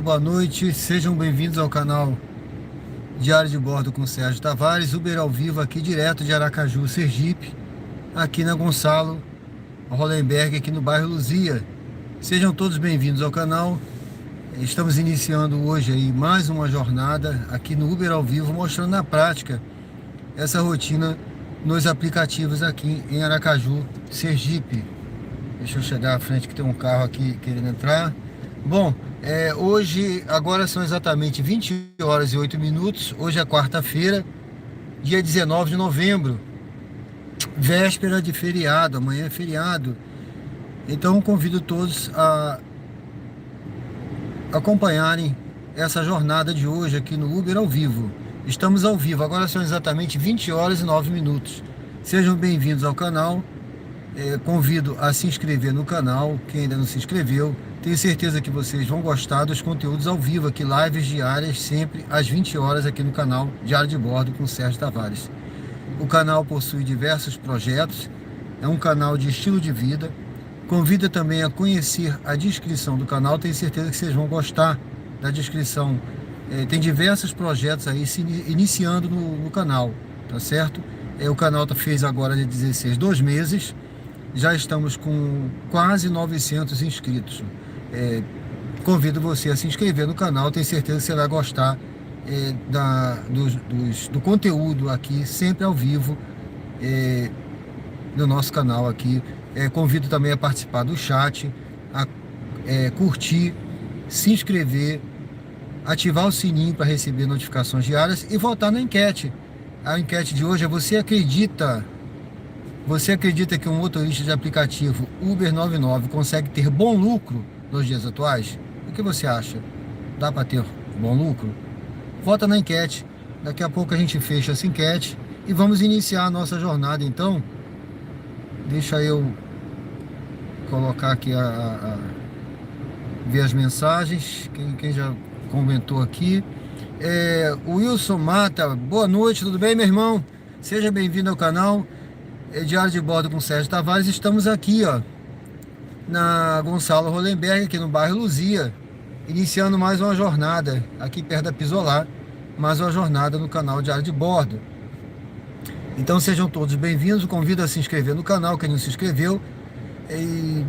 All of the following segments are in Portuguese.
boa noite, sejam bem-vindos ao canal Diário de Bordo com Sérgio Tavares, Uber ao vivo aqui direto de Aracaju, Sergipe, aqui na Gonçalo Hollenberg, aqui no bairro Luzia. Sejam todos bem-vindos ao canal. Estamos iniciando hoje aí mais uma jornada aqui no Uber ao vivo, mostrando na prática essa rotina nos aplicativos aqui em Aracaju, Sergipe. Deixa eu chegar à frente que tem um carro aqui querendo entrar. Bom, hoje, agora são exatamente 20 horas e 8 minutos. Hoje é quarta-feira, dia 19 de novembro, véspera de feriado, amanhã é feriado. Então convido todos a acompanharem essa jornada de hoje aqui no Uber ao vivo. Estamos ao vivo, agora são exatamente 20 horas e 9 minutos. Sejam bem-vindos ao canal. Convido a se inscrever no canal, quem ainda não se inscreveu. Tenho certeza que vocês vão gostar dos conteúdos ao vivo aqui, lives diárias, sempre às 20 horas aqui no canal Diário de Bordo com Sérgio Tavares. O canal possui diversos projetos, é um canal de estilo de vida. Convido também a conhecer a descrição do canal, tenho certeza que vocês vão gostar da descrição. Tem diversos projetos aí se iniciando no canal, tá certo? O canal fez agora de 16, 2 meses. Já estamos com quase 900 inscritos. Convido você a se inscrever no canal, tenho certeza que você vai gostar do conteúdo aqui, sempre ao vivo, no nosso canal aqui. Convido também a participar do chat, a curtir, se inscrever, ativar o sininho para receber notificações diárias e votar na enquete. A enquete de hoje é: você acredita que um motorista de aplicativo Uber 99 consegue ter bom lucro nos dias atuais? O que você acha? Dá para ter bom lucro? Vota na enquete. Daqui a pouco a gente fecha essa enquete e vamos iniciar a nossa jornada. Então, deixa eu colocar aqui ver as mensagens. Quem já comentou aqui? O Wilson Mata, boa noite, tudo bem, meu irmão? Seja bem-vindo ao canal Diário de Bordo com Sérgio Tavares. Estamos aqui, na Gonçalo Hollenberg, aqui no bairro Luzia, iniciando mais uma jornada aqui perto da Pisolá, mais uma jornada no canal Diário de Bordo. Então sejam todos bem-vindos. Convido a se inscrever no canal, quem não se inscreveu, e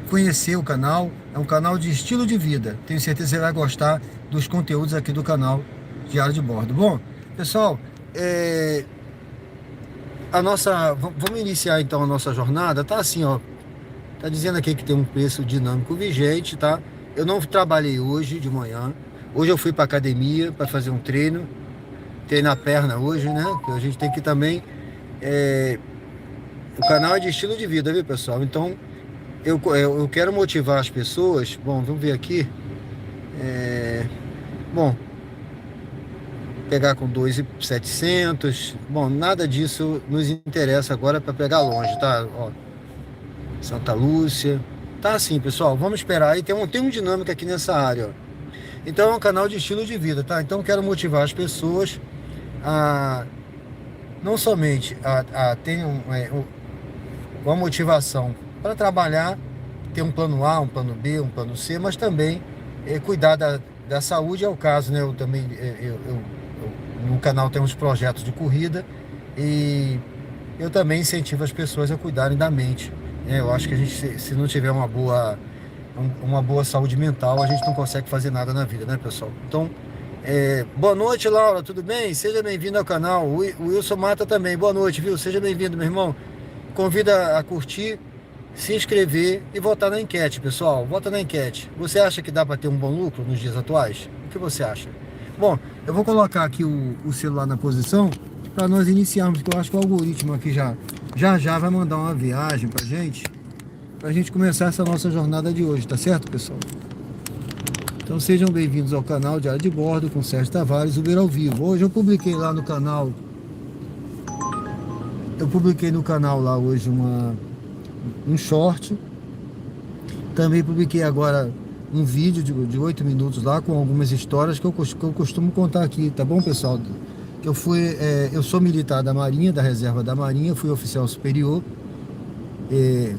conhecer o canal. É um canal de estilo de vida. Tenho certeza que você vai gostar dos conteúdos aqui do canal Diário de Bordo. Bom, pessoal, vamos iniciar então a nossa jornada. Tá assim, tá dizendo aqui que tem um preço dinâmico vigente, tá? Eu não trabalhei hoje de manhã. Hoje eu fui para academia para fazer um treino, treinar a perna hoje, né? Que a gente tem que também. O canal é de estilo de vida, viu, pessoal? Então eu quero motivar as pessoas. Bom, vamos ver aqui. Bom, pegar com 2.700. Bom, nada disso nos interessa agora para pegar longe, tá? Santa Lúcia. Tá assim, pessoal, vamos esperar aí. Tem um dinâmico aqui nessa área, Então é um canal de estilo de vida, tá? Então quero motivar as pessoas a não somente a ter uma motivação para trabalhar, ter um plano A, um plano B, um plano C, mas também cuidar da saúde. É o caso, né? Eu também no canal temos projetos de corrida e eu também incentivo as pessoas a cuidarem da mente. Eu acho que a gente, se não tiver uma boa saúde mental, a gente não consegue fazer nada na vida, né, pessoal? Então, boa noite, Laura, tudo bem? Seja bem-vindo ao canal. O Wilson Mata também, boa noite, viu? Seja bem-vindo, meu irmão. Convida a curtir, se inscrever e votar na enquete, pessoal. Vota na enquete. Você acha que dá para ter um bom lucro nos dias atuais? O que você acha? Bom, eu vou colocar aqui o celular na posição para nós iniciarmos, porque eu acho que o algoritmo aqui já vai mandar uma viagem pra gente começar essa nossa jornada de hoje, tá certo, pessoal? Então sejam bem-vindos ao canal Diário de Bordo com Sérgio Tavares, Uber ao vivo. Hoje eu publiquei lá no canal, lá hoje um short. Também publiquei agora um vídeo de 8 minutos lá com algumas histórias que eu costumo contar aqui, tá bom, pessoal? Eu sou militar da Marinha, da reserva da Marinha, fui oficial superior,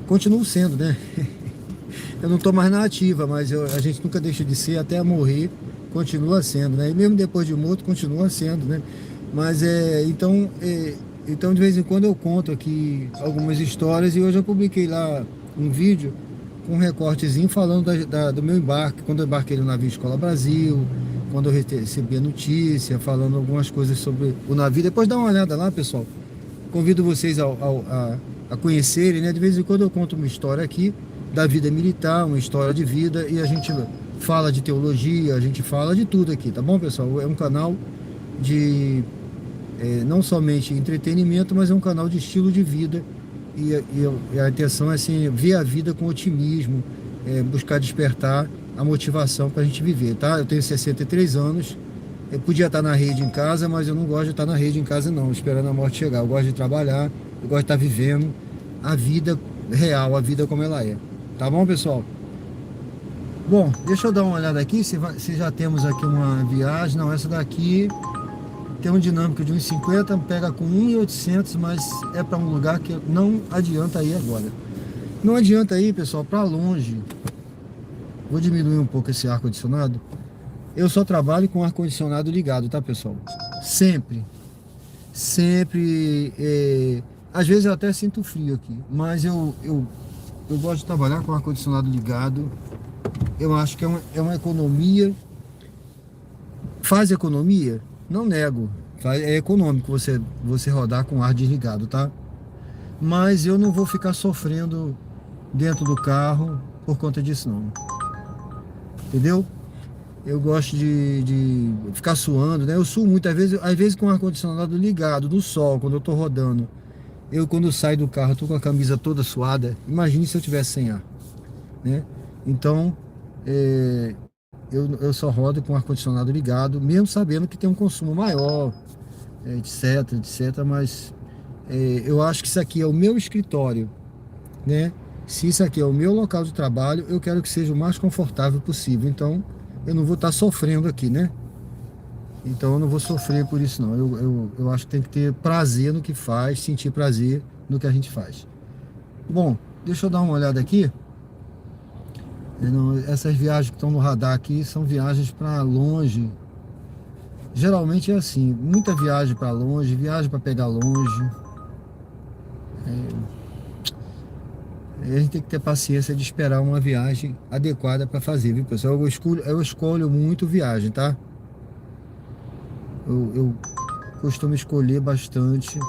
continuo sendo, né? Eu não estou mais na ativa, mas a gente nunca deixa de ser até morrer, continua sendo, né? E mesmo depois de morto, continua sendo, né? Mas então de vez em quando eu conto aqui algumas histórias e hoje eu publiquei lá um vídeo com um recortezinho falando do meu embarque, quando eu embarquei no navio Escola Brasil, quando eu recebi a notícia, falando algumas coisas sobre o navio. Depois dá uma olhada lá, pessoal. Convido vocês a conhecerem, né? De vez em quando eu conto uma história aqui da vida militar, uma história de vida, e a gente fala de teologia, a gente fala de tudo aqui, tá bom, pessoal? É um canal de não somente entretenimento, mas é um canal de estilo de vida. E a intenção é assim, ver a vida com otimismo, buscar despertar a motivação para a gente viver, tá? Eu tenho 63 anos, eu podia estar na rede em casa, mas eu não gosto de estar na rede em casa não, esperando a morte chegar. Eu gosto de trabalhar, eu gosto de estar vivendo a vida real, a vida como ela é. Tá bom, pessoal? Bom, deixa eu dar uma olhada aqui, se já temos aqui uma viagem. Não, essa daqui tem um dinâmico de 1,50, pega com 1.800, mas é para um lugar que não adianta ir agora. Não adianta ir, pessoal, para longe. Vou diminuir um pouco esse ar-condicionado. Eu só trabalho com ar-condicionado ligado, tá, pessoal? Sempre. Sempre. Às vezes eu até sinto frio aqui, mas eu gosto de trabalhar com ar-condicionado ligado. Eu acho que é uma economia. Faz economia? Não nego. É econômico você rodar com ar desligado, tá? Mas eu não vou ficar sofrendo dentro do carro por conta disso, não. Entendeu? Eu gosto de ficar suando, né? Eu suo muitas vezes, às vezes com o ar-condicionado ligado, no sol, quando eu tô rodando. Quando eu saio do carro, tô com a camisa toda suada. Imagine se eu tivesse sem ar, né? Então, eu só rodo com o ar-condicionado ligado, mesmo sabendo que tem um consumo maior, etc, etc. Mas eu acho que isso aqui é o meu escritório, né? Se isso aqui é o meu local de trabalho, eu quero que seja o mais confortável possível. Então, eu não vou estar sofrendo aqui, né? Então, eu não vou sofrer por isso, não. Eu acho que tem que ter prazer no que faz, sentir prazer no que a gente faz. Bom, deixa eu dar uma olhada aqui. Essas viagens que estão no radar aqui são viagens para longe. Geralmente é assim, muita viagem para longe, viagem para pegar longe. A gente tem que ter paciência de esperar uma viagem adequada para fazer, viu, pessoal? Eu escolho muito viagem, tá? Eu costumo escolher bastante.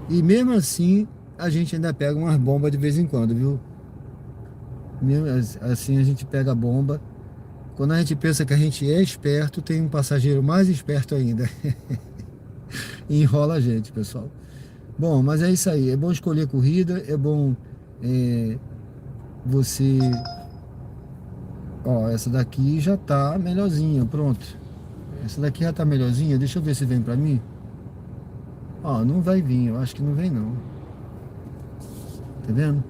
E mesmo assim, a gente ainda pega umas bombas de vez em quando, viu? Mesmo assim, a gente pega bomba. Quando a gente pensa que a gente é esperto, tem um passageiro mais esperto ainda. E enrola a gente, pessoal. Bom, mas é isso aí. É bom escolher corrida, é bom você... Ó, essa daqui já tá melhorzinha, pronto. Essa daqui já tá melhorzinha. Deixa eu ver se vem pra mim. Ó, não vai vir, eu acho que não vem não. Tá vendo?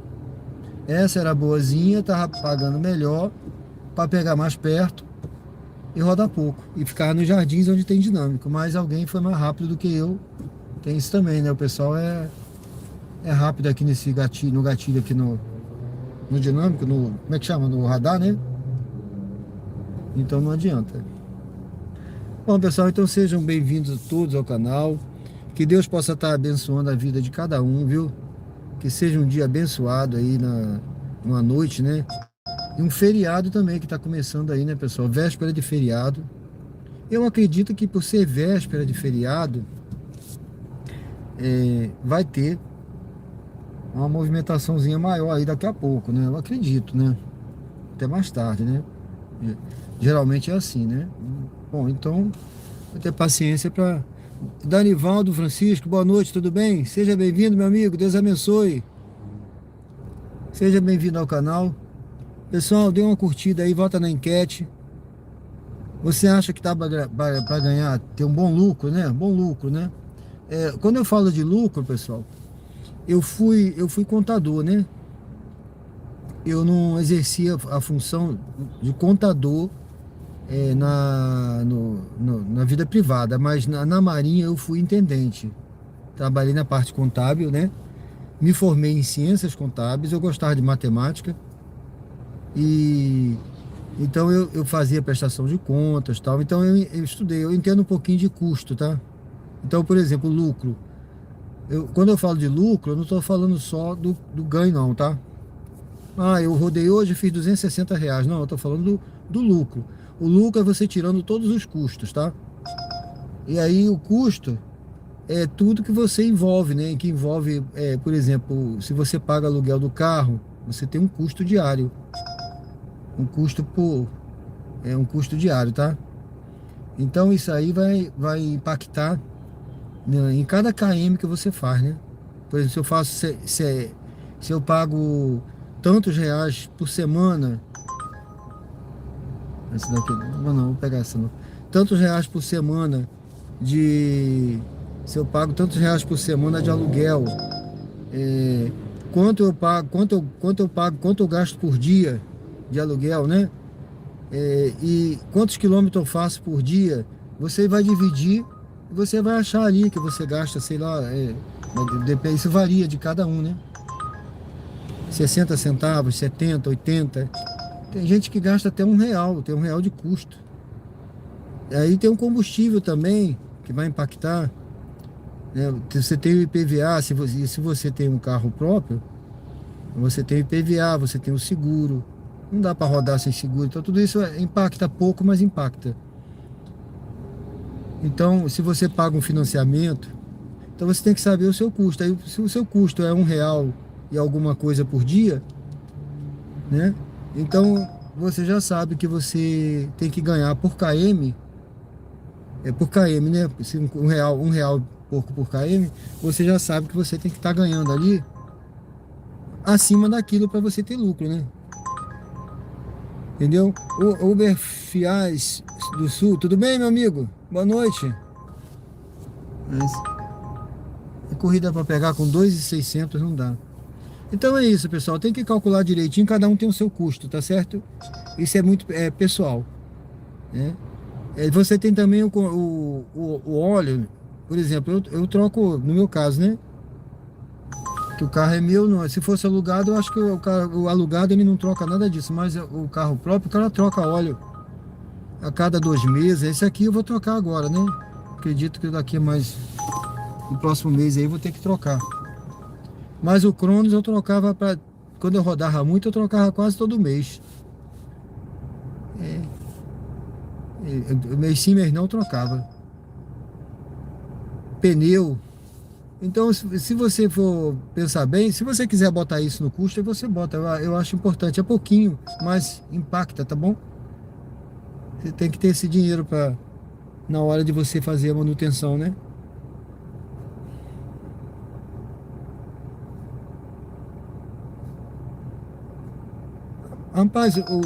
Essa era boazinha, tava pagando melhor para pegar mais perto e rodar pouco. E ficar nos jardins onde tem dinâmico. Mas alguém foi mais rápido do que eu. Tem isso também, né? O pessoal é rápido aqui nesse gatilho, no gatilho aqui no dinâmico, como é que chama? No radar, né? Então não adianta. Bom, pessoal, então sejam bem-vindos todos ao canal. Que Deus possa estar abençoando a vida de cada um, viu? Que seja um dia abençoado aí numa noite, né? E um feriado também que está começando aí, né, pessoal? Véspera de feriado. Eu acredito que por ser véspera de feriado, vai ter uma movimentaçãozinha maior aí daqui a pouco, né? Eu acredito, né? Até mais tarde, né? Geralmente é assim, né? Bom, então, vou ter paciência para... Danivaldo Francisco, boa noite, tudo bem? Seja bem-vindo, meu amigo, Deus abençoe. Seja bem-vindo ao canal. Pessoal, dê uma curtida aí, vota na enquete. Você acha que tá para ganhar, ter um bom lucro, né? Bom lucro, né? Quando eu falo de lucro, pessoal, eu fui contador, né? Eu não exercia a função de contador na vida privada, mas na Marinha eu fui intendente. Trabalhei na parte contábil, né? me formei em ciências contábeis, eu gostava de matemática e então eu fazia prestação de contas, tal. Então eu estudei, eu entendo um pouquinho de custo, tá? Então, por exemplo, lucro. Quando eu falo de lucro, eu não estou falando só do ganho, não, tá? Ah, eu rodei hoje e fiz R$ 260. Não, eu estou falando do lucro. O lucro é você tirando todos os custos, tá? E aí o custo é tudo que você envolve, né? Que envolve, por exemplo, se você paga aluguel do carro, você tem um custo diário. Um custo um custo diário, tá? Então isso aí vai impactar, né, em cada km que você faz, né? Por exemplo, se eu faço, se eu pago tantos reais por semana, essa daqui, não, vou pegar essa não. Tantos reais por semana de, se eu pago tantos reais por semana de aluguel, é, quanto eu pago, quanto eu pago, quanto eu gasto por dia de aluguel, né? E quantos quilômetros eu faço por dia, você vai dividir e você vai achar ali que você gasta, sei lá, depende, isso varia de cada um, né? 60 centavos, 70, 80. Tem gente que gasta até R$ 1, tem R$ 1 de custo. Aí tem um combustível também que vai impactar, né? Você tem o IPVA, se você tem um carro próprio, você tem o IPVA, você tem o seguro. Não dá para rodar sem seguro. Então tudo isso impacta pouco, mas impacta. Então, se você paga um financiamento, então você tem que saber o seu custo. Aí, se o seu custo é R$ 1 e alguma coisa por dia, né? Então você já sabe que você tem que ganhar por km, por km, né? Se R$ 1 pouco por km, você já sabe que você tem que estar ganhando ali acima daquilo para você ter lucro, né? Entendeu? O Uber Fiás do Sul, tudo bem, meu amigo? Boa noite. Mas a corrida para pegar com 2.600 não dá. Então é isso, pessoal. Tem que calcular direitinho, cada um tem o seu custo, tá certo? Isso é muito pessoal, né? Você tem também o óleo, por exemplo, eu troco, no meu caso, né? Que o carro é meu, não, se fosse alugado, eu acho que o alugado ele não troca nada disso, mas o carro próprio, o cara troca óleo a cada 2 meses. Esse aqui eu vou trocar agora, né? Acredito que daqui mais, no próximo mês aí eu vou ter que trocar. Mas o Cronos eu trocava para, quando eu rodava muito, eu trocava quase todo mês. Mês sim, mês não, eu trocava. Pneu. Então, se você for pensar bem, se você quiser botar isso no custo, aí você bota. Eu acho importante, é pouquinho, mas impacta, tá bom? Você tem que ter esse dinheiro para na hora de você fazer a manutenção, né? Rapaz, o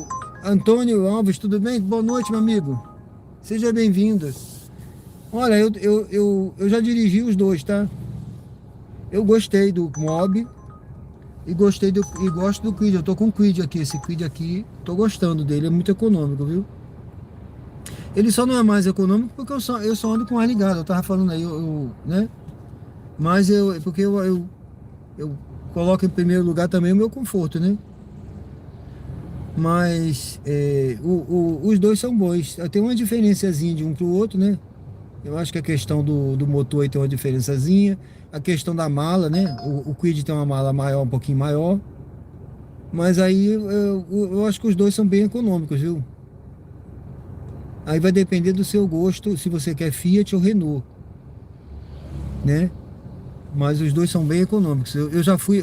Antônio Alves, tudo bem? Boa noite, meu amigo. Seja bem-vindo. Olha, eu já dirigi os dois, tá? Eu gostei do Mob e gosto do Kwid. Eu tô com o Kwid aqui, esse Kwid aqui, tô gostando dele, é muito econômico, viu? Ele só não é mais econômico porque eu só ando com ar ligado. Eu tava falando aí, né? Mas porque eu coloco em primeiro lugar também o meu conforto, né? Mas os dois são bons. Tem uma diferenciazinha de um pro outro, né? Eu acho que a questão do motor aí tem uma diferençazinha. A questão da mala, né? O Kwid tem uma mala maior, um pouquinho maior. Mas aí eu acho que os dois são bem econômicos, viu? Aí vai depender do seu gosto, se você quer Fiat ou Renault, né? Mas os dois são bem econômicos. Eu já fui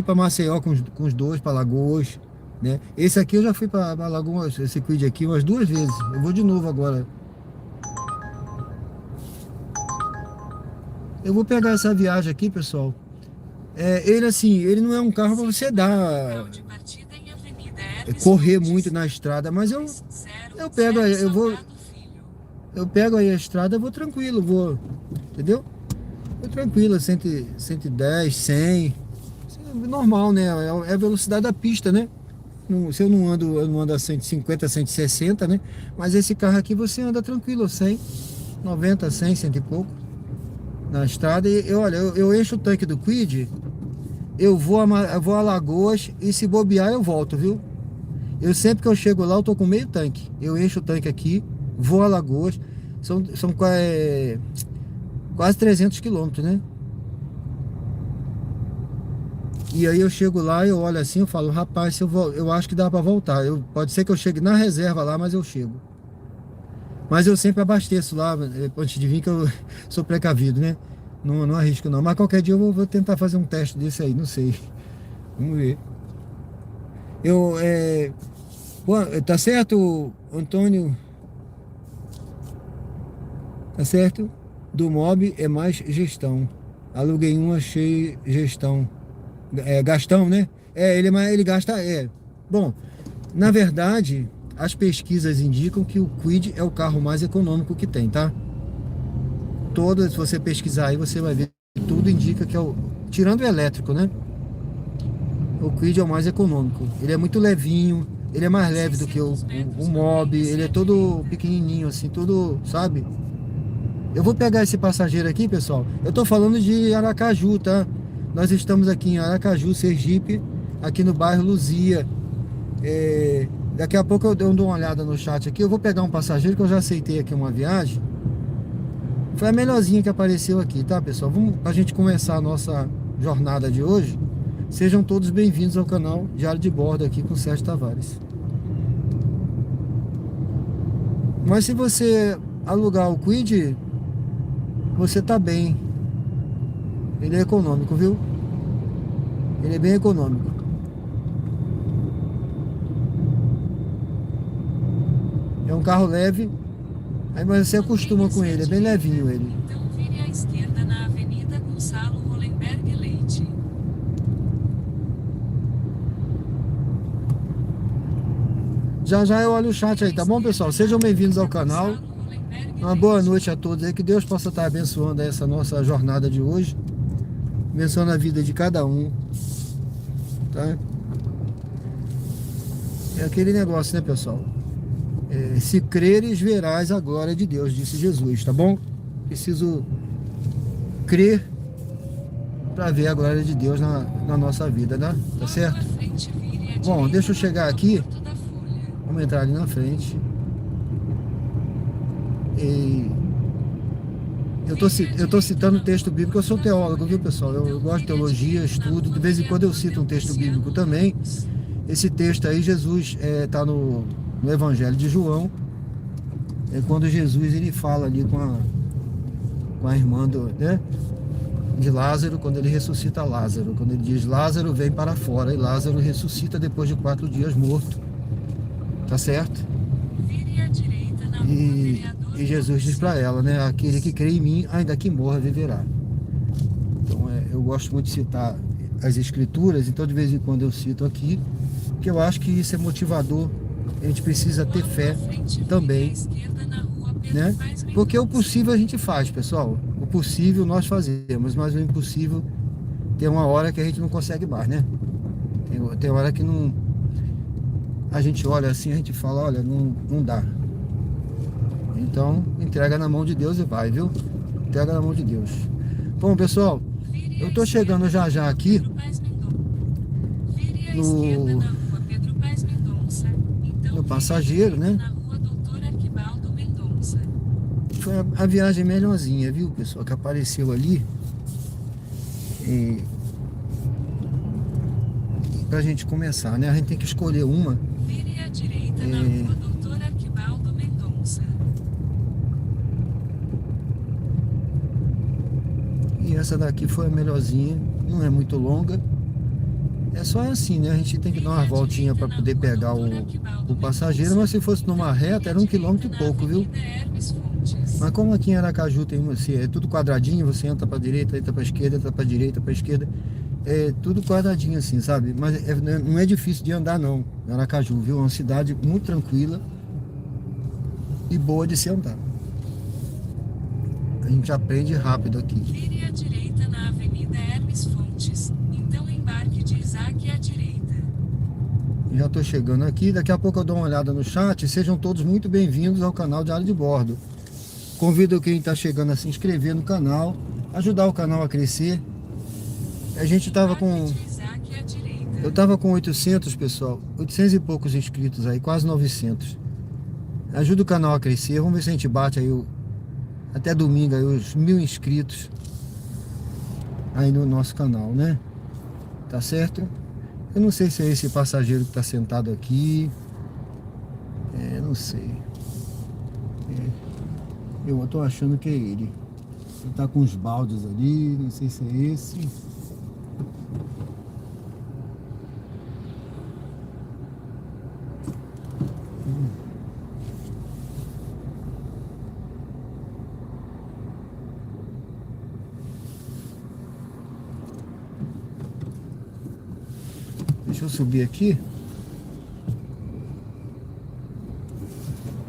para Maceió com os dois, para Lagoas, né? Esse aqui eu já fui para Lagoas, esse Kwid aqui, umas 2 vezes. Eu vou de novo agora. Eu vou pegar essa viagem aqui, pessoal. Ele assim, ele não é um carro para você dar correr muito na estrada, mas eu pego, eu pego aí a estrada, eu vou tranquilo, entendeu? Vou tranquilo, 110, 100, normal, né? É a velocidade da pista, né? Se eu não ando a 150, 160, né? Mas esse carro aqui você anda tranquilo, 100, 90, 100, cento e pouco na estrada. E olha, eu encho o tanque do Kwid eu vou a Lagoas e se bobear eu volto, viu? Eu sempre que eu chego lá eu tô com meio tanque. Eu encho o tanque aqui, vou a Lagoas. São quase 300 quilômetros, né? E aí eu chego lá, eu olho assim, eu falo, rapaz, se eu acho que dá pra voltar. Pode ser que eu chegue na reserva lá, mas eu chego. Mas eu sempre abasteço lá, antes de vir, que eu sou precavido, né? Não arrisco não. Mas qualquer dia eu vou tentar fazer um teste desse aí, não sei. Vamos ver. Eu, pô, tá certo, Antônio? Tá certo? Do Mob é mais gestão. Aluguei um, achei gestão. Gastão, né? Ele gasta. Bom, na verdade, as pesquisas indicam que o Kwid é o carro mais econômico que tem, tá? Se você pesquisar aí, você vai ver que tudo indica que tirando o elétrico, né? O Kwid é o mais econômico. Ele é muito levinho, ele é mais leve do que o Mob, ele é todo pequenininho, assim, todo, sabe? Eu vou pegar esse passageiro aqui, pessoal. Eu tô falando de Aracaju, tá? Nós estamos aqui em Aracaju, Sergipe, aqui no bairro Luzia. Daqui a pouco eu dou uma olhada no chat aqui. Eu vou pegar um passageiro que eu já aceitei aqui uma viagem. Foi a melhorzinha que apareceu aqui, tá, pessoal? Vamos pra gente começar a nossa jornada de hoje. Sejam todos bem-vindos ao canal Diário de Bordo aqui com Sérgio Tavares. Mas se você alugar o Kwid, você tá bem. Ele é econômico, viu? Ele é bem econômico. É um carro leve, mas você acostuma com ele, é bem levinho ele. Então vire à esquerda na Avenida Gonçalo Hollenberg Leite. Já já eu olho o chat aí, tá bom, pessoal? Sejam bem-vindos ao canal. Uma boa noite a todos aí, que Deus possa estar abençoando essa nossa jornada de hoje, abençoando a vida de cada um, tá? É aquele negócio, né, pessoal? Se creres, verás a glória de Deus, disse Jesus, tá bom? Preciso crer para ver a glória de Deus na nossa vida, né? Tá certo? Bom, deixa eu chegar aqui. Vamos entrar ali na frente. Eu tô citando texto bíblico, eu sou teólogo, viu, pessoal? Eu gosto de teologia, estudo, de vez em quando eu cito um texto bíblico também. Esse texto aí, Jesus tá no Evangelho de João, quando Jesus ele fala ali com a irmã de Lázaro, quando ele ressuscita Lázaro, quando ele diz Lázaro vem para fora, e Lázaro ressuscita depois de 4 dias morto, tá certo? E Jesus diz para ela, né, aquele que crê em mim, ainda que morra, viverá. Então eu gosto muito de citar as escrituras, então de vez em quando eu cito aqui, que eu acho que isso é motivador. A gente precisa ter fé também, né? Porque o possível a gente faz, pessoal. O possível nós fazemos, mas o impossível tem uma hora que a gente não consegue mais, né? Tem hora que não... A gente olha assim, a gente fala, olha, não dá. Então, entrega na mão de Deus e vai, viu? Entrega na mão de Deus. Bom, pessoal, eu tô chegando já já aqui no passageiro, né? Foi a viagem melhorzinha, viu, pessoal, que apareceu ali. Pra gente começar, né? A gente tem que escolher uma. Vire à direita na rua Doutor Arquibaldo Mendonça. E essa daqui foi a melhorzinha, não é muito longa. É só assim, né? A gente tem que dar uma voltinha para poder pegar o passageiro, mas se fosse numa reta era 1 quilômetro e pouco, viu? Mas como aqui em Aracaju tem assim, é tudo quadradinho, você entra para direita, entra para esquerda, entra para direita, para esquerda, é tudo quadradinho assim, sabe? Mas não é difícil de andar não, em Aracaju, viu? É uma cidade muito tranquila e boa de se andar. A gente aprende rápido aqui. Vire à direita na Avenida Hermes Fontes. Então embarque de Isaac à direita. Já estou chegando aqui, daqui a pouco eu dou uma olhada no chat. Sejam todos muito bem-vindos ao canal Diário de Bordo. Convido quem está chegando a se inscrever no canal, ajudar o canal a crescer. A gente estava com Eu tava com 800, pessoal. 800 e poucos inscritos aí, quase 900. Ajuda o canal a crescer. Vamos ver se a gente bate aí até domingo aí os 1000 inscritos aí no nosso canal, né? Tá certo? Eu não sei se é esse passageiro que tá sentado aqui. Não sei. Eu tô achando que é ele. Ele tá com os baldes ali, não sei se é esse. Deixa eu subir aqui.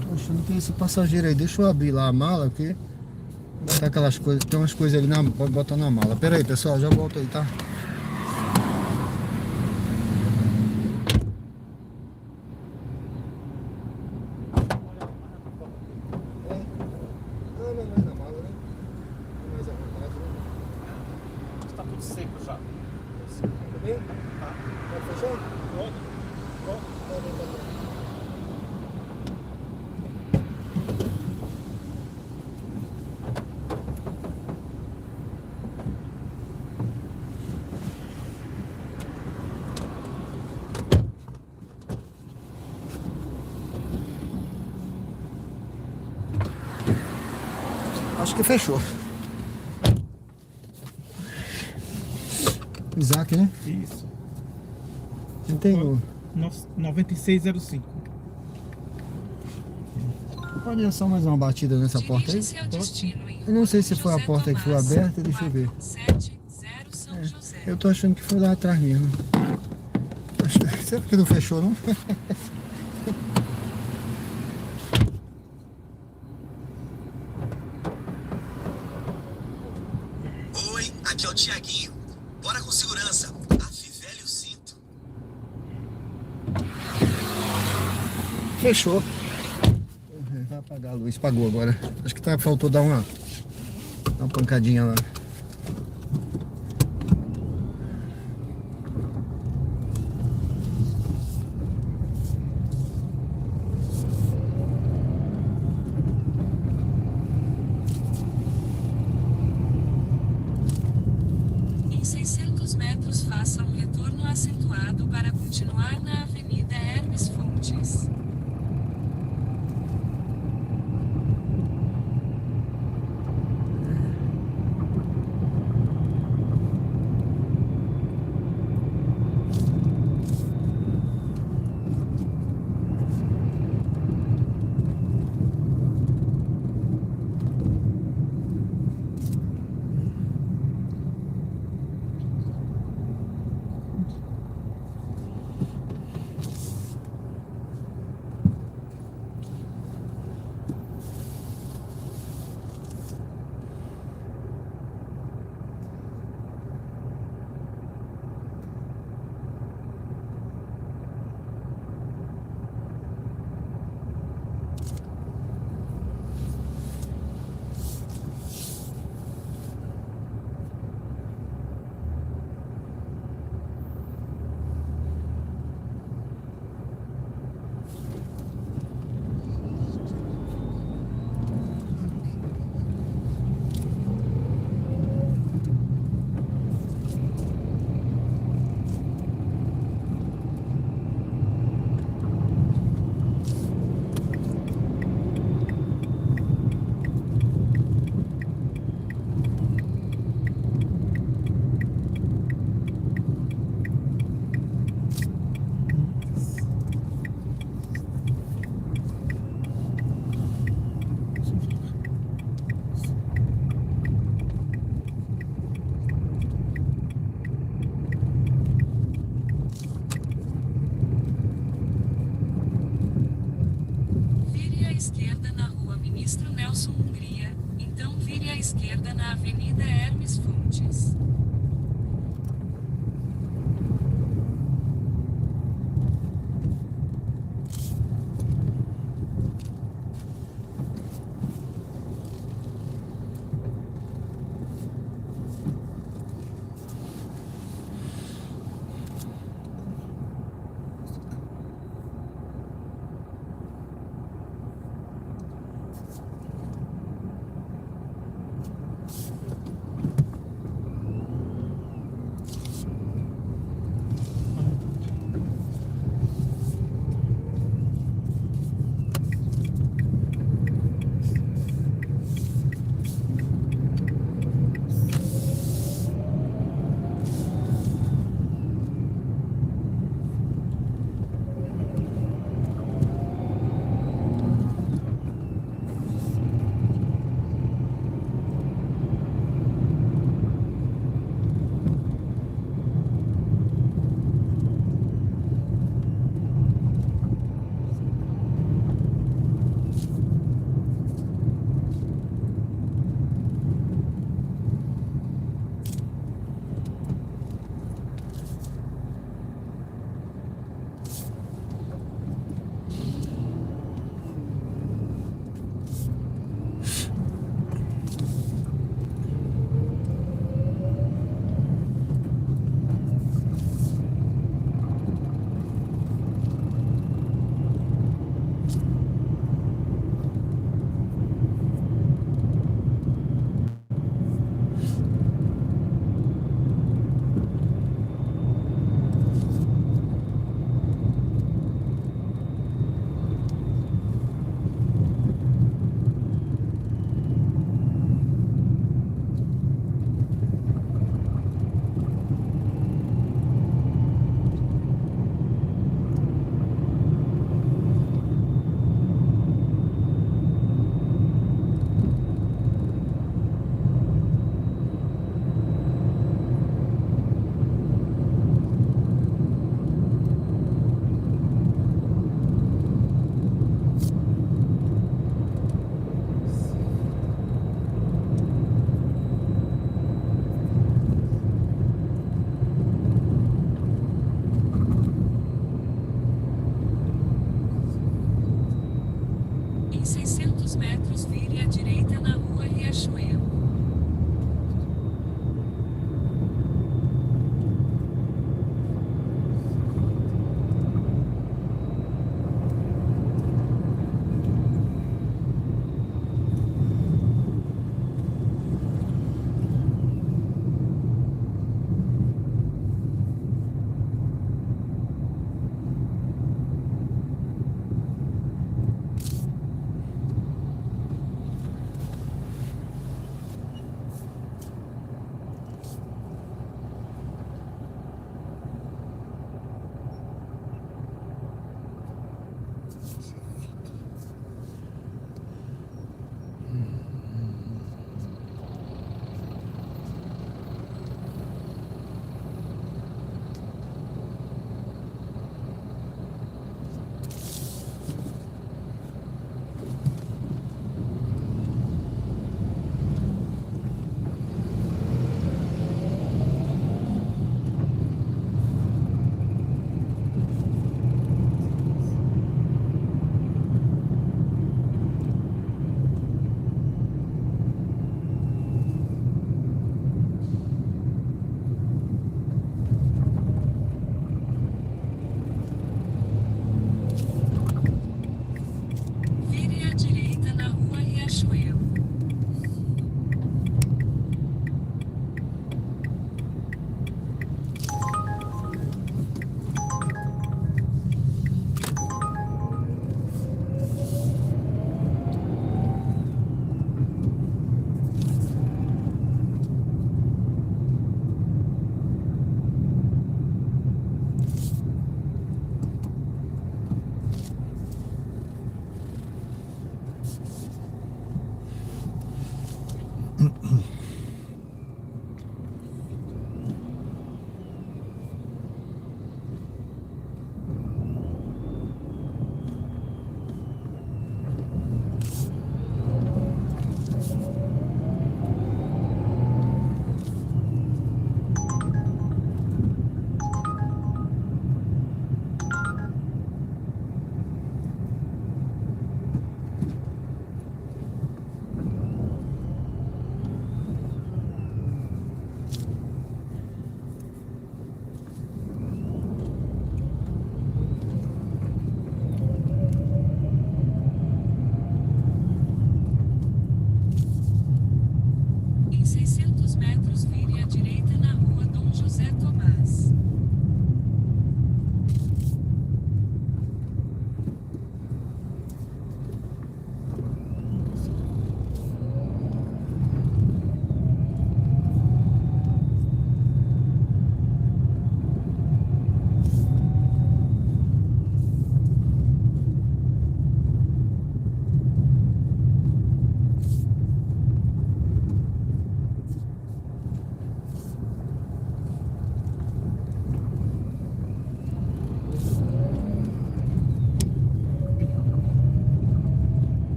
Tô achando que é esse passageiro aí. Deixa eu abrir lá a mala, porque tá aquelas coisas, tem umas coisas ali pode botar na mala. Pera aí, pessoal, já volto aí, tá? Está tudo seco já. Pode fechar? Pode. Acho que fechou. Isaac, né? Isso. Não tem o... 9605. Pode dar só mais uma batida nessa porta aí? Dirige-se ao destino em Eu não sei se foi a José porta que foi Tomás, aberta, deixa eu ver. 470 São José. Eu tô achando que foi lá atrás mesmo. Será que não fechou, não? Oi, aqui é o Tiaguinho. Bora com segurança. Afivele o cinto. Fechou. Vai apagar a luz, pagou agora. Acho que faltou dar uma pancadinha lá. Em 600 metros faça um retorno acentuado para continuar na Avenida Hermes Fontes. Vire à esquerda na Rua Ministro Nelson Hungria, então vire à esquerda na Avenida Hermes Fontes. Em 600 metros, vire à direita na rua Dom José Tomás.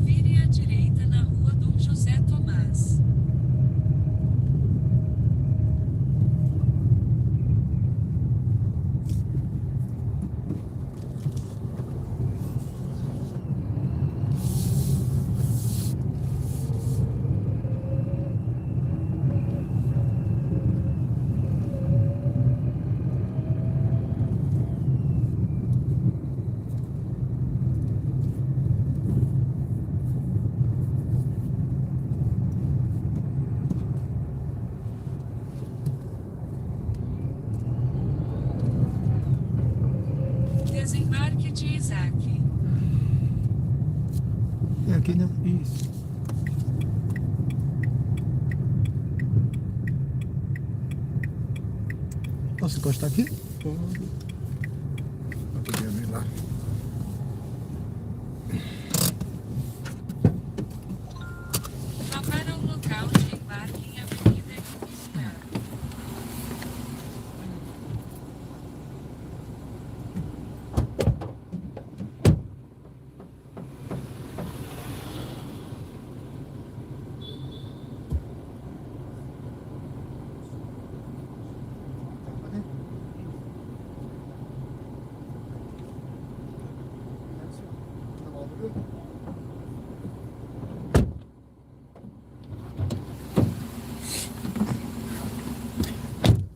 Vire à direita na rua Dom José Tomás. Desembarque de Isaac. É aqui, né? Isso. Posso encostar aqui? Pode. Pra poder abrir lá. Vá para o local de embarque em Avenida Equipiscar.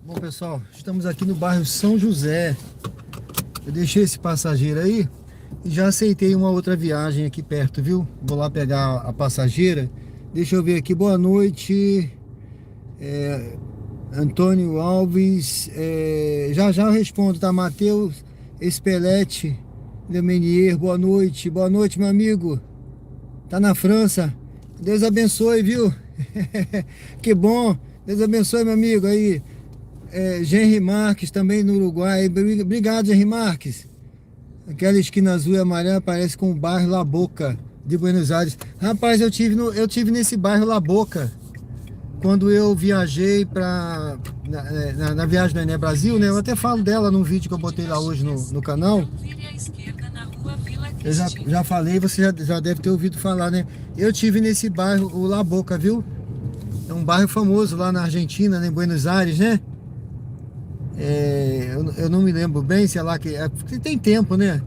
Bom, pessoal, estamos aqui no bairro São José. Eu deixei esse passageiro aí e já aceitei uma outra viagem aqui perto, viu? Vou lá pegar a passageira. Deixa eu ver aqui, boa noite. Antônio Alves. Já já eu respondo, tá? Matheus Espelete de Menier, boa noite. Boa noite, meu amigo. Tá na França. Deus abençoe, viu? Que bom. Deus abençoe, meu amigo aí. Henry Marques também no Uruguai. Obrigado, Henry Marques. Aquela esquina azul e amarela parece com o bairro La Boca de Buenos Aires. Rapaz, eu tive nesse bairro La Boca quando eu viajei na viagem do Ené Brasil, né? Eu até falo dela num vídeo que eu botei lá hoje no canal. Então vire à esquerda na rua Vila Eu Cristina. já falei, você já deve ter ouvido falar, né? Eu tive nesse bairro, o La Boca, viu? É um bairro famoso lá na Argentina, né, em Buenos Aires, né? Eu não me lembro bem, sei lá, porque tem tempo, né?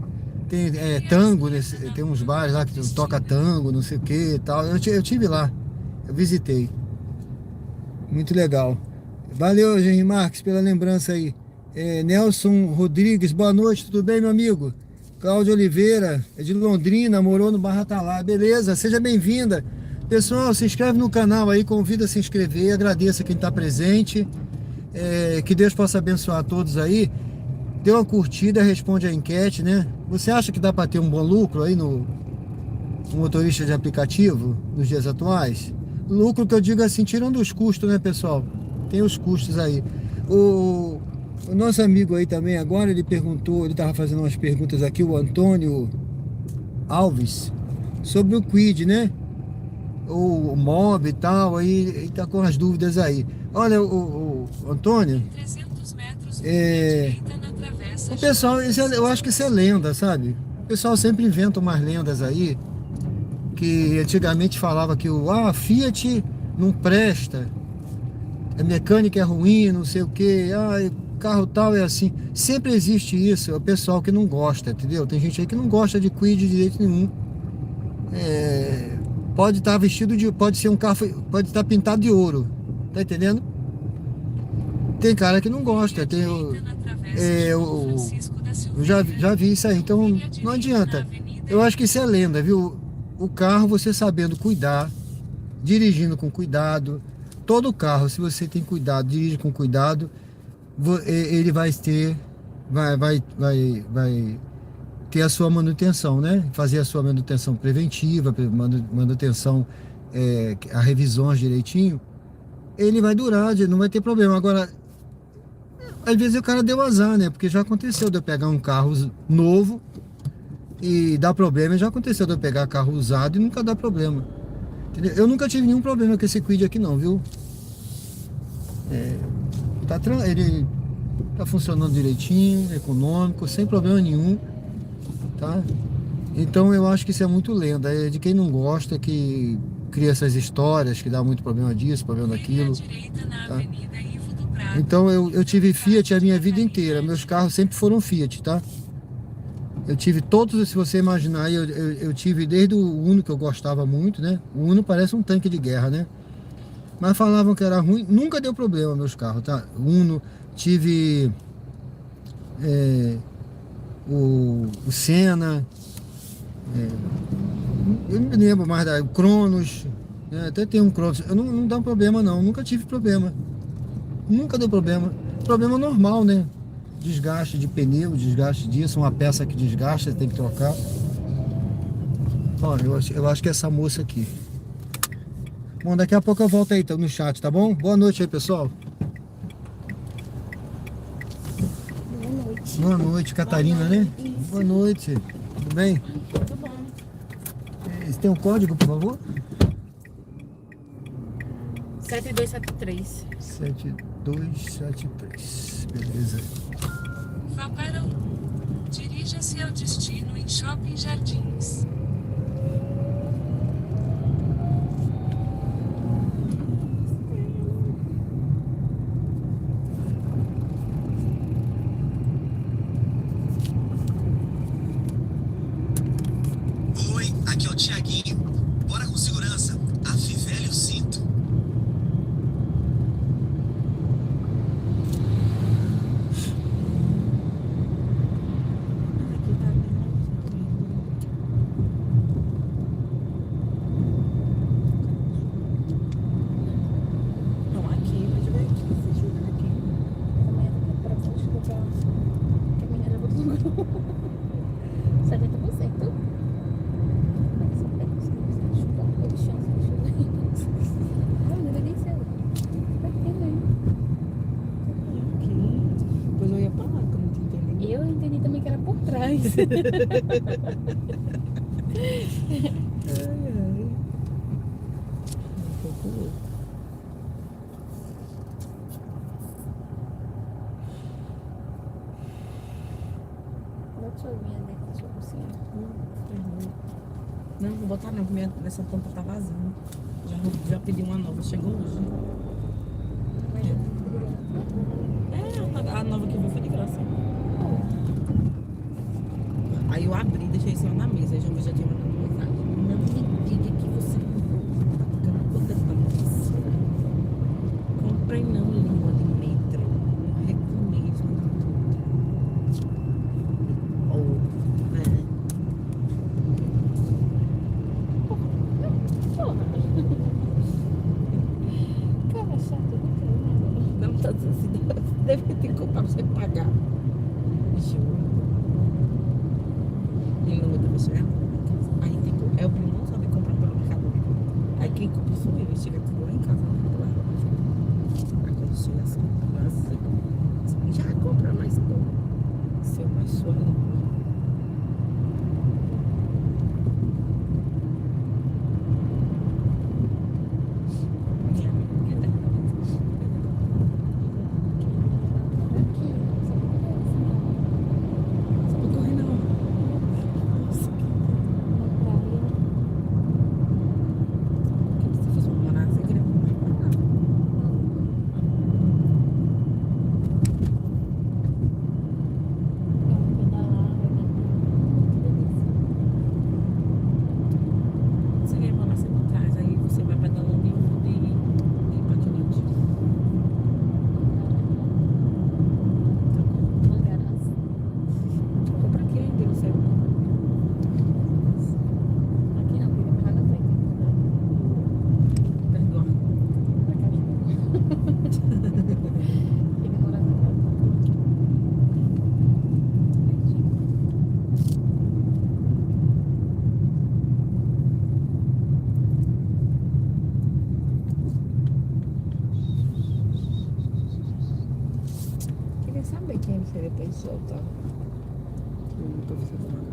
Tem tango, tem uns bares lá que toca tango, não sei o que e tal. Eu tive lá, eu visitei. Muito legal. Valeu, Henri Marques, pela lembrança aí. Nelson Rodrigues, boa noite, tudo bem, meu amigo? Cláudia Oliveira, é de Londrina, morou no Barra Talá. Beleza, seja bem-vinda. Pessoal, se inscreve no canal aí, convida a se inscrever, agradeço a quem está presente. Que Deus possa abençoar a todos aí. Dê uma curtida, responde a enquete, né? Você acha que dá para ter um bom lucro aí no motorista de aplicativo nos dias atuais? Lucro que eu digo assim, tirando os custos, né, pessoal? Tem os custos aí. O nosso amigo aí também agora, ele perguntou, ele estava fazendo umas perguntas aqui, o Antônio Alves, sobre o Kwid, né? O Mob e tal, aí ele tá com as dúvidas aí. Olha, o Antônio, 300 metros direita na travessa o pessoal, eu acho que isso é lenda, sabe? O pessoal sempre inventa umas lendas aí, que antigamente falava que a Fiat não presta, a mecânica é ruim, não sei o que, carro tal é assim. Sempre existe isso, é o pessoal que não gosta, entendeu? Tem gente aí que não gosta de Kwid de jeito nenhum. Pode estar vestido pode ser um carro, pode estar pintado de ouro, tá entendendo? Tem cara que não gosta, eu já vi isso aí, então não adianta. Eu acho que isso é lenda, viu? O carro, você sabendo cuidar, dirigindo com cuidado, todo carro, se você tem cuidado, dirige com cuidado, ele vai ter a sua manutenção, né? Fazer a sua manutenção preventiva, manutenção, a revisões direitinho, ele vai durar, não vai ter problema. Agora, às vezes o cara deu azar, né? Porque já aconteceu de eu pegar um carro novo e dar problema, já aconteceu de eu pegar carro usado e nunca dá problema. Entendeu? Eu nunca tive nenhum problema com esse Kwid aqui não, viu? Ele tá funcionando direitinho, econômico, sem problema nenhum, tá? Então eu acho que isso é muito lenda, é de quem não gosta, que cria essas histórias, que dá muito problema disso, problema daquilo, tá? Então eu tive Fiat a minha vida inteira, meus carros sempre foram Fiat, tá? Eu tive todos, se você imaginar, eu tive desde o Uno, que eu gostava muito, né? O Uno parece um tanque de guerra, né? Mas falavam que era ruim, nunca deu problema meus carros, tá? Uno, tive o Senna, eu não me lembro mais o Cronos, né? Até tem um Cronos, não dá problema não, nunca tive problema, nunca deu problema, problema normal, né? Desgaste de pneu, desgaste disso, uma peça que desgasta, tem que trocar. Olha, eu acho que é essa moça aqui. Bom, daqui a pouco eu volto aí no chat, tá bom? Boa noite aí, pessoal. Boa noite. Boa noite, Catarina, né? Isso. Boa noite. Tudo bem? Tudo bom. Você tem um código, por favor? 7273. 7273. Beleza. Vá para o... Dirija-se ao destino em Shopping Jardins. Oi, aqui é o Tiaguinho. Bora com segurança. Afivele o cinto. Aqui tá bem. Não, aqui, pode ver aqui, se jura aqui. Também pra frente do carro. Caminhar já botou no grupo. 70%. Mas só pega os que você chupa. Eu chance de chupa. Ai, não nem sei. Vai ter mesmo. Aqui. Depois eu ia pra lá, que eu não tinha entendido. Eu entendi também que era por trás. Ai, ai. Um pouco louco. Bota sua vinha dentro da sua bolsinha. Terminou. Não, vou botar não, porque nessa tampa tá vazia. Já pedi uma nova, chegou hoje. A nova que veio foi de graça. Aí eu abri, deixei em cima da mesa, aí já tinha mandado mensagem. Não me diga que você comprou. Tá ficando toda bagunça. Comprei não, língua de metro. Reclamei isso na tudo. Oh, é. Cara, chato, não quero nada. Não tá assim, deve ter que comprar pra você pagar. Juro. Ele não vai ter você. Aí tipo, é o primo não sabe comprar pelo mercado. Aí quem compra sou eu, chega tudo lá em casa. Aí quando chega assim, vazio. Já compra mais pouco. Seu mais suave. Queria saber quem você depois solta. Eu não tô precisando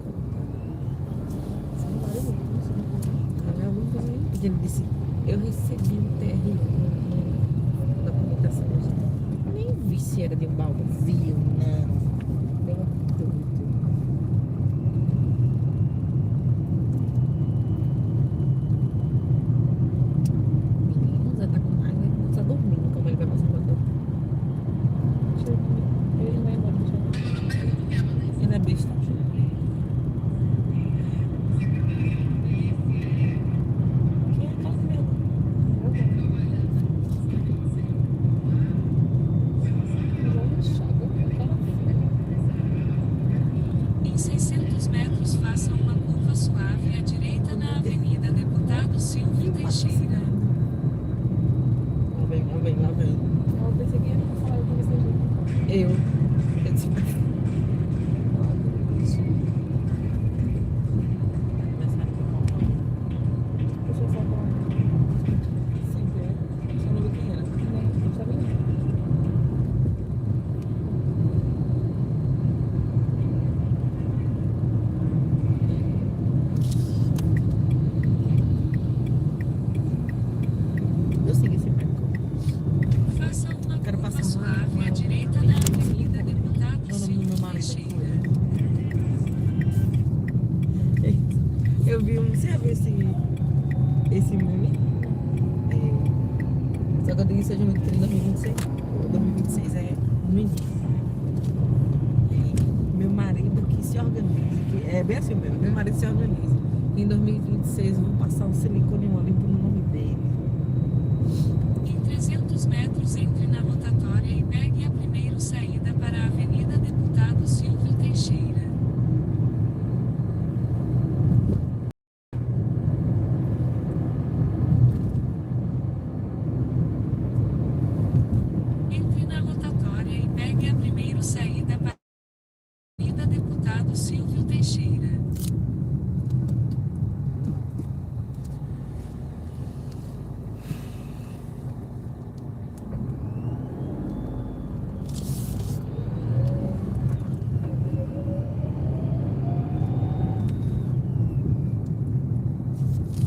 São vários livros. é alguma coisa aí. Porque ele disse, eu recebi um TRI na documentação hoje. Nem vi se era de um baú. Viu, não. Deu tudo. Menino, Zé tá com raiva, ele tá dormindo, como ele vai passar pra dormir. Ele já vai embora, já. Ele é besta. Quem é a casa dele? Em 600 metros, faça uma curva suave à direita na Avenida Deputado Silvio Teixeira. Lá vem, lá vem, lá vem. Eu pensei que ia falar com você, gente. Eu disse, Deixa eu só falar. sempre é. Só não vi quem era. Não sabia não. Eu segui esse barco. Faça uma Quero curva passar suave à direita na Avenida Deputado O nome do meu Silvio marido Teixeira. Eu vi um. Você já viu esse meme? É, só que eu digo que seja muito em 2026. Ou 2026 é no início. Meu marido que se organiza. É bem assim mesmo. Meu marido se organiza. Em 2026 vão passar um silicone limpo no nome dele. Em 300 metros, entre na rotatória e pegue a primeira saída para a Avenida Deputado Silvio Teixeira. Entre na rotatória e pegue a primeira saída para a Avenida Deputado Silvio Teixeira.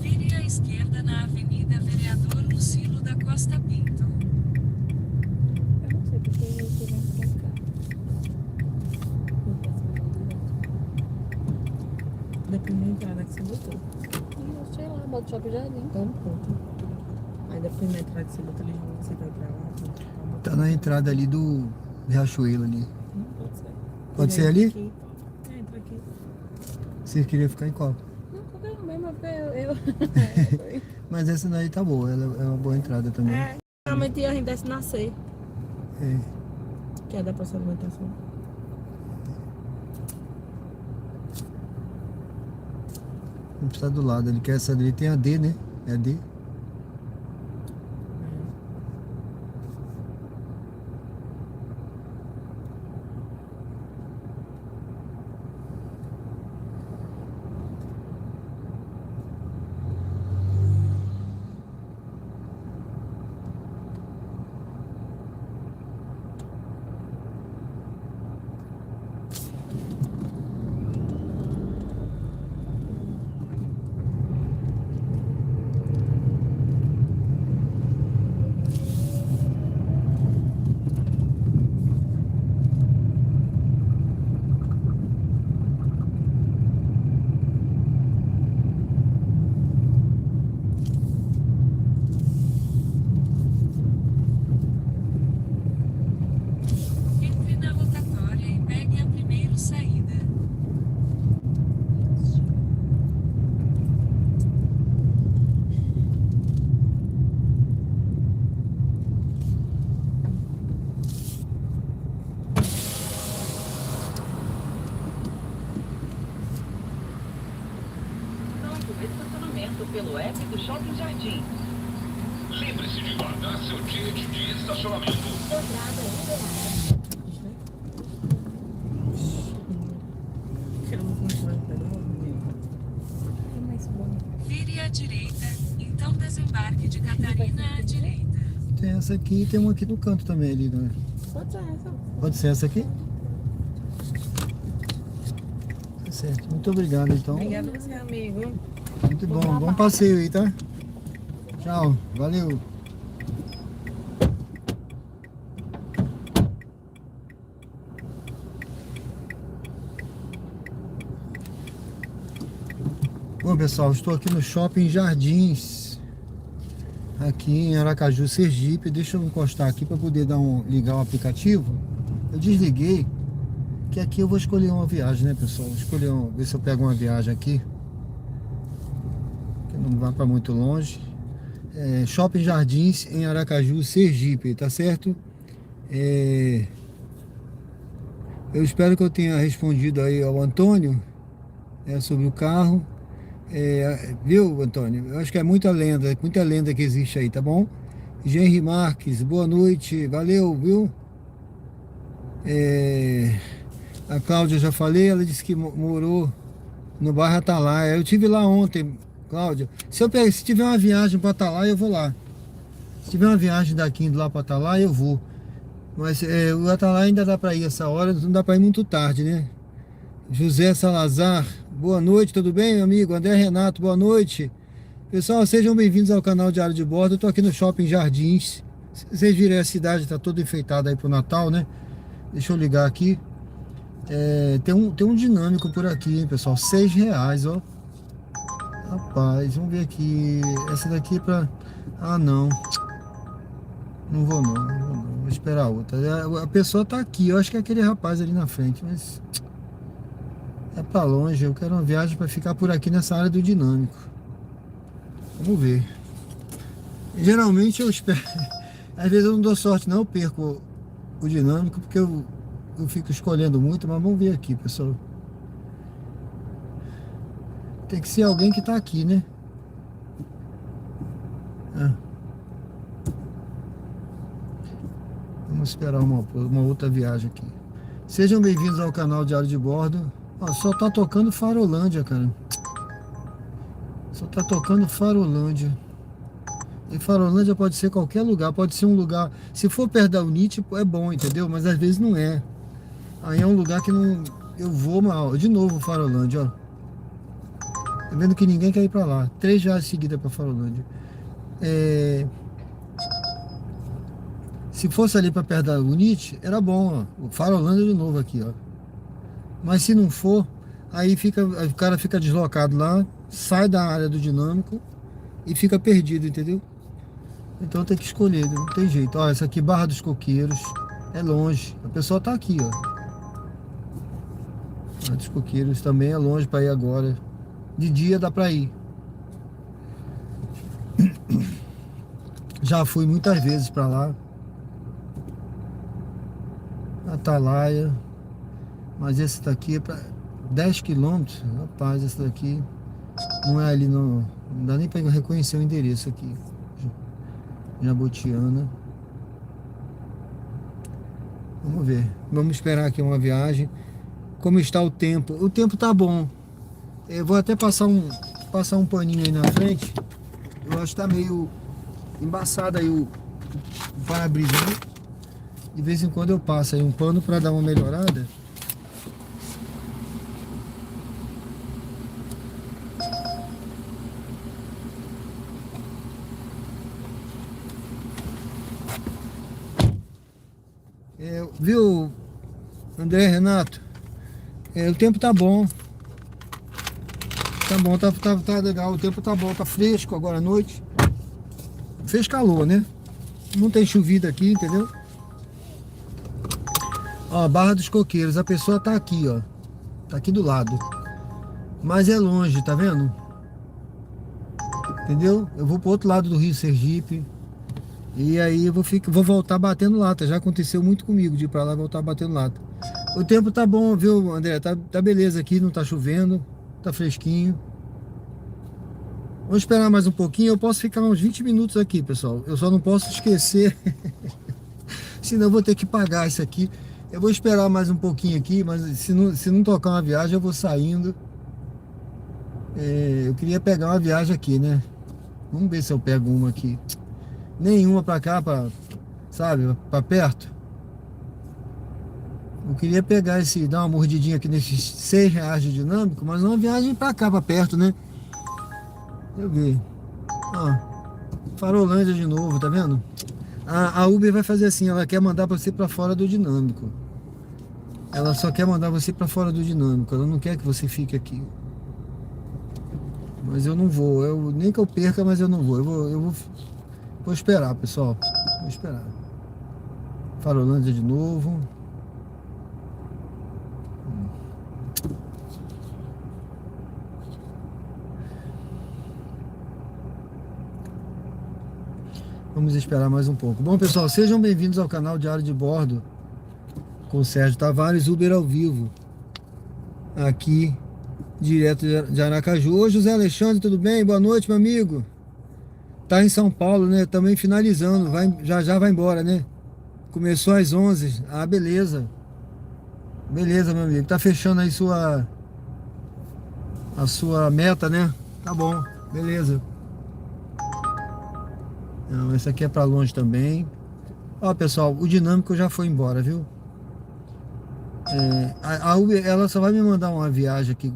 Vire à esquerda na Avenida Vereador Lucilo da Costa Pinto. Eu não sei porque eu queria pra cá. Não posso mais direto. Da primeira entrada que você botou. Acabou do Shopping Jardim. Então, pronto. Aí depois na entrada você bota ali junto, você vai pra lá. Tá na entrada ali do Riachuelo ali. Pode ser. Pode ser ali? Aqui. Entra aqui. Você queria ficar em qual? Não, qualquer um mesmo, porque eu... Mas essa daí tá boa, ela é uma boa entrada também. É, geralmente a gente desce na C, É. que é da praça de alimentação. Não precisa do lado, ele quer essa dele, tem a D, né? É a D. Entre na rotatória e pegue a primeira saída. Estacionamento pelo app do Shopping Jardim. Lembre-se de guardar seu ticket de estacionamento. Queremos continuar pedal? É mais bom. Vire à direita, então desembarque de Catarina à direita. Tem essa aqui e tem uma aqui no canto também ali, né? Pode ser essa. Pode ser essa aqui? Tá certo. Muito obrigado, então. Obrigada a você, amigo. Muito bom. Bom passeio aí, tá? Tchau. Valeu. Bom, pessoal, estou aqui no Shopping Jardins, aqui em Aracaju, Sergipe. Deixa eu encostar aqui para poder ligar o aplicativo. Eu desliguei, que aqui eu vou escolher uma viagem, né, pessoal? Vou escolher ver se eu pego uma viagem aqui, que não vá para muito longe. Shopping Jardins em Aracaju, Sergipe, tá certo? Eu espero que eu tenha respondido aí ao Antônio sobre o carro. Viu, Antônio? Eu acho que é muita lenda que existe aí, tá bom? Genri Marques, boa noite, valeu, viu? A Cláudia, já falei, ela disse que morou no bairro Atalaia. Eu tive lá ontem, Cláudia. Se tiver uma viagem para Atalaia, eu vou lá. Se tiver uma viagem daqui indo lá para Atalaia, eu vou. Mas o Atalaia ainda dá para ir essa hora, não dá para ir muito tarde, né? José Salazar, boa noite, tudo bem, meu amigo? André Renato, boa noite. Pessoal, sejam bem-vindos ao canal Diário de Bordo. Eu tô aqui no Shopping Jardins. Vocês viram, a cidade tá toda enfeitada aí pro Natal, né? Deixa eu ligar aqui. Tem um dinâmico por aqui, hein, pessoal? R$6, ó. Rapaz, vamos ver aqui. Essa daqui é pra... Ah, não. Não vou não. Vou esperar a outra. A pessoa tá aqui. Eu acho que é aquele rapaz ali na frente, mas... É pra longe. Eu quero uma viagem pra ficar por aqui nessa área do dinâmico. Vamos ver. Geralmente eu espero... Às vezes eu não dou sorte não, eu perco o dinâmico, porque eu fico escolhendo muito, mas vamos ver aqui, pessoal. Tem que ser alguém que tá aqui, né? Vamos esperar uma outra viagem aqui. Sejam bem-vindos ao canal Diário de Bordo. Ó, só tá tocando Farolândia, cara. Só tá tocando Farolândia. E Farolândia pode ser qualquer lugar, pode ser um lugar... Se for perto da Unite, é bom, entendeu? Mas às vezes não é. Aí é um lugar que não... Eu vou mal. De novo Farolândia, ó. Tá vendo que ninguém quer ir pra lá. R$3 seguida pra Farolândia. Se fosse ali pra perto da Unite, era bom, ó. O Farolândia de novo aqui, ó. Mas se não for, aí o cara fica deslocado lá, sai da área do dinâmico e fica perdido, entendeu? Então tem que escolher, não tem jeito. Ó, essa aqui, Barra dos Coqueiros, é longe. A pessoa tá aqui, ó. Barra dos Coqueiros também é longe para ir agora. De dia dá para ir. Já fui muitas vezes para lá. Atalaia. Mas esse daqui é para 10 quilômetros. Rapaz, esse daqui não é ali, não dá nem para reconhecer o endereço aqui. Jabotiana. Vamos ver. Vamos esperar aqui uma viagem. Como está o tempo? O tempo tá bom. Eu vou até passar um paninho aí na frente. Eu acho que tá meio embaçado aí o para-brisa, né? De vez em quando eu passo aí um pano para dar uma melhorada. Viu, André, Renato? O tempo tá bom. Tá bom, tá legal. O tempo tá bom, tá fresco agora à noite. Fez calor, né? Não tem chovido aqui, entendeu? Ó, Barra dos Coqueiros, a pessoa tá aqui, ó. Tá aqui do lado. Mas é longe, tá vendo? Entendeu? Eu vou pro outro lado do Rio Sergipe. E aí eu vou voltar batendo lata. Já aconteceu muito comigo de ir pra lá e voltar batendo lata. O tempo tá bom, viu, André? Tá beleza aqui, não tá chovendo. Tá fresquinho. Vamos esperar mais um pouquinho. Eu posso ficar uns 20 minutos aqui, pessoal. Eu só não posso esquecer. Senão eu vou ter que pagar isso aqui. Eu vou esperar mais um pouquinho aqui. Mas se não tocar uma viagem, eu vou saindo. Eu queria pegar uma viagem aqui, né? Vamos ver se eu pego uma aqui. Nenhuma pra cá, sabe, pra perto. Eu queria pegar dar uma mordidinha aqui nesses R$6 de dinâmico, mas uma viagem pra cá, pra perto, né? Eu vi. Ó, Farolândia de novo, tá vendo? A Uber vai fazer assim, ela quer mandar você pra fora do dinâmico. Ela só quer mandar você pra fora do dinâmico, ela não quer que você fique aqui. Mas eu não vou, nem que eu perca, mas eu não vou. Vou esperar, pessoal. Vou esperar. Farolândia de novo. Vamos esperar mais um pouco. Bom, pessoal, sejam bem-vindos ao canal Diário de Bordo com o Sérgio Tavares, Uber ao vivo. Aqui, direto de Aracaju. Ô, José Alexandre, tudo bem? Boa noite, meu amigo. Tá em São Paulo, né? Também finalizando. Já vai embora, né? Começou às 11. Ah, beleza. Beleza, meu amigo. Tá fechando aí a sua meta, né? Tá bom. Beleza. Não, esse aqui é pra longe também. Ó, pessoal, o dinâmico já foi embora, viu? A Uber, ela só vai me mandar uma viagem aqui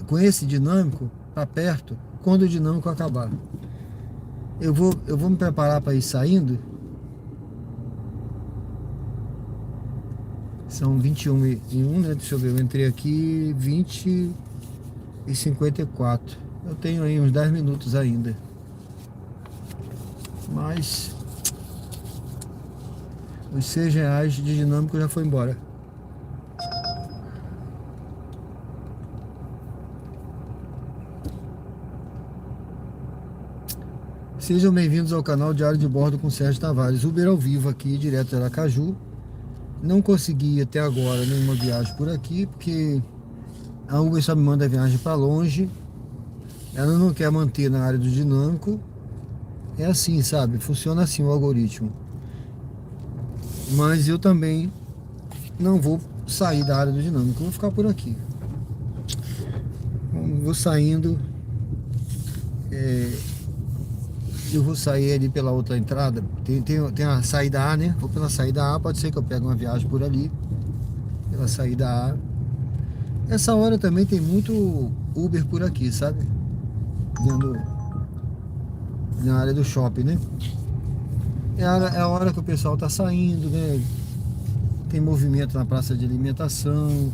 com esse dinâmico pra perto quando o dinâmico acabar. Eu vou me preparar para ir saindo. São 21h01, né? Deixa eu ver, eu entrei aqui 20h54. Eu tenho aí uns 10 minutos ainda. Mas os R$6 de dinâmico já foi embora. Sejam bem-vindos ao canal Diário de Bordo com Sérgio Tavares, Uber ao vivo aqui, direto de Aracaju. Não consegui até agora nenhuma viagem por aqui, porque a Uber só me manda a viagem para longe. Ela não quer manter na área do dinâmico. É assim, sabe? Funciona assim o algoritmo. Mas eu também não vou sair da área do dinâmico, vou ficar por aqui. Vou saindo. Eu vou sair ali pela outra entrada. Tem a saída A, né? Vou pela saída A, pode ser que eu pegue uma viagem por ali. Pela saída A. Essa hora também tem muito Uber por aqui, sabe? Vendo na área do shopping, né? É a hora que o pessoal tá saindo, né? Tem movimento na praça de alimentação.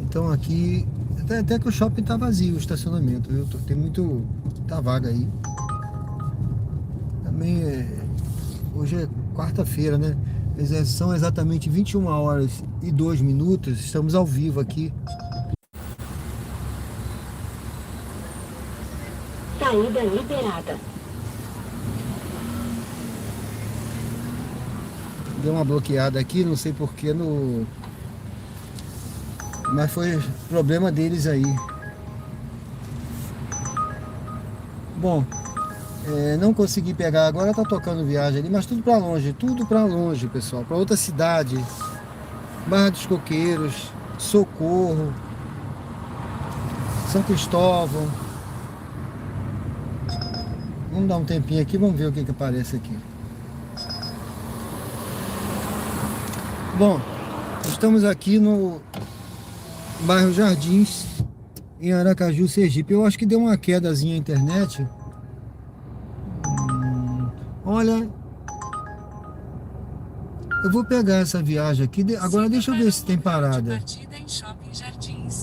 Então aqui Até que o shopping tá vazio, o estacionamento, viu? Tem muita vaga aí. Também hoje é quarta-feira, né? São exatamente 21 horas e 2 minutos. Estamos ao vivo aqui. Saída liberada. Deu uma bloqueada aqui, não sei porquê no... Mas foi problema deles aí. Bom, não consegui pegar agora, tá tocando viagem ali, mas tudo pra longe, pessoal. Pra outra cidade. Barra dos Coqueiros, Socorro, São Cristóvão. Vamos dar um tempinho aqui, vamos ver o que aparece aqui. Bom, estamos aqui no bairro Jardins, em Aracaju, Sergipe. Eu acho que deu uma quedazinha a internet. Olha, eu vou pegar essa viagem aqui. Agora deixa eu ver se tem parada.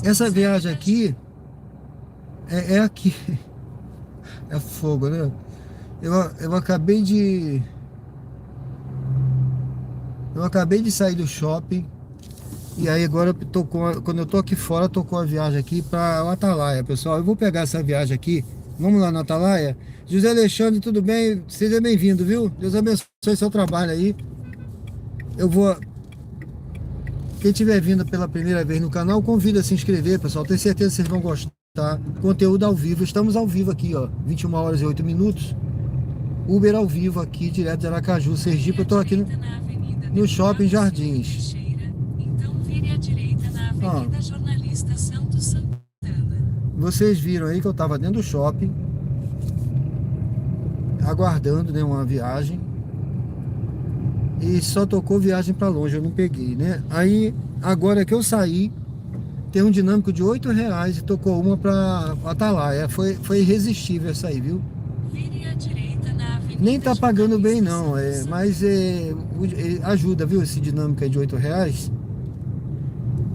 Essa viagem aqui é aqui. É fogo, né? Eu acabei de sair do shopping. E aí agora quando eu tô aqui fora, tocou a viagem aqui para o Atalaia, pessoal. Eu vou pegar essa viagem aqui. Vamos lá no Atalaia. José Alexandre, tudo bem? Seja bem-vindo, viu? Deus abençoe seu trabalho aí. Quem estiver vindo pela primeira vez no canal, convido a se inscrever, pessoal. Tenho certeza que vocês vão gostar. Conteúdo ao vivo. Estamos ao vivo aqui, ó. 21 horas e 8 minutos. Uber ao vivo aqui, direto de Aracaju, Sergipe. Eu tô aqui no Shopping Jardins. Então vire à direita na Avenida Jornalista Santos Santana. Vocês viram aí que eu tava dentro do shopping, aguardando, né, uma viagem. E só tocou viagem para longe, eu não peguei, né? Aí, agora que eu saí, tem um dinâmico de R$8 e tocou uma para Atalaia. Foi irresistível essa aí, viu? Vire à direita na Avenida Nem tá pagando bem não, Jornalista mas ajuda, viu? Esse dinâmico aí de R$8.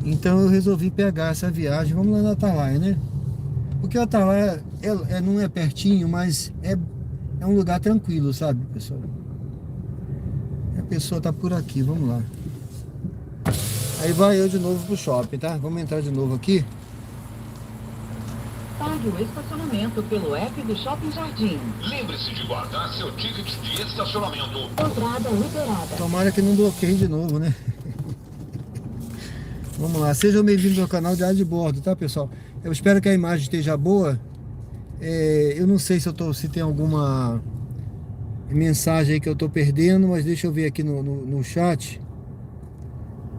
Então eu resolvi pegar essa viagem. Vamos lá na Atalaia, né? Porque o Atalaia não é pertinho, mas é um lugar tranquilo, sabe, pessoal? A pessoa tá por aqui, vamos lá. Aí vai eu de novo pro shopping, tá? Vamos entrar de novo aqui. Pague o estacionamento pelo app do Shopping Jardim. Lembre-se de guardar seu ticket de estacionamento. Entrada liberada. Tomara que não bloqueie de novo, né? Vamos lá, sejam bem-vindos ao canal Diário de Bordo, tá, pessoal? Eu espero que a imagem esteja boa. Eu não sei se tem alguma mensagem aí que eu tô perdendo, mas deixa eu ver aqui no chat.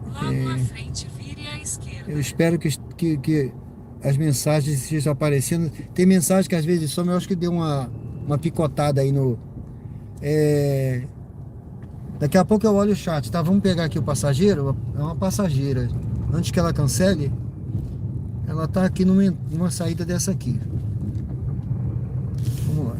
Logo à frente, vire à esquerda. Eu espero que as mensagens estejam aparecendo. Tem mensagem que às vezes some, eu acho que deu uma picotada aí no... Daqui a pouco eu olho o chat, tá? Vamos pegar aqui o passageiro. É uma passageira. Antes que ela cancele, ela tá aqui numa saída dessa aqui. Vamos lá.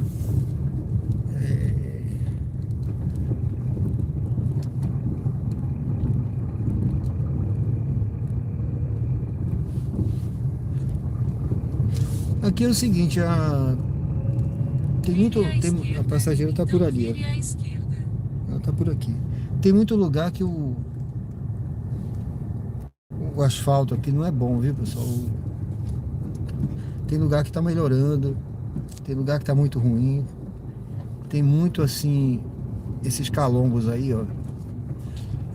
Aqui é o seguinte, a passageira tá por ali, Vire à esquerda. ó. Ela tá por aqui. Tem muito lugar que o asfalto aqui não é bom, viu, pessoal? Tem lugar que tá melhorando, tem lugar que tá muito ruim. Tem muito assim, esses calombos aí, ó.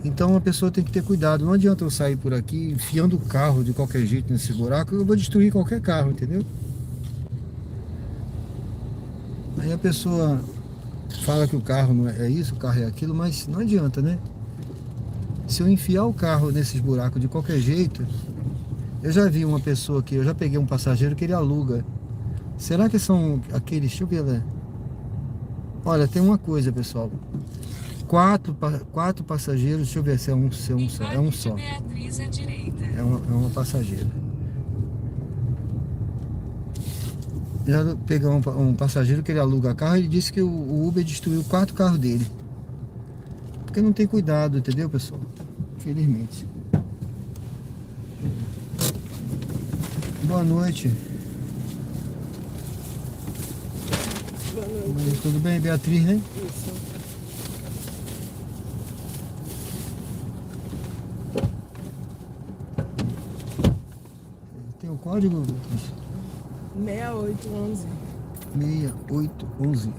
Então a pessoa tem que ter cuidado. Não adianta eu sair por aqui enfiando o carro de qualquer jeito nesse buraco, eu vou destruir qualquer carro, entendeu? Aí a pessoa fala que o carro não é isso, o carro é aquilo, mas não adianta, né? Se eu enfiar o carro nesses buracos de qualquer jeito... Eu já vi uma pessoa aqui, eu já peguei um passageiro que ele aluga. Será que são aqueles... Deixa eu ver, né? Olha, tem uma coisa, pessoal. Quatro passageiros, deixa eu ver se é um só. É um só. Beatriz à direita. É uma passageira. Já peguei um passageiro que ele aluga carro, ele disse que o Uber destruiu 4 carros dele. Porque não tem cuidado, entendeu, pessoal? Infelizmente. Boa noite. Boa noite. Tudo bem, Beatriz, né? Isso. Tem o código, Beatriz? 6811. 6811.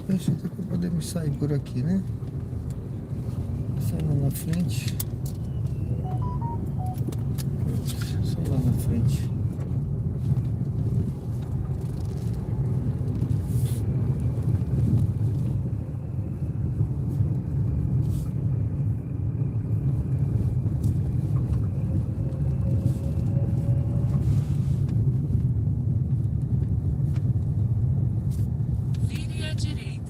Acho que podemos sair por aqui, né? Só lá na frente. Só lá na frente. Vire à direita.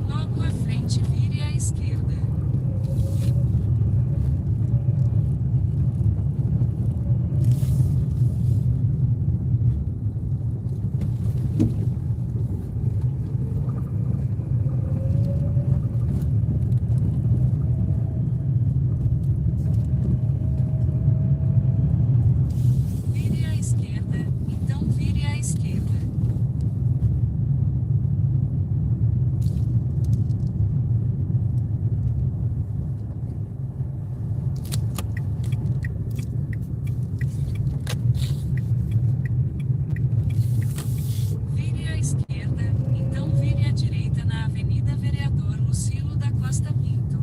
Logo à frente, vire à esquerda. Vire à esquerda, então vire à esquerda. Vire à esquerda, então vire à direita na Avenida Vereador Lucilo da Costa Pinto.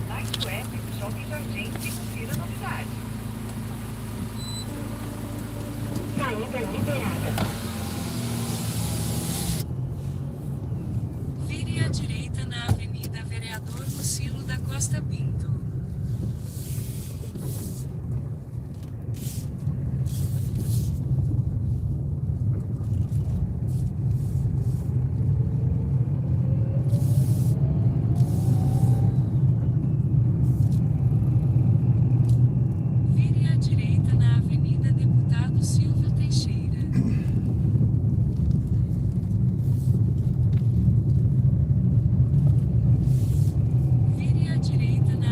Baixe o app do Shopping Jardim e confira a novidade. Saída liberada. Vire à direita na Avenida Vereador Lucilo da Costa Pinto. Vire à direita na Avenida Deputado Silvio Teixeira. Vire à direita na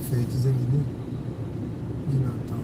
enfeites ali, né? De Natal.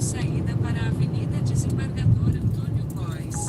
saída para a Avenida Desembargador Antônio Góes.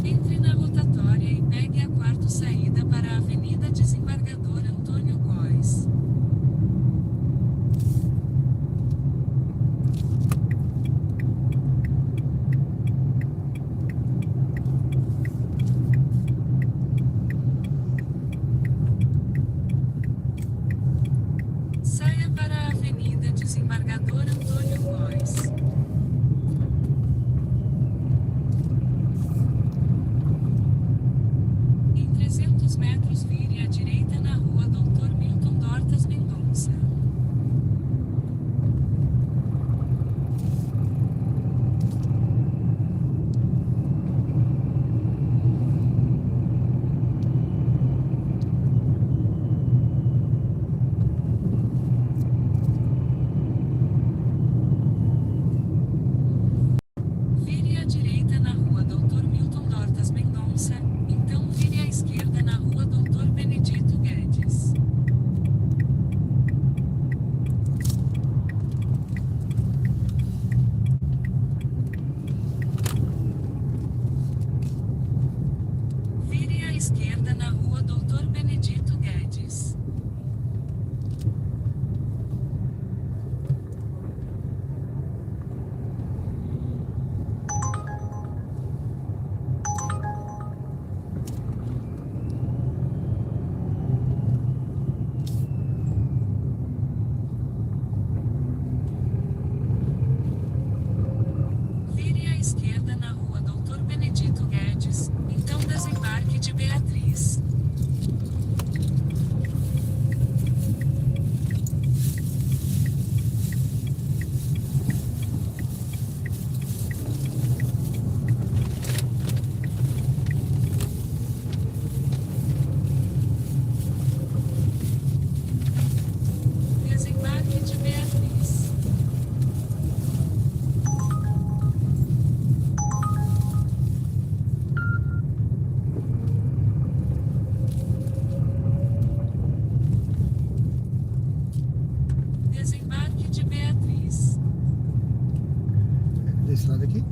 Entre na rotatória e pegue a quarta saída para a Avenida Desembargador Antônio Góes. Saia para a Avenida Desembargador Antônio Góes. Em 300 metros vire à direita na rua Dr. Milton Dortas Mendonça. Vire à direita na rua Dr. Milton Dortas Mendonça, então vire à esquerda na rua Dr. Benedito Guedes. Vire à esquerda na rua Dr. Benedito Guedes. Vire à esquerda na rua Dr. Benedito Guedes, então desembarque de Beatriz. Desembarque de Beatriz. Desembarque de Beatriz. Desse lado aqui?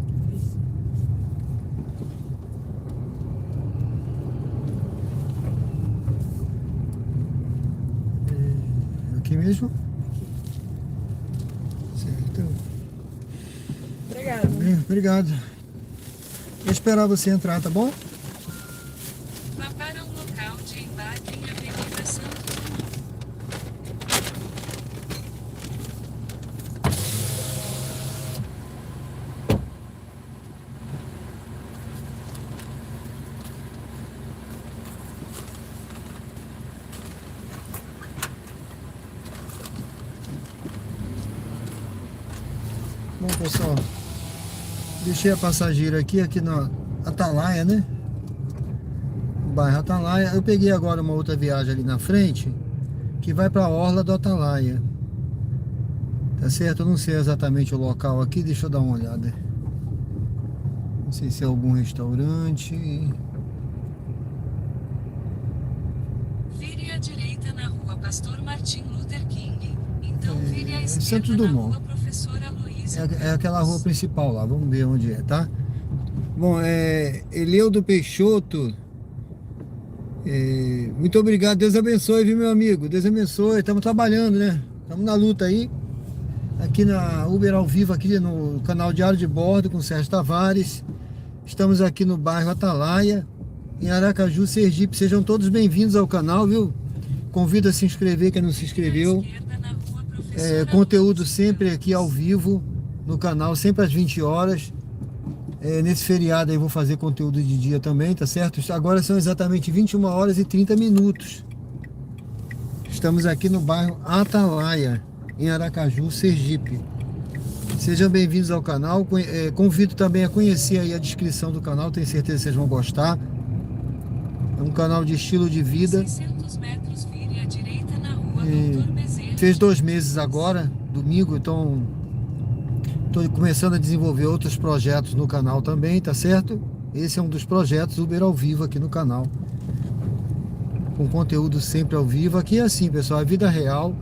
Aqui mesmo? Certo. Obrigada. Bem, obrigado. Vou esperar você entrar, tá bom? Vá para o local de embarque em Avenida Santos Dumont. Bom, pessoal, deixei a passageira aqui na Atalaia, né? O bairro Atalaia. Eu peguei agora uma outra viagem ali na frente que vai para a orla do Atalaia. Tá certo? Eu não sei exatamente o local aqui, deixa eu dar uma olhada. Não sei se é algum restaurante. Vire à direita na rua Pastor Martin Luther King. Então vire à Santos esquerda na Dumont. rua Professora Luísa. É aquela rua principal lá, vamos ver onde é, tá? Bom, Eleudo Peixoto. Muito obrigado, Deus abençoe, viu, meu amigo? Deus abençoe, estamos trabalhando, né? Estamos na luta aí. Aqui na Uber ao vivo, aqui no canal Diário de Bordo com Sérgio Tavares. Estamos aqui no bairro Atalaia, em Aracaju, Sergipe. Sejam todos bem-vindos ao canal, viu? Convido a se inscrever quem não se inscreveu. Conteúdo sempre aqui ao vivo no canal, sempre às 20 horas. Nesse feriado aí vou fazer conteúdo de dia também, tá certo? Agora são exatamente 21 horas e 30 minutos. Estamos aqui no bairro Atalaia, em Aracaju, Sergipe. Sejam bem-vindos ao canal. Convido também a conhecer aí a descrição do canal, tenho certeza que vocês vão gostar. É um canal de estilo de vida. 600 metros, vire à direita na rua Doutor Bezerra. Fez 2 meses agora, domingo, então estou começando a desenvolver outros projetos no canal também, tá certo? Esse é um dos projetos Uber ao vivo aqui no canal. Com conteúdo sempre ao vivo. Aqui é assim, pessoal, a vida real,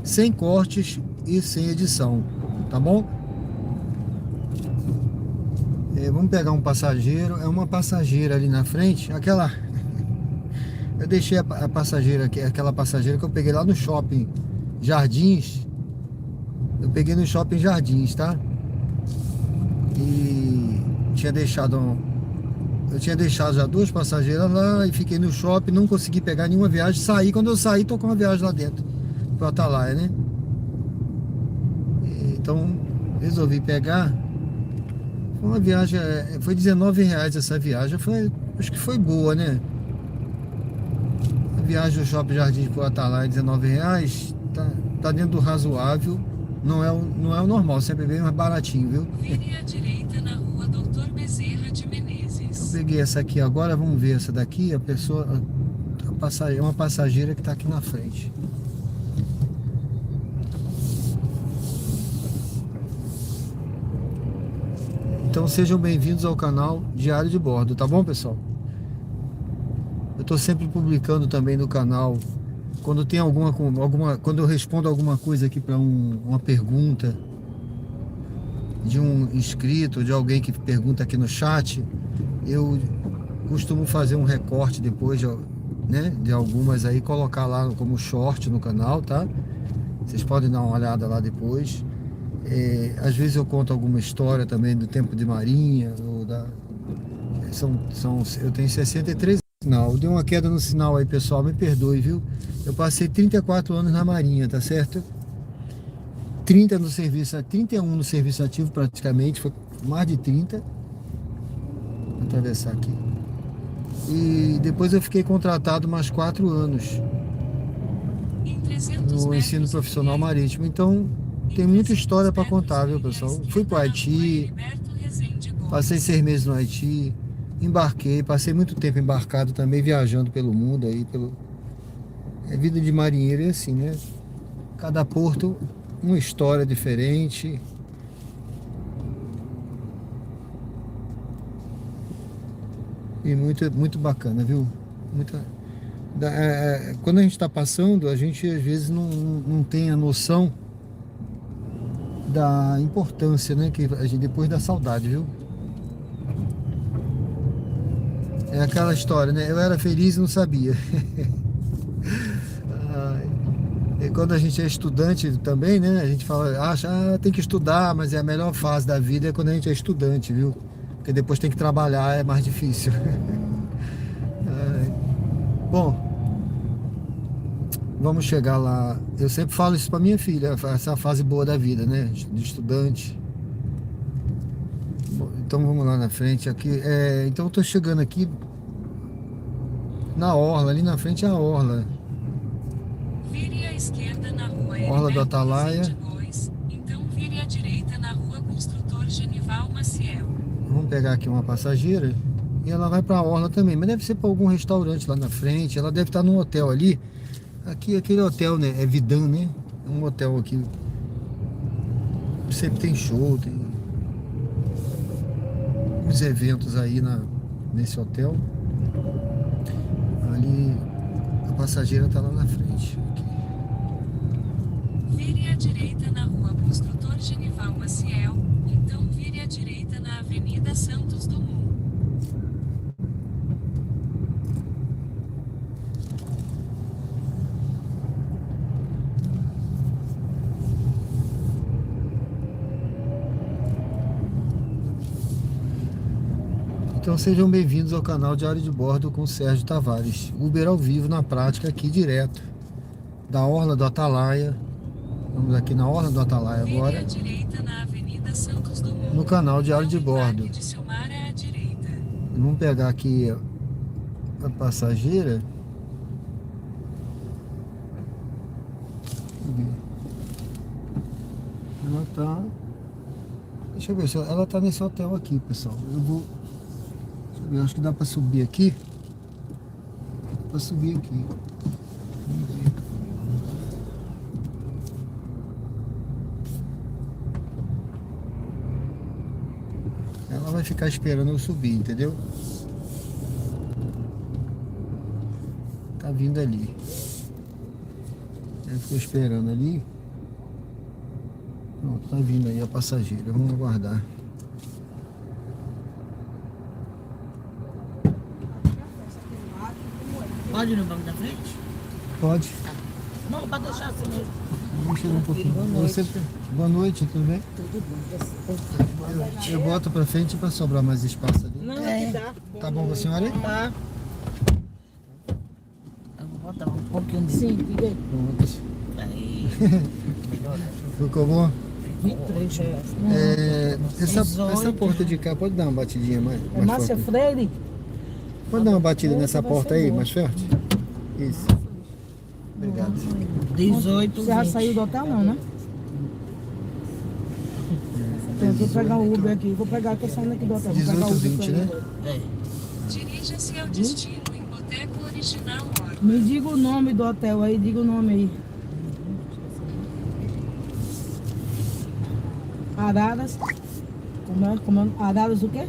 sem cortes e sem edição, tá bom? Vamos pegar um passageiro. É uma passageira ali na frente. Aquela... Eu deixei a passageira aqui, aquela passageira que eu peguei lá no shopping Jardins. Eu peguei no shopping Jardins, tá? E tinha deixado... Eu tinha deixado já 2 passageiras lá e fiquei no shopping, não consegui pegar nenhuma viagem. Saí, quando eu saí, tô com uma viagem lá dentro, pro Atalaia, né? Então, resolvi pegar. Foi uma viagem, foi R$19 essa viagem. Acho que foi boa, né? A viagem do Shopping Jardim pro Atalaia, R$19, tá dentro do razoável. Não é o normal, sempre bem mais baratinho, viu? Vire à direita na rua Doutor Bezerra de Menezes. Eu peguei essa aqui agora, vamos ver essa daqui. A pessoa, é uma passageira que tá aqui na frente. Então sejam bem-vindos ao canal Diário de Bordo, tá bom, pessoal? Eu tô sempre publicando também no canal quando tem quando eu respondo alguma coisa aqui para uma pergunta de um inscrito, de alguém que pergunta aqui no chat, eu costumo fazer um recorte depois, né, de algumas aí, colocar lá como short no canal, tá? Vocês podem dar uma olhada lá depois. Às vezes eu conto alguma história também do tempo de marinha, eu tenho 63 sinal. Deu uma queda no sinal aí, pessoal, me perdoe, viu? Eu passei 34 anos na marinha, tá certo? 30 no serviço, 31 no serviço ativo praticamente, foi mais de 30. Vou atravessar aqui. E depois eu fiquei contratado mais 4 anos no ensino profissional marítimo. Então tem muita história para contar, viu, pessoal? Fui para o Haiti, passei 6 meses no Haiti, embarquei, passei muito tempo embarcado também, viajando pelo mundo aí, vida de marinheiro é assim, né? Cada porto, uma história diferente. E muito bacana, viu? Quando a gente está passando, a gente às vezes não tem a noção da importância, né? Que a gente depois dá saudade, viu? É aquela história, né? Eu era feliz e não sabia. E quando a gente é estudante também, né? A gente acha, tem que estudar, mas a melhor fase da vida é quando a gente é estudante, viu? Porque depois tem que trabalhar, é mais difícil. Bom, vamos chegar lá. Eu sempre falo isso para minha filha, essa fase boa da vida, né? De estudante. Bom, então vamos lá na frente aqui. Então eu tô chegando aqui na orla, ali na frente é a orla. Vire à esquerda na rua Orla do Atalaia. 22, então vire à direita na rua Construtor Genival Maciel. Vamos pegar aqui uma passageira. E ela vai pra orla também, mas deve ser pra algum restaurante lá na frente. Ela deve estar num hotel ali. Aqui, aquele hotel, né? É Vidan, né? É um hotel aqui. Sempre tem show, tem uns eventos aí nesse hotel. Ali a passageira tá lá na frente. Aqui. Vire à direita na rua Construtor Genival Maciel, então vire à direita na Avenida Santos Dumont. Então sejam bem-vindos ao canal Diário de Bordo com o Sérgio Tavares. Uber ao vivo na prática aqui direto da Orla do Atalaia. Vamos aqui na Orla do Atalaia Vire agora. à direita na Avenida Santos Dumont. No canal Diário de Então, Bordo. Embarque de Silmar à direita. Vamos pegar aqui a passageira. Ela tá... Deixa eu ver se ela tá nesse hotel aqui, pessoal. Eu vou... Deixa eu ver, acho que dá pra subir aqui. Dá pra subir aqui. Vamos ver. Ela vai ficar esperando eu subir, entendeu? Tá vindo ali. Ela ficou esperando ali. Pronto, tá vindo aí a passageira. Vamos aguardar. Pode ir no banco da frente? Pode. Não, pode deixar assim mesmo. Vamos chegar um pouquinho. Boa noite, tudo bem? Tudo bom. Eu boto pra frente pra sobrar mais espaço ali. Não, aqui dá. Tá bom com a senhora aí? Tá. Eu vou botar um pouquinho de... Sim, diga aí. Pronto. Aí. Ficou bom? 23 reais. Essa porta de cá, pode dar uma batidinha mais É Márcia forte? Freire? Pode dar uma batida nessa Vai porta ser aí, boa. mais forte? Isso. Obrigado. 18, Você já saiu do hotel não, né? Então, vou pegar o Uber aqui. Vou pegar, tô saindo aqui do hotel. Vou pegar o 18, Uber 20, pra né? ir. É. Dirija-se ao destino em Boteco Original Orla. Me diga o nome do hotel aí, diga o nome aí. Araras. Como é? Araras o quê?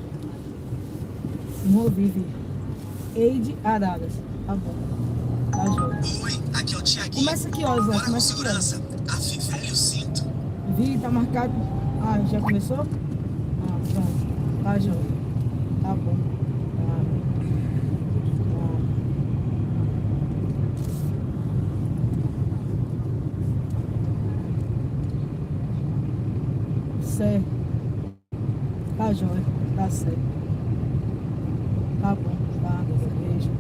Não ouvi, Vi. Eide Araras. Tá bom. Tá joia. Oi, aqui é o Tiaguinho. Começa que horas, Zé? Bora com Começa que horas? segurança. Afivele o cinto. Vi, tá marcado. Ah, já começou? Ah, pronto. Tá joia. Tá bom. Certo. Tá joia. Tá certo. Tá bom. Tá, beijo.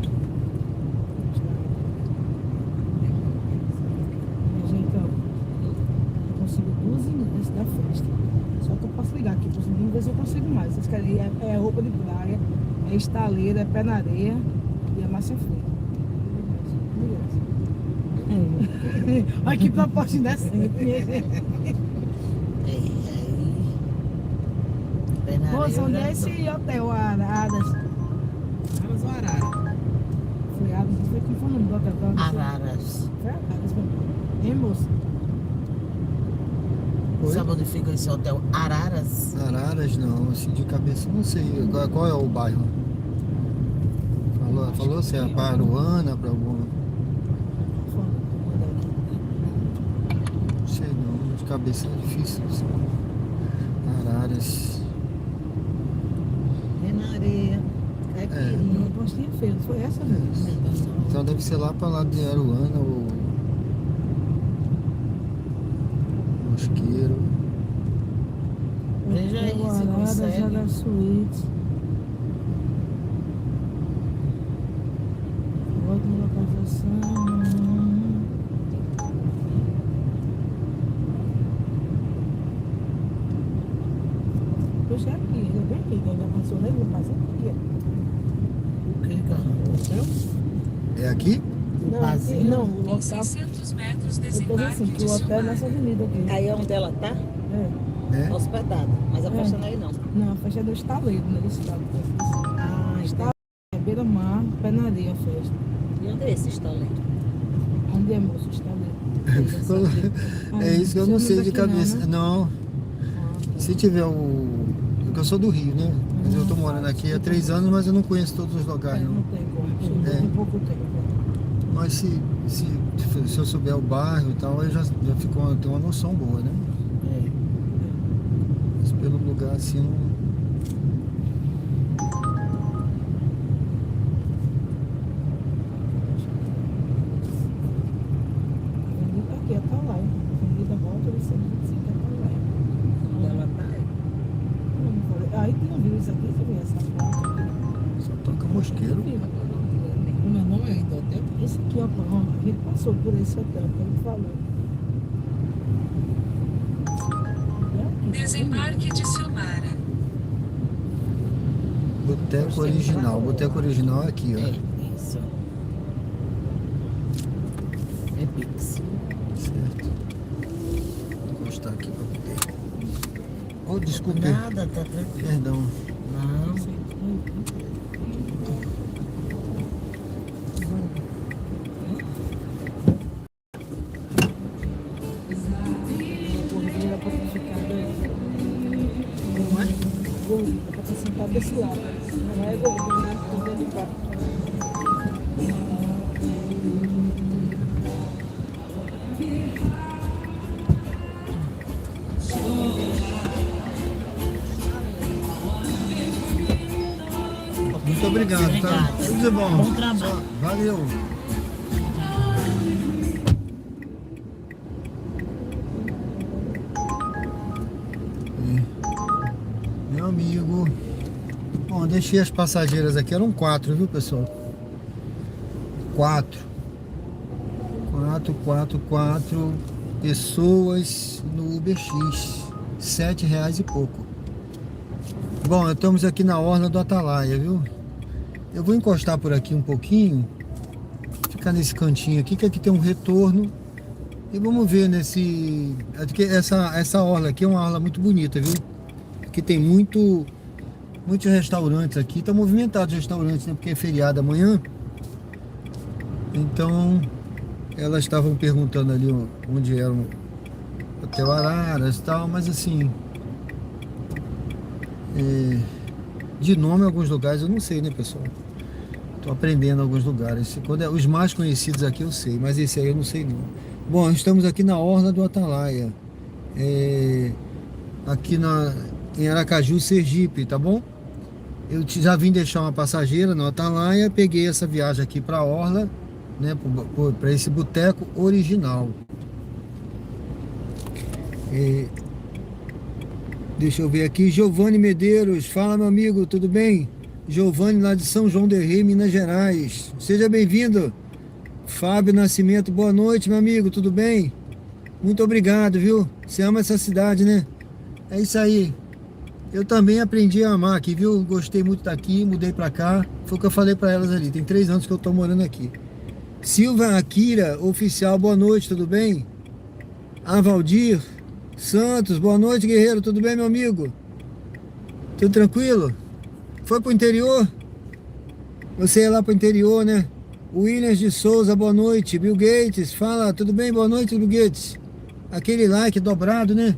Então, eu consigo 12 minutos da festa. Só que eu posso ligar aqui para os meninos ver se eu consigo mais. Vocês querem ir? É roupa de praia, é estaleira, é pé na areia e é massa fria. Olha que proposta indecente, minha gente. Moça, onde é esse hotel, Araras? Araras ou Arara? Foi Araras, não sei como foi o nome do hotel. Araras. Foi Araras, hein, moça? Oi? Sabe onde fica esse hotel? Araras? Araras não, assim de cabeça, não sei. Qual é o bairro? Falou se é para Aruana, para alguma. Não sei não, de cabeça é difícil. Assim. Araras. É na areia. Caipirinha. Uma postinha feia, não foi essa mesmo? Então deve ser lá para lá de Aruana ou Mosqueiro. Veja aí se Araras, consegue. Araras Suítes. Ótima localização. Puxa aqui, ele é bem aqui, ainda passou nele, não passou aqui. O que, cara? É aqui? Não, Vazio? não, o Em local. 600 metros Eu tô dizendo desembarque assim, que de o hotel é Silmar. nessa avenida aqui. Aí é onde ela tá? É. É? Hospedada. Mas a festa não é aí não. Não, a festa é do estaleiro, né? Do estado. Ah, Estaleiro. pé na areia a festa. E onde é esse estaleiro? Onde é, moço? Está ali. É isso que eu não sei de cabeça. Não, Ah, se tiver o. Eu sou do Rio, né? Mas eu tô morando aqui há 3 anos, mas eu não conheço todos os lugares, não não. tem como. Chegou tem pouco tempo. Mas se eu souber o bairro e tal, aí já ficou, tem uma noção boa, né? Mas pelo lugar assim não. Avenida aqui, Atalaia. Avenida Volta de 125 Atalaia. Ela tá aí. Não falei. Aí tu não viu isso aqui? Você viu essa foto aqui? Só toca mosqueiro. O meu nome é do hotel. Esse aqui, ó, a gente passou por esse hotel que ele falou. E aqui, Desembarque de Silmara. Boteco original. Boteco original é aqui, ó. É, isso. É Pix. Certo. Vou encostar aqui pra poder. Oh, desculpe. Nada, tá tranquilo. Perdão. Não. gordura pra ficar gordura pra sentar desse lado. Não é gordura, né? Gordura de papo. Muito obrigado, tá? Tudo de bom. Bom trabalho. Valeu. Meu amigo. Bom, deixei as passageiras aqui, eram 4, viu, pessoal? 4 pessoas no UberX. R$7 e pouco. Bom, estamos aqui na orla do Atalaia, viu? Eu vou encostar por aqui um pouquinho, ficar nesse cantinho aqui, que aqui tem um retorno. E vamos ver nesse... Essa orla aqui é uma orla muito bonita, viu? Aqui tem muitos restaurantes aqui. Tá movimentado os restaurantes, né? Porque é feriado amanhã. Então, elas estavam perguntando ali onde era o Hotel Araras e tal, mas assim... de nome, alguns lugares eu não sei, né, pessoal? Tô aprendendo alguns lugares. Quando os mais conhecidos aqui eu sei, mas esse aí eu não sei não. Bom, estamos aqui na orla do Atalaia, aqui em Aracaju, Sergipe, tá bom? Eu já vim deixar uma passageira no Atalaia, peguei essa viagem aqui para a orla, né, para esse boteco original. Deixa eu ver aqui, Giovanni Medeiros, fala meu amigo, tudo bem? Giovanni lá de São João del Rei, Minas Gerais, seja bem-vindo. Fábio Nascimento, boa noite meu amigo, tudo bem? Muito obrigado, viu? Você ama essa cidade, né? É isso aí. Eu também aprendi a amar aqui, viu? Gostei muito daqui, mudei pra cá. Foi o que eu falei pra elas ali, tem 3 anos que eu tô morando aqui. Silva Akira, oficial, boa noite, tudo bem? Avaldir Santos, boa noite, guerreiro, tudo bem, meu amigo? Tudo tranquilo? Foi pro interior? Você é lá pro interior, né? Williams de Souza, boa noite. Bill Gates, fala, tudo bem? Boa noite, Bill Gates. Aquele like dobrado, né?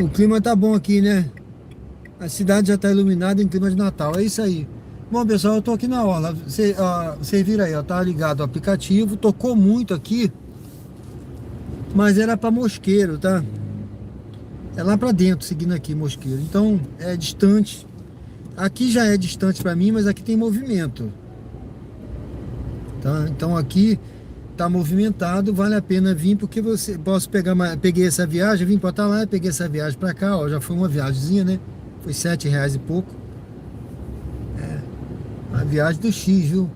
O clima tá bom aqui, né? A cidade já tá iluminada em clima de Natal, é isso aí. Bom, pessoal, eu tô aqui na orla. Vocês viram aí, ó, tá ligado o aplicativo. Tocou muito aqui, mas era para Mosqueiro, tá? É lá para dentro, seguindo aqui Mosqueiro. Então, é distante. Aqui já é distante para mim, mas aqui tem movimento. Tá? Então aqui tá movimentado, vale a pena vir, porque você posso peguei essa viagem, vim para Atalaia, peguei essa viagem para cá, ó, já foi uma viagemzinha, né? Foi R$7 e pouco. A viagem do X, viu?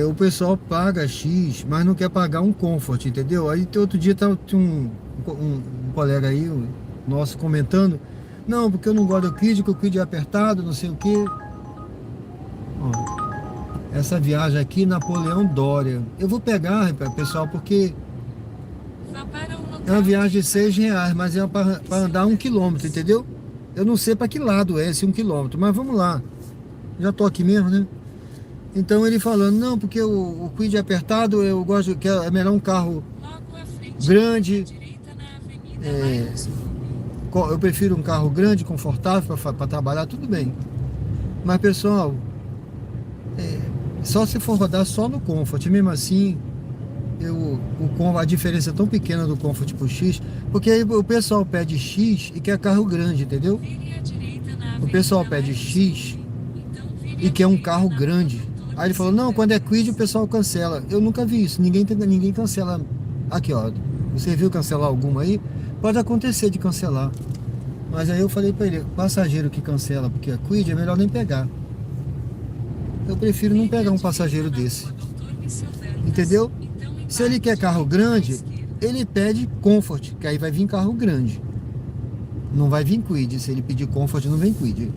O pessoal paga X, mas não quer pagar um Comfort, entendeu? Aí outro dia tinha um colega aí, nosso, comentando, não, porque eu não gosto do Quid, que o Quid é apertado, não sei o que. Essa viagem aqui, Napoleão Dória, eu vou pegar, pessoal, porque Vá para o local é uma viagem de R$6, mas é para andar 1 quilômetro, entendeu? Eu não sei para que lado é esse 1 quilômetro, mas vamos lá. Já tô aqui mesmo, né? Então ele falando, não, porque o Kwid é apertado, eu gosto que é melhor um carro Logo à frente, grande. à direita na Avenida É, Lions Clube. Eu prefiro um carro grande, confortável para trabalhar, tudo bem. Mas pessoal, só se for rodar só no Comfort, mesmo assim, a diferença é tão pequena do Comfort pro X, porque aí o pessoal pede X e quer carro grande, entendeu? Vire à direita na O pessoal Avenida pede Lions X Clube. Então, vire e à quer um direita carro na grande. Rua Doutor Aí ele falou, não, quando é Bicicletas. Kwid o pessoal cancela. Eu nunca vi isso, ninguém cancela. Aqui ó, você viu cancelar alguma aí? Pode acontecer de cancelar. Mas aí eu falei pra ele, passageiro que cancela porque é Kwid, é melhor nem pegar. Eu prefiro não pegar um passageiro desse. Entendeu? Se ele quer carro grande, ele pede Comfort, que aí vai vir carro grande. Não vai vir Kwid. Se ele pedir Comfort, não vem Kwid.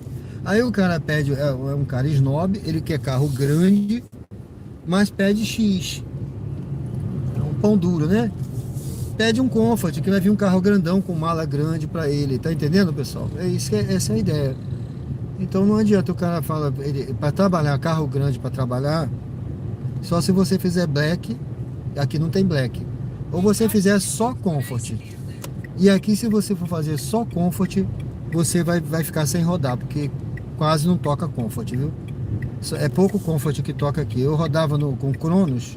Aí o cara pede, é um cara snob, ele quer carro grande, mas pede X. É um pão duro, né? Pede um Comfort, que vai vir um carro grandão com mala grande pra ele. Tá entendendo, pessoal? Essa é a ideia. Então não adianta o cara fala, para trabalhar, carro grande para trabalhar, só se você fizer black, aqui não tem black. Ou você fizer só Comfort. E aqui se você for fazer só Comfort, você vai ficar sem rodar, porque quase não toca Comfort, viu? É pouco Comfort que toca aqui. Eu rodava com Cronos,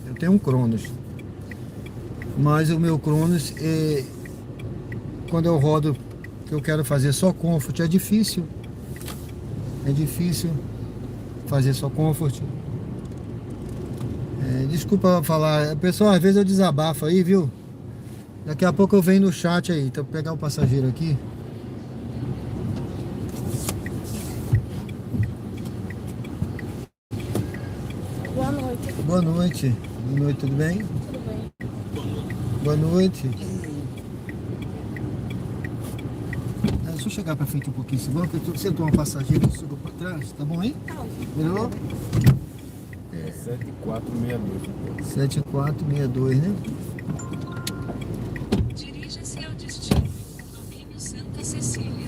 eu tenho um Cronos. Mas o meu Cronos, quando eu rodo, que eu quero fazer só Comfort, é difícil. É difícil fazer só Comfort. Desculpa falar, pessoal, às vezes eu desabafo aí, viu? Daqui a pouco eu venho no chat aí, então vou pegar o passageiro aqui. Boa noite. Boa noite. Boa noite, tudo bem? Tudo bem? Boa noite. Deixa eu chegar pra frente um pouquinho, segura, porque você sentou uma passageira e subiu pra trás, tá bom aí? Melhorou? 7462. 7462, né? Dirija-se ao destino, Condomínio Santa Cecília.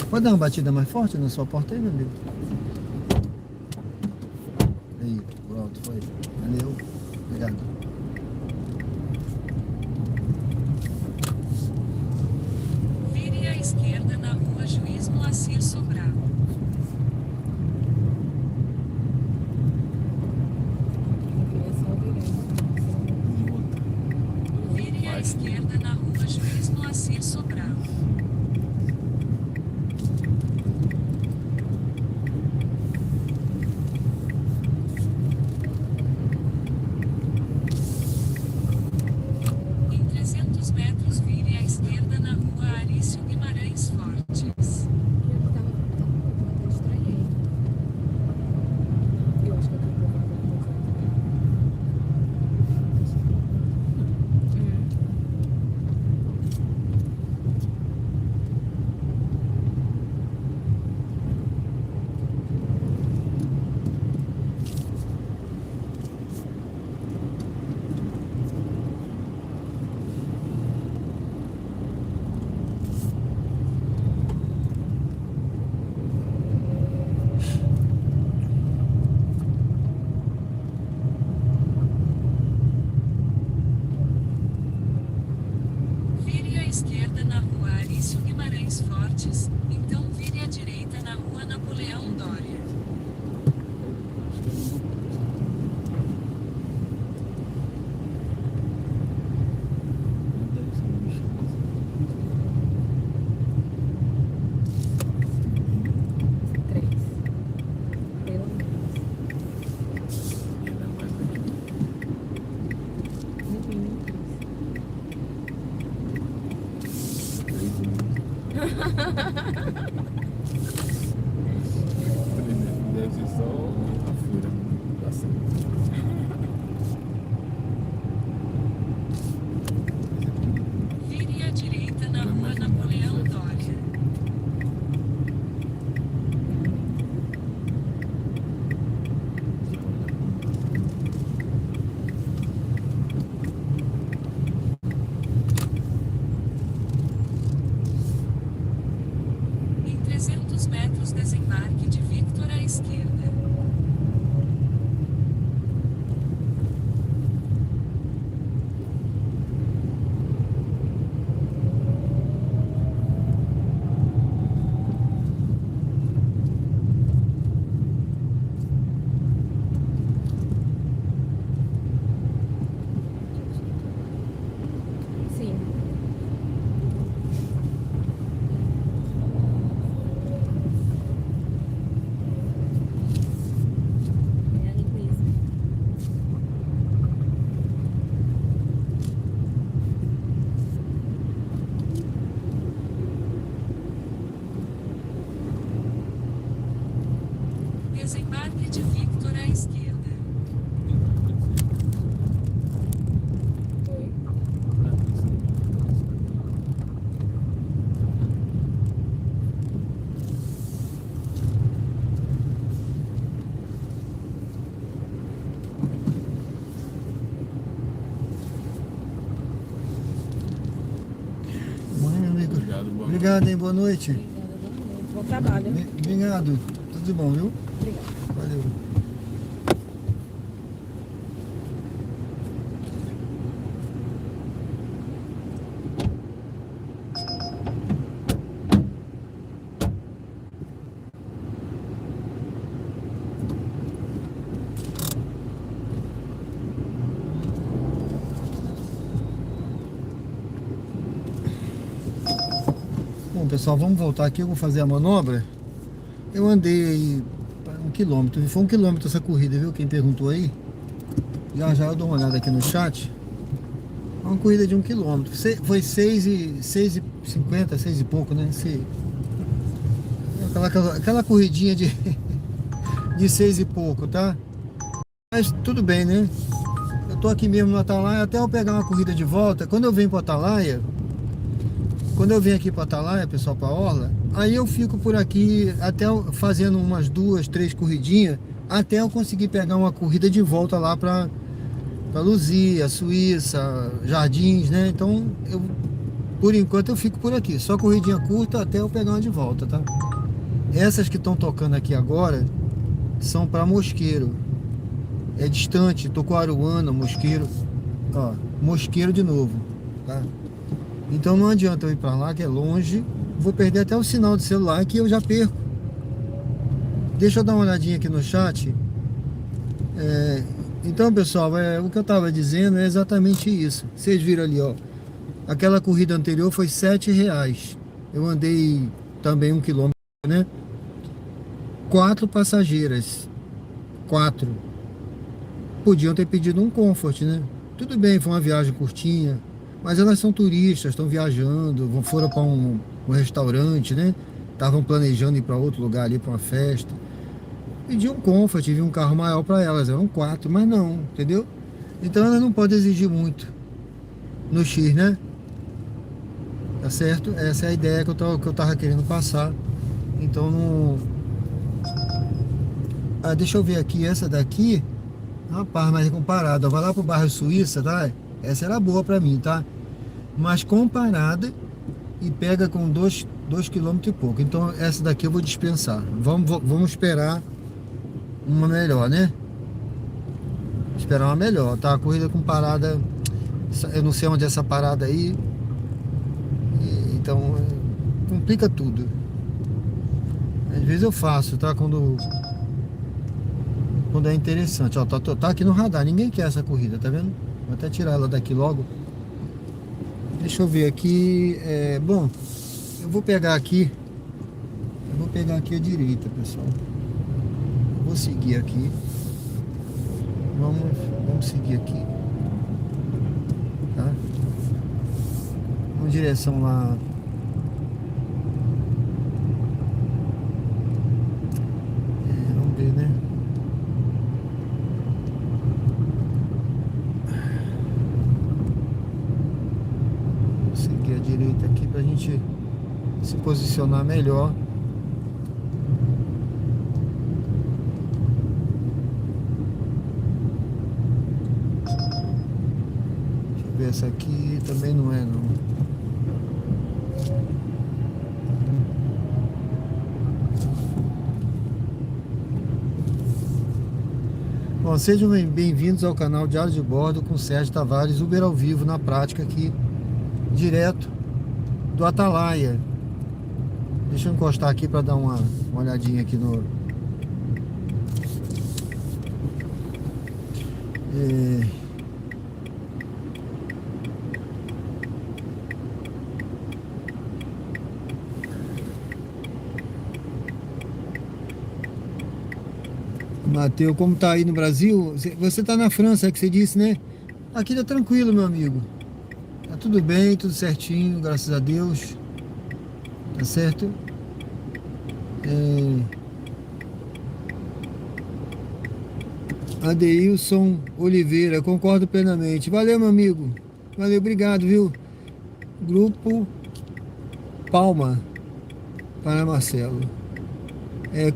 Pode dar uma batida mais forte na sua porta aí, meu amigo? Aí, pronto, foi. Valeu. Obrigado. Vire à esquerda na Rua Juiz Moacir Sobral. Vire à esquerda na Rua Juiz Moacir Sobral. Em 300 metros, vire à esquerda na Rua Arício Guimarães Fortes. Eu acho que eu tô Vire à esquerda na Rua Arício Guimarães Fortes, então vire à direita na Rua Napoleão Dória. Deve ser só a fura. Tá certo. Vire à direita na Rua Napoleão Dória. Em 300 metros, desembarque de Victor à esquerda. Sim. É ali mesmo. Desembarque de Victor à esquerda. Oi. Bom, meu amigo. Obrigado, boa Obrigado, hein? Boa noite. Obrigada, boa noite. Bom trabalho. Obrigado. Tudo de bom, viu? Obrigada. Valeu. Bom, pessoal, vamos voltar aqui. Eu vou fazer a manobra. Eu andei aí 1 quilômetro. Foi 1 quilômetro essa corrida, viu? Quem perguntou aí. Já já eu dou uma olhada aqui no chat. É uma corrida de 1 quilômetro. Foi 6,50, 6 e pouco, né? Aquela corridinha de 6 e pouco, tá? Mas tudo bem, né? Eu tô aqui mesmo no Atalaia. Até eu pegar uma corrida de volta. Quando eu venho pro Atalaia, aqui para Atalaia, pessoal, para Orla, aí eu fico por aqui até fazendo umas 2, 3 corridinhas, até eu conseguir pegar uma corrida de volta lá para Luzia, Suíça, Jardins, né? Então, por enquanto eu fico por aqui, só corridinha curta até eu pegar uma de volta, tá? Essas que estão tocando aqui agora são para Mosqueiro. É distante, Tocoaruana, Mosqueiro, ó, Mosqueiro de novo, tá? Então não adianta eu ir para lá, que é longe. Vou perder até o sinal de celular que eu já perco. Deixa eu dar uma olhadinha aqui no chat. Então, pessoal, o que eu estava dizendo é exatamente isso. Vocês viram ali, ó. Aquela corrida anterior foi R$7. Eu andei também 1 quilômetro, né? 4 passageiras. 4. Podiam ter pedido um Comfort, né? Tudo bem, foi uma viagem curtinha. Mas elas são turistas, estão viajando, foram para um restaurante, né? Estavam planejando ir para outro lugar ali, para uma festa. Pedi um Comfort, vi um carro maior para elas, eram 4, mas não, entendeu? Então elas não podem exigir muito no X, né? Tá certo? Essa é a ideia que eu tava querendo passar. Então não... deixa eu ver aqui, essa daqui, rapaz, mas comparada, vai lá pro bairro Suíça, tá? Essa era boa para mim, tá? Mas comparada e pega com 2 km e pouco. Então essa daqui eu vou dispensar. Vamos esperar uma melhor, né? Esperar uma melhor, tá? A corrida com parada, eu não sei onde é essa parada aí. Então complica tudo. Às vezes eu faço, tá? Quando é interessante. Ó, tá aqui no radar. Ninguém quer essa corrida, tá vendo? Vou até tirar ela daqui logo. Deixa eu ver aqui. Bom, eu vou pegar aqui. A direita, pessoal. Eu vou seguir aqui. Vamos seguir aqui. Tá? Vamos em direção lá. Vamos ver, né? Seguir a direita aqui pra gente se posicionar melhor. Deixa eu ver, essa aqui também não é, não. Bom, sejam bem-vindos ao canal Diário de Bordo com Sérgio Tavares, Uber ao vivo na prática aqui, direto do Atalaia. Deixa eu encostar aqui para dar uma olhadinha aqui no... Mateus, como tá aí no Brasil? Você tá na França, é que você disse, né? Aqui tá tranquilo, meu amigo. Tá tudo bem, tudo certinho, graças a Deus. Tá certo? Adeilson Oliveira, concordo plenamente. Valeu, meu amigo. Valeu, obrigado, viu? Grupo Palma para Marcelo.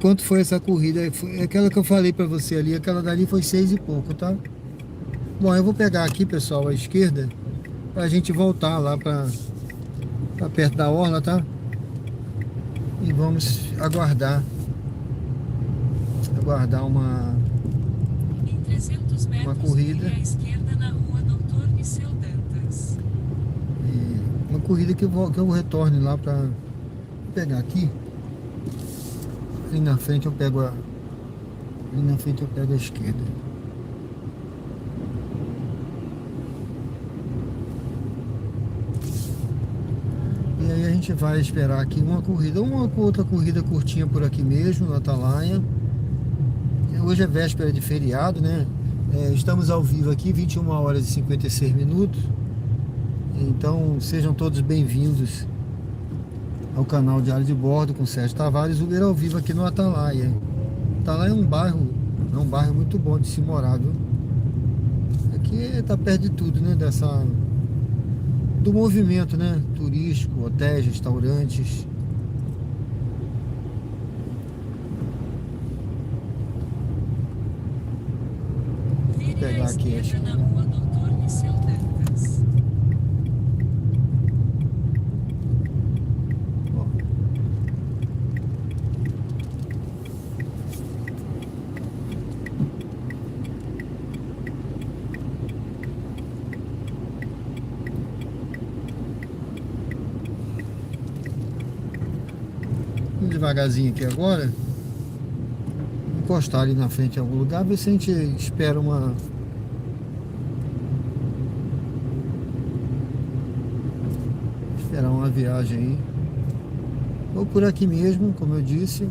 Quanto foi essa corrida? Foi aquela que eu falei pra você ali, aquela dali foi 6 e pouco, tá? Bom, eu vou pegar aqui, pessoal, à esquerda, pra gente voltar lá pra perto da orla, tá? E vamos aguardar uma Em 300 metros, corrida. vire à esquerda na rua Doutor Niceu Dantas. Uma corrida que eu retorne lá pra... Vou pegar aqui. Ali na frente eu pego a esquerda. E aí a gente vai esperar aqui uma outra corrida curtinha por aqui mesmo, no Atalaia. Hoje é véspera de feriado, né? Estamos ao vivo aqui, 21 horas e 56 minutos. Então sejam todos bem-vindos ao canal Diário de Bordo com Sérgio Tavares, Uber ao vivo aqui no Atalaia. Atalaia é um bairro muito bom de se morar, viu? Aqui tá perto de tudo, né? Do movimento, né? Turístico, hotéis, restaurantes. Vire à pegar aqui, esquerda na rua Doutor Niceu Dantas. Vamos devagarzinho aqui agora. Encostar ali na frente em algum lugar, ver se a gente espera uma viagem aí. Ou por aqui mesmo, como eu disse.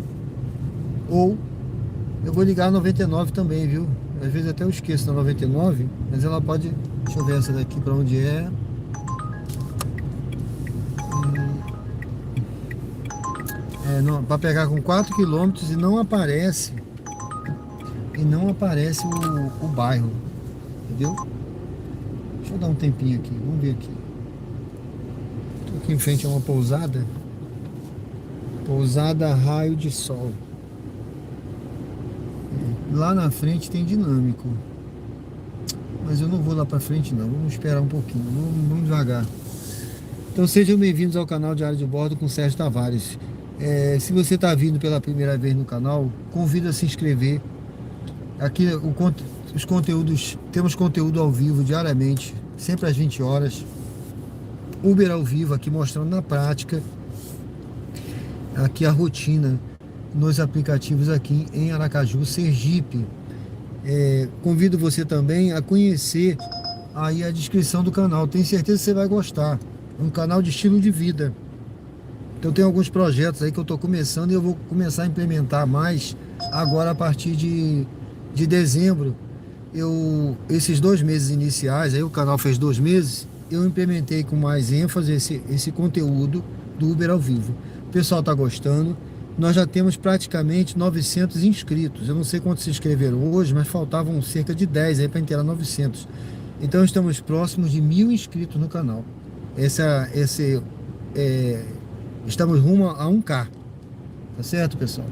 Ou eu vou ligar a 99 também, viu? Às vezes até eu esqueço da 99, mas ela pode... Deixa eu ver essa daqui pra onde é. Para pegar com 4 km e não aparece o bairro, entendeu? Deixa eu dar um tempinho aqui, vamos ver aqui. Tô aqui em frente a uma pousada Raio de Sol. Lá na frente tem Dinâmico, mas eu não vou lá para frente não, vamos esperar um pouquinho, vamos devagar. Então sejam bem-vindos ao canal Diário de Bordo com Sérgio Tavares. Se você está vindo pela primeira vez no canal, convido a se inscrever. Aqui os conteúdos, temos conteúdo ao vivo diariamente, sempre às 20 horas. Uber ao vivo aqui mostrando na prática aqui a rotina nos aplicativos aqui em Aracaju, Sergipe. Convido você também a conhecer aí a descrição do canal. Tenho certeza que você vai gostar. É um canal de estilo de vida. Então tem alguns projetos aí que eu estou começando e eu vou começar a implementar mais agora a partir de dezembro. Esses 2 meses iniciais, aí o canal fez 2 meses, eu implementei com mais ênfase esse conteúdo do Uber ao vivo. O pessoal está gostando. Nós já temos praticamente 900 inscritos. Eu não sei quantos se inscreveram hoje, mas faltavam cerca de 10 aí para inteirar 900. Então estamos próximos de 1000 inscritos no canal. Estamos rumo a 1K, tá certo, pessoal?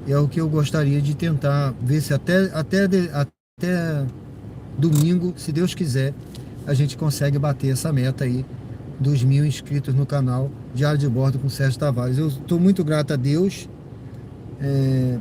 E é o que eu gostaria de tentar ver se até domingo, se Deus quiser, a gente consegue bater essa meta aí dos 1000 inscritos no canal Diário de Bordo com Sérgio Tavares. Eu estou muito grato a Deus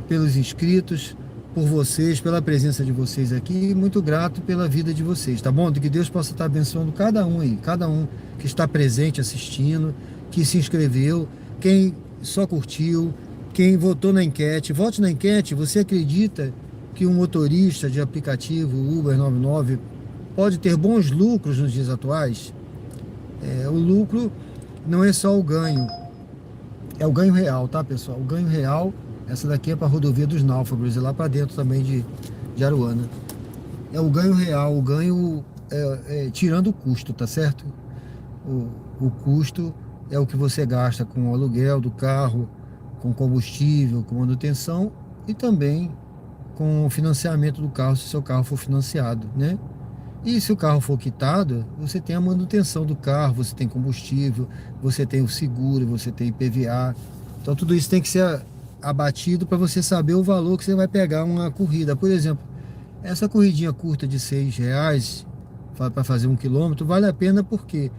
pelos inscritos, por vocês, pela presença de vocês aqui, e muito grato pela vida de vocês, tá bom? Que Deus possa estar abençoando cada um aí, cada um que está presente assistindo, que se inscreveu, quem só curtiu, quem votou na enquete. Vote na enquete. Você acredita que um motorista de aplicativo Uber 99 pode ter bons lucros nos dias atuais? O lucro não é só o ganho, é o ganho real, tá, pessoal? O ganho real, essa daqui é para a rodovia dos Náufragos e lá para dentro também de Aruana. É o ganho real, o ganho tirando o custo, tá certo? O custo é o que você gasta com o aluguel do carro, com combustível, com manutenção e também com o financiamento do carro, se seu carro for financiado, né? E se o carro for quitado, você tem a manutenção do carro, você tem combustível, você tem o seguro, você tem IPVA. Então tudo isso tem que ser abatido para você saber o valor que você vai pegar uma corrida. Por exemplo, essa corridinha curta de R$6 para fazer 1 quilômetro vale a pena porque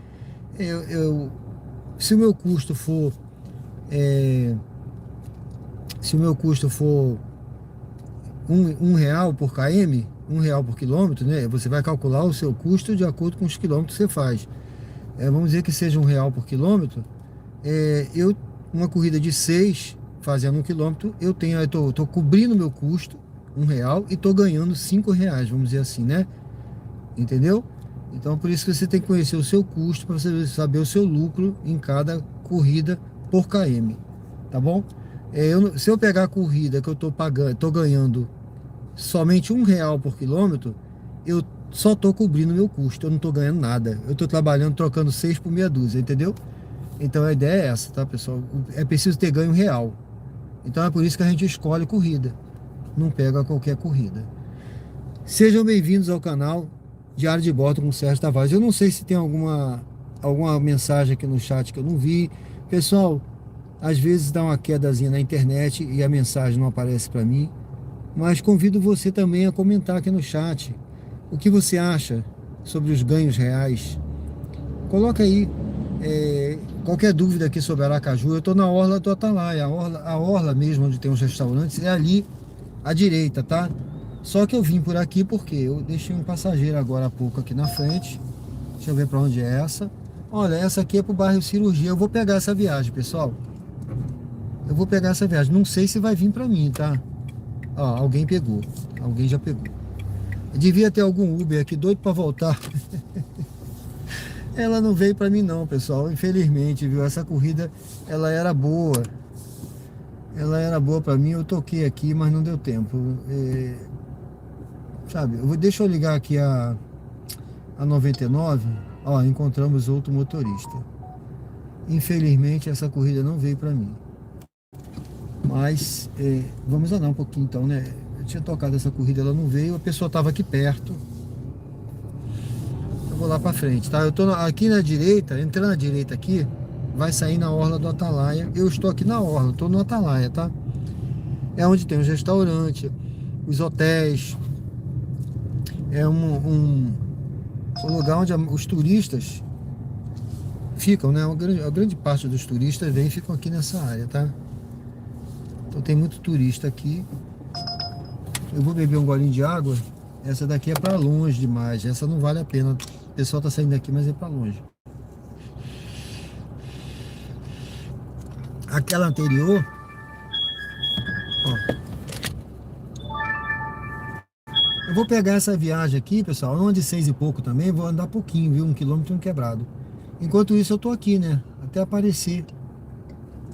se o meu custo for R$1 por km, R$1 por quilômetro, né? Você vai calcular o seu custo de acordo com os quilômetros que você faz. Vamos dizer que seja R$1 por quilômetro. Uma corrida de 6 fazendo 1 quilômetro, eu tô cobrindo meu custo, R$1, e tô ganhando R$5, vamos dizer assim, né? Entendeu? Então por isso que você tem que conhecer o seu custo para você saber o seu lucro em cada corrida por km, tá bom? Se eu pegar a corrida que eu tô ganhando somente R$1 por quilômetro, eu só tô cobrindo meu custo, eu não tô ganhando nada. Eu tô trabalhando, trocando 6 por meia dúzia, entendeu? Então a ideia é essa, tá, pessoal? É preciso ter ganho real. Então é por isso que a gente escolhe corrida, não pega qualquer corrida. Sejam bem-vindos ao canal Diário de Bordo com Sérgio Tavares. Eu não sei se tem alguma mensagem aqui no chat que eu não vi. Pessoal, às vezes dá uma quedazinha na internet e a mensagem não aparece para mim. Mas convido você também a comentar aqui no chat o que você acha sobre os ganhos reais. Coloca aí qualquer dúvida aqui sobre Aracaju. Eu estou na orla do Atalaia, a orla mesmo onde tem os restaurantes é ali à direita, tá? Só que eu vim por aqui porque eu deixei um passageiro agora há pouco aqui na frente. Deixa eu ver para onde é essa. Olha, essa aqui é pro bairro Cirurgia. Eu vou pegar essa viagem, pessoal. Eu vou pegar essa viagem. Não sei se vai vir para mim, tá? Ó, alguém pegou. Alguém já pegou. Devia ter algum Uber aqui doido para voltar. Ela não veio para mim não, pessoal. Infelizmente, viu? Essa corrida, ela era boa. Ela era boa para mim. Eu toquei aqui, mas não deu tempo. Sabe? Deixa eu ligar aqui a 99. Ó, encontramos outro motorista. Infelizmente, essa corrida não veio para mim. Mas vamos andar um pouquinho então, né? Eu tinha tocado essa corrida, ela não veio, a pessoa estava aqui perto. Eu vou lá para frente, tá? Eu tô aqui na direita, entrando na direita aqui, vai sair na orla do Atalaia. Eu estou aqui na orla, estou no Atalaia, tá? É onde tem os restaurantes, os hotéis. É um lugar onde os turistas ficam, né? A grande parte dos turistas ficam aqui nessa área, tá? Então tem muito turista aqui. Eu vou beber um golinho de água. Essa daqui é para longe demais. Essa não vale a pena. O pessoal tá saindo daqui, mas é para longe. Aquela anterior, ó. Eu vou pegar essa viagem aqui, pessoal. Onde 6 e pouco também. Vou andar pouquinho, viu? 1 quilômetro e um quebrado. Enquanto isso eu tô aqui, né? Até aparecer.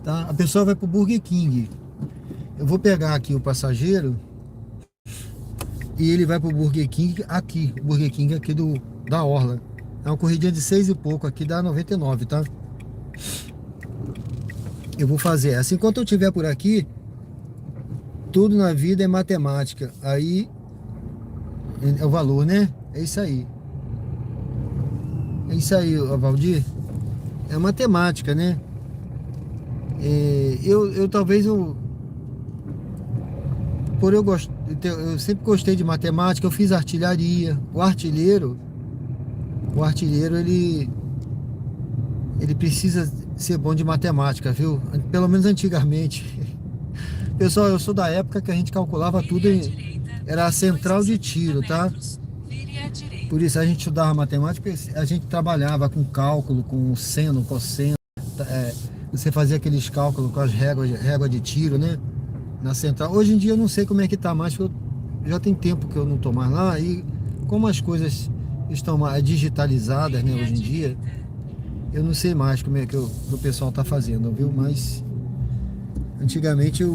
Tá? A pessoa vai pro Burger King. Eu vou pegar aqui o passageiro e ele vai pro Burger King aqui. O Burger King aqui da orla. É uma corridinha de 6 e pouco aqui, dá 99, tá? Eu vou fazer essa. Enquanto eu estiver por aqui, tudo na vida é matemática. Aí é o valor, né? É isso aí. É isso aí, Valdir. É matemática, né? Eu sempre gostei de matemática, eu fiz artilharia. O artilheiro ele precisa ser bom de matemática, viu? Pelo menos antigamente. Pessoal, eu sou da época que a gente calculava tudo era a central de tiro, tá? Por isso a gente estudava matemática, a gente trabalhava com cálculo, com seno, cosseno, você fazia aqueles cálculos com as régua de tiro, né? Na central. Hoje em dia eu não sei como é que tá mais, porque já tem tempo que eu não tô mais lá e como as coisas estão mais digitalizadas, né, hoje em dia, eu não sei mais como é que o pessoal tá fazendo, viu? Mas antigamente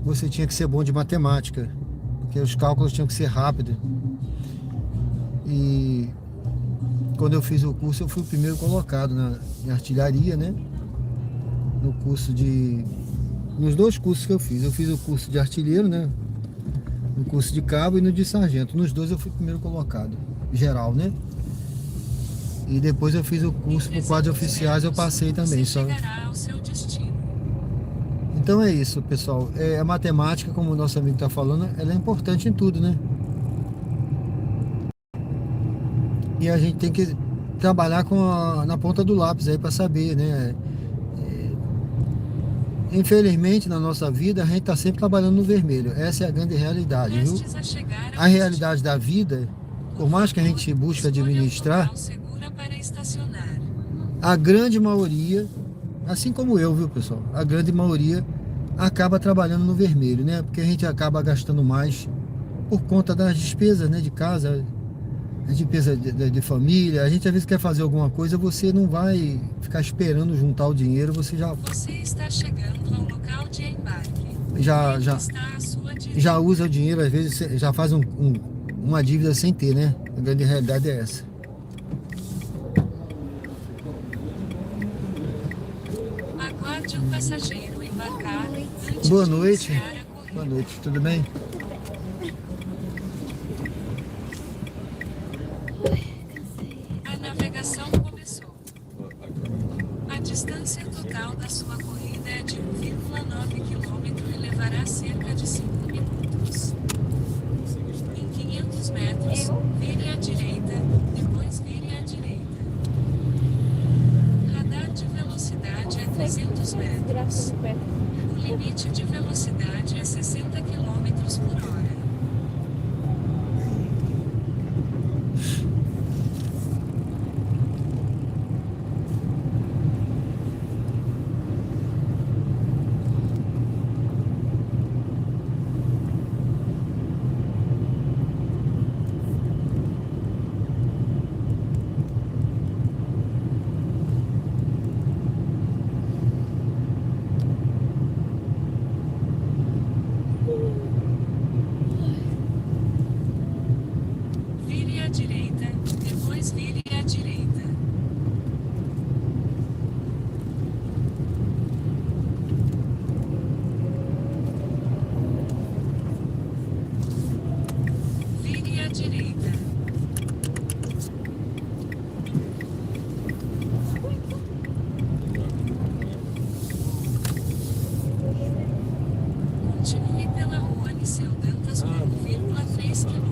você tinha que ser bom de matemática, porque os cálculos tinham que ser rápidos. E quando eu fiz o curso, eu fui o primeiro colocado em artilharia, né? No curso nos dois cursos que eu fiz o curso de artilheiro, né? No curso de cabo e no de sargento. Nos dois eu fui o primeiro colocado, geral, né? E depois eu fiz o curso por quadros oficiais, eu passei também. Então é isso, pessoal. A matemática, como o nosso amigo está falando, ela é importante em tudo, né? E a gente tem que trabalhar na ponta do lápis aí para saber, né? Infelizmente, na nossa vida, a gente está sempre trabalhando no vermelho. Essa é a grande realidade, viu? A realidade da vida, por mais que a gente busque administrar, a grande maioria, assim como eu, viu, pessoal? A grande maioria acaba trabalhando no vermelho, né? Porque a gente acaba gastando mais por conta das despesas, né, de casa, a despesa de família. A gente às vezes quer fazer alguma coisa, você não vai ficar esperando juntar o dinheiro, você está chegando ao local de embarque. Já usa o dinheiro, às vezes já faz uma dívida sem ter, né? A grande realidade é essa. Aguarde um passageiro embarcar. Boa noite. Boa noite, tudo bem? A navegação começou. A distância total da sua corrida é de 1,9 km e levará cerca de 5 minutos. Em 500 metros, vire à direita, depois vire à direita. Radar de velocidade é 300 metros. O limite de velocidade é 60 km por hora. Vire à direita, depois vire à direita. Vire à direita. Continue pela rua Niceu Dantas por 1,3 km.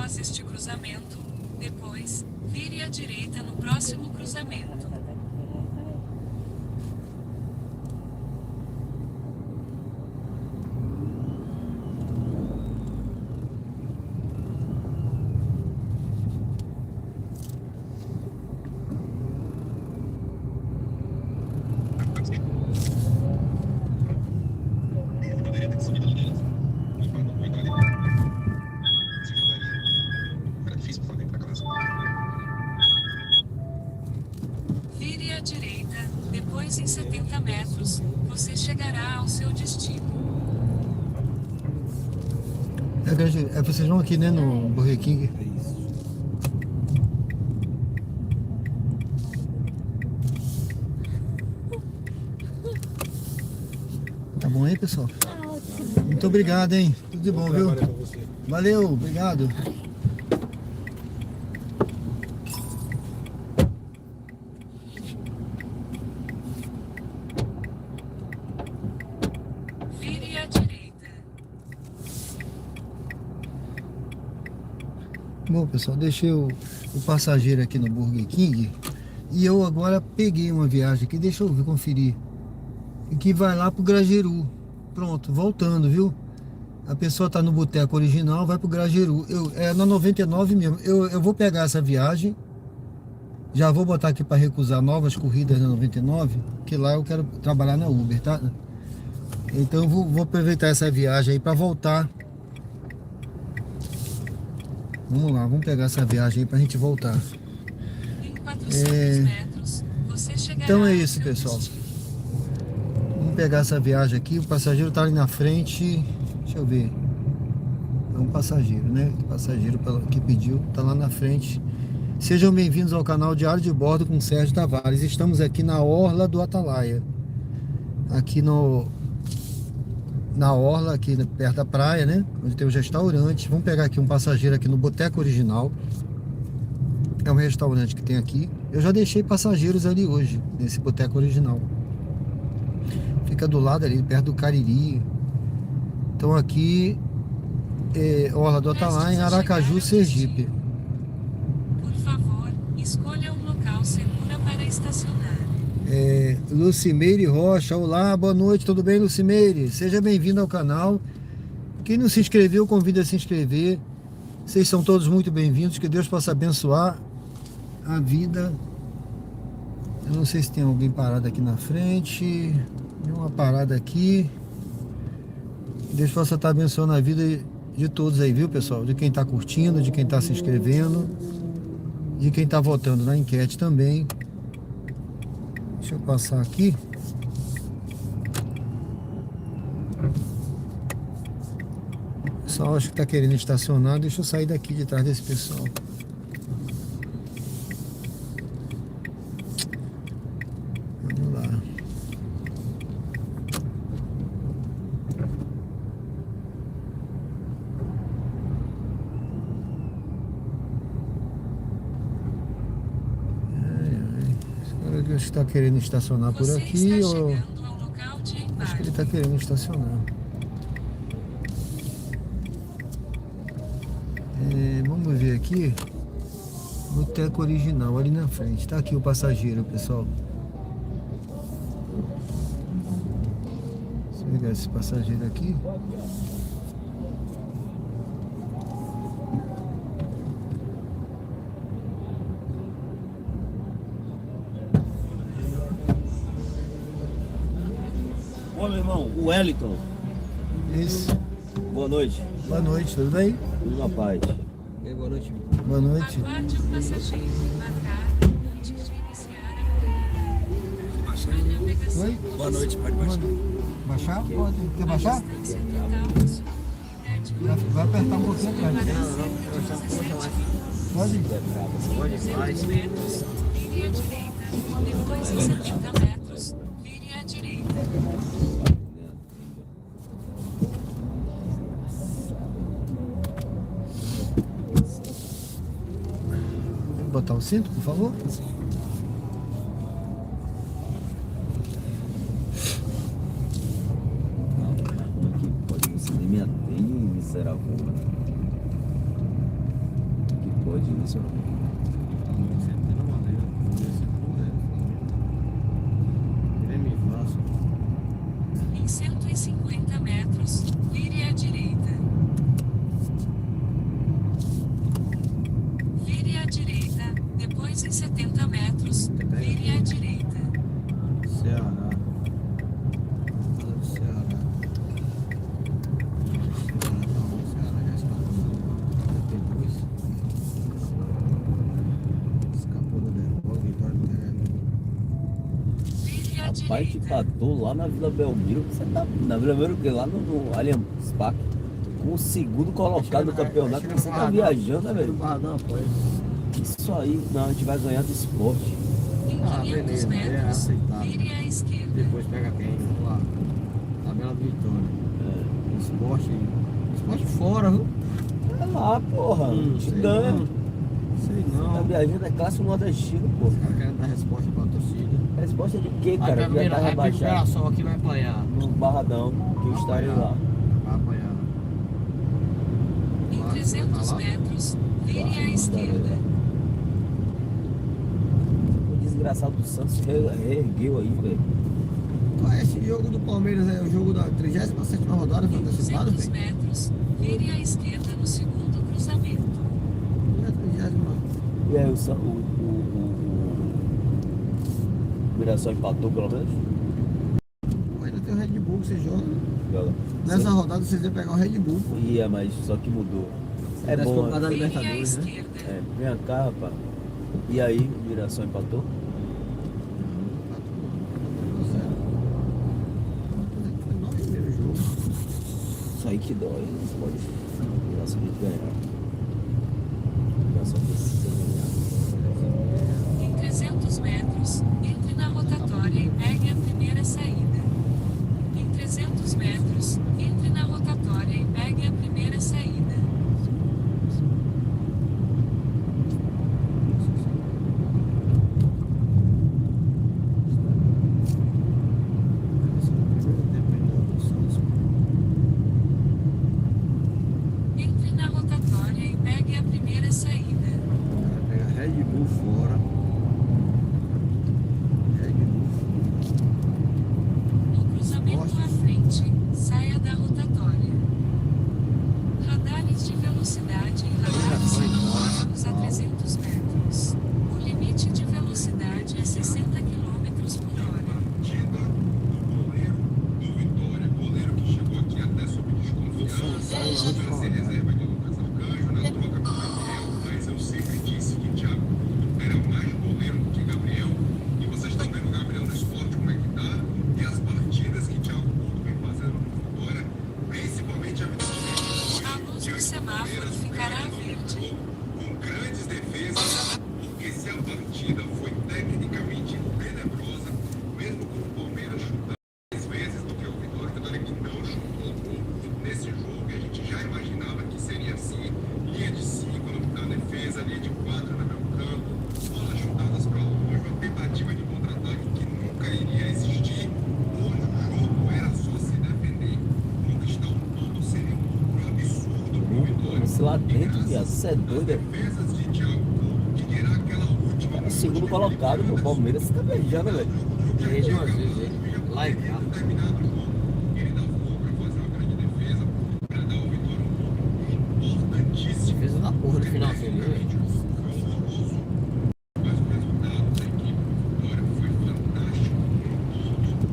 após este cruzamento. Depois, vire à direita no próximo cruzamento. Vire à direita, depois em 70 metros, você chegará ao seu destino. Vocês vão aqui, né, no Burger King. É isso. Tá bom aí, pessoal? Muito obrigado, hein? Tudo de bom, viu? Trabalho pra você. Valeu, obrigado. Vire à direita. Bom, pessoal, deixei o passageiro aqui no Burger King e eu agora peguei uma viagem aqui, deixa eu conferir, que vai lá pro Grajaú. Pronto, voltando, viu? A pessoa tá no boteco original, vai pro Grajaú. É na 99 mesmo. Eu vou pegar essa viagem, já vou botar aqui para recusar novas corridas na 99, que lá eu quero trabalhar na Uber, tá? Então eu vou aproveitar essa viagem aí para voltar. Vamos lá, vamos pegar essa viagem aí pra gente voltar. Em 400 metros, você chegará Então é ao isso, seu pessoal. destino. Vamos pegar essa viagem aqui. O passageiro tá ali na frente. Deixa eu ver. É um passageiro, né? O passageiro que pediu tá lá na frente. Sejam bem-vindos ao canal Diário de Bordo com Sérgio Tavares. Estamos aqui na Orla do Atalaia. Aqui na Orla, aqui perto da praia, né? Onde tem os restaurantes. Vamos pegar aqui um passageiro aqui no Boteco Original. É um restaurante que tem aqui. Eu já deixei passageiros ali hoje, nesse Boteco Original. Fica do lado ali, perto do Cariri. Então aqui é Orla do Atalaia, em Aracaju, Sergipe. Por favor, escolha um local seguro para estacionar. Lucimeire Rocha, olá, boa noite, tudo bem, Lucimeire? Seja bem-vindo ao canal. Quem não se inscreveu, convido a se inscrever. Vocês são todos muito bem-vindos, que Deus possa abençoar a vida. Eu não sei se tem alguém parado aqui na frente. Tem uma parada aqui. Deus possa estar abençoando a vida de todos aí, viu, pessoal? De quem está curtindo, de quem está se inscrevendo, de quem está votando na enquete também. Deixa eu passar aqui. O pessoal acho que está querendo estacionar. Deixa eu sair daqui de trás desse pessoal. Vamos lá. Acho que está querendo estacionar por Você aqui, está ou chegando ao local de acho que embarque. ele está querendo estacionar. Vamos ver aqui. Boteco Original, ali na frente. Está aqui o passageiro, pessoal. Deixa eu pegar esse passageiro aqui. Ô, meu irmão, o Wellington. Isso. Boa noite. Boa noite, tudo bem? Tudo na paz. Boa noite. Boa noite. Aguarde o passageiro embarcar antes de iniciar a corrida. A navegação Oi? Boa noite, pode baixar. Baixar? Pode. Quer baixar? distância total da sua corrida é de Vai apertar um pouquinho atrás. levará cerca de 17 Pode? 200 metros, vire à direita. Depois em 70 metros, vire à direita. Botar o cinto, por favor? Aqui, pode você nem me atende, miserável. Fácil. Em 150 metros, vire à direita. Vire à direita, depois em 70 metros, vire à direita. Ceará. Ceará. Ceará já escapou da derrota, Vitória do Terreno. Vire à Rapaz, que direita. patou lá na Vila Belmiro. Você tá na Vila Belmiro, que lá no Allianz Parque, com o segundo colocado no campeonato. Você tá viajando, né, velho? Isso aí, não, a gente vai ganhar do esporte. Em 500 metros, vire à esquerda. Depois pega quem? Vamos lá. Tabela do Vitória. Esporte fora, viu? É lá, porra. Te Sei ganha. não. Sei Tá não. viajando, é clássico nordestino, pô. Os caras querem dar resposta pra torcida. Resposta de quê, cara? Aí Já primeiro, tá rebaixado só aqui vai apanhar. no Barradão, que eu estarei lá. Vai apanhar. Em 300 metros, vire à esquerda. O desgraçado do Santos reergueu aí, velho. Esse jogo do Palmeiras é o jogo da 37ª rodada, foi Em antecipado, 200 velho? metros, vire à esquerda no segundo cruzamento. É a 30ª. E aí o Mirassol empatou pelo menos? Ainda tem o Red Bull que você joga. Joga. Nessa rodada vocês iam pegar o Red Bull. Ia, mas só que mudou. É Das bom. Copas da Vire à Libertadores, né? esquerda. É, vem cá, rapaz. E aí, o Mirassol empatou? Foi 9 primeiro jogo. Isso aí que dói. Não pode. O Mirassol tem que ganhar. O Mirassol precisa ganhar. Em 300 metros, entre na rotatória e pegue a primeira saída. Em 300 metros, entre na rotatória e pegue a primeira saída. Entre na rotatória e pegue a primeira saída. Pega Red Bull fora. Red Bull No cruzamento à frente, saia da rotatória. Radares de velocidade e radares semafóricos a 300 metros. O limite de velocidade é 60 km por hora. Partida do goleiro do Vitória. Goleiro que chegou aqui até sob desconfiança. Trazer reserva de Lucas Arcanjo na troca com Gabriel. Mas eu sempre disse que Thiago era mais goleiro do que Gabriel. E vocês estão vendo o Gabriel no esporte, como é que tá? E as partidas que Thiago Couto vem fazendo no Vitória, principalmente a vitória. A luz do semáforo ficará verde. Com grandes defesas, porque se a partida foi tecnicamente tenebrosa, mesmo com o Palmeiras chutando mais vezes do que o Vitória que não chutou gol nesse jogo, e a gente já imaginava que seria assim, linha de 5 na defesa, linha de 4 no meio campo, bolas chutadas para longe, uma tentativa de contra-ataque que nunca iria existir. Hoje o jogo era só se defender, conquistar um ponto seria um lucro absurdo para o Vitória. Esse lá dentro, viado, você é doido. É? Defesas de Thiago Couto, que era aquela última. Cara, segundo colocado do Palmeiras, você tá beijando, velho. Mesmo às vezes, lá em casa. Terminado o jogo, ele dá fogo para fazer uma grande defesa, para dar ao Vitória um ponto importantíssimo. Defesa da porra do finalzinho, né, velho? Horroroso. Mas o resultado da equipe do Vitória foi fantástico. Um ponto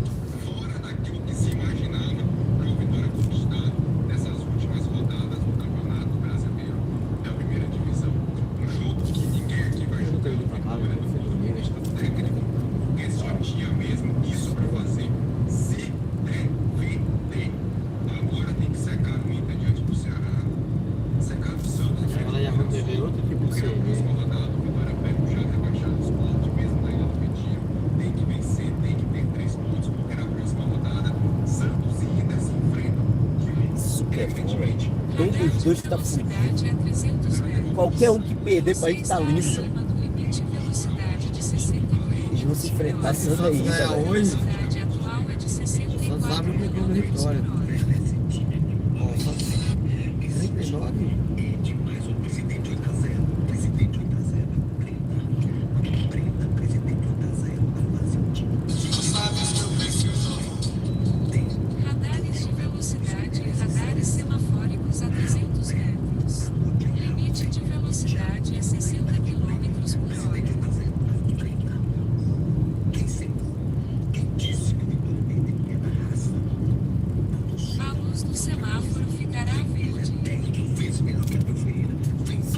fora daquilo que se imaginava para o Vitória conquistar nessas últimas rodadas do Campeonato Brasileiro da primeira divisão. Um jogo que ninguém aqui vai jogar no Vitória do ponto de vista técnico, porque só tinha mesmo isso para fazer. Se defender. Agora tem que secar o Inter diante do Ceará, secar o Santos diante Agora já vamos ver outro tipo de porque na série. próxima rodada o Vitória pega o já rebaixado Sport, mesmo na Ilha do Retiro. Tem que vencer, tem que ter 3 pontos, porque na próxima rodada Santos e Inter se enfrentam. Isso que é bom, velho. Radar Quem dos de dois tá fudido? velocidade a 300 metros. Qualquer um que perder pra Você gente tá está liso. acima do limite de velocidade de 60 km. Eles vão se enfrentar Santa e Inter, ganhar velho. A hoje. velocidade atual é de 64 Santos abre o km bico do Vitória. por hora. Ó, só 39. Mas o presidente 8-0. O presidente 8-0.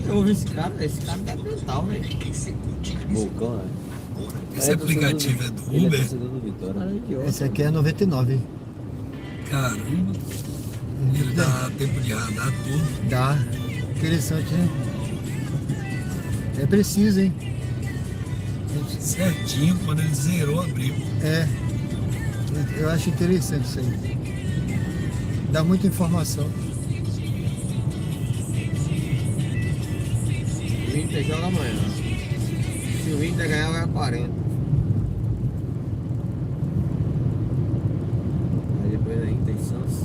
Eu ouvi esse cara tá mental, velho. Bocão, né? Esse aplicativo é do Ele é Uber? torcedor do Vitória. Cara, idiota. Esse aqui é 99. Caramba. Ele dá tempo de radar tudo. Dá. Interessante, né? É preciso, hein? Certinho quando ele zerou, abriu. É. Eu acho interessante isso aí. Dá muita informação. O Inter joga amanhã. Se o Inter ganhar, vai a 40. Aí depois a Inter e Santos.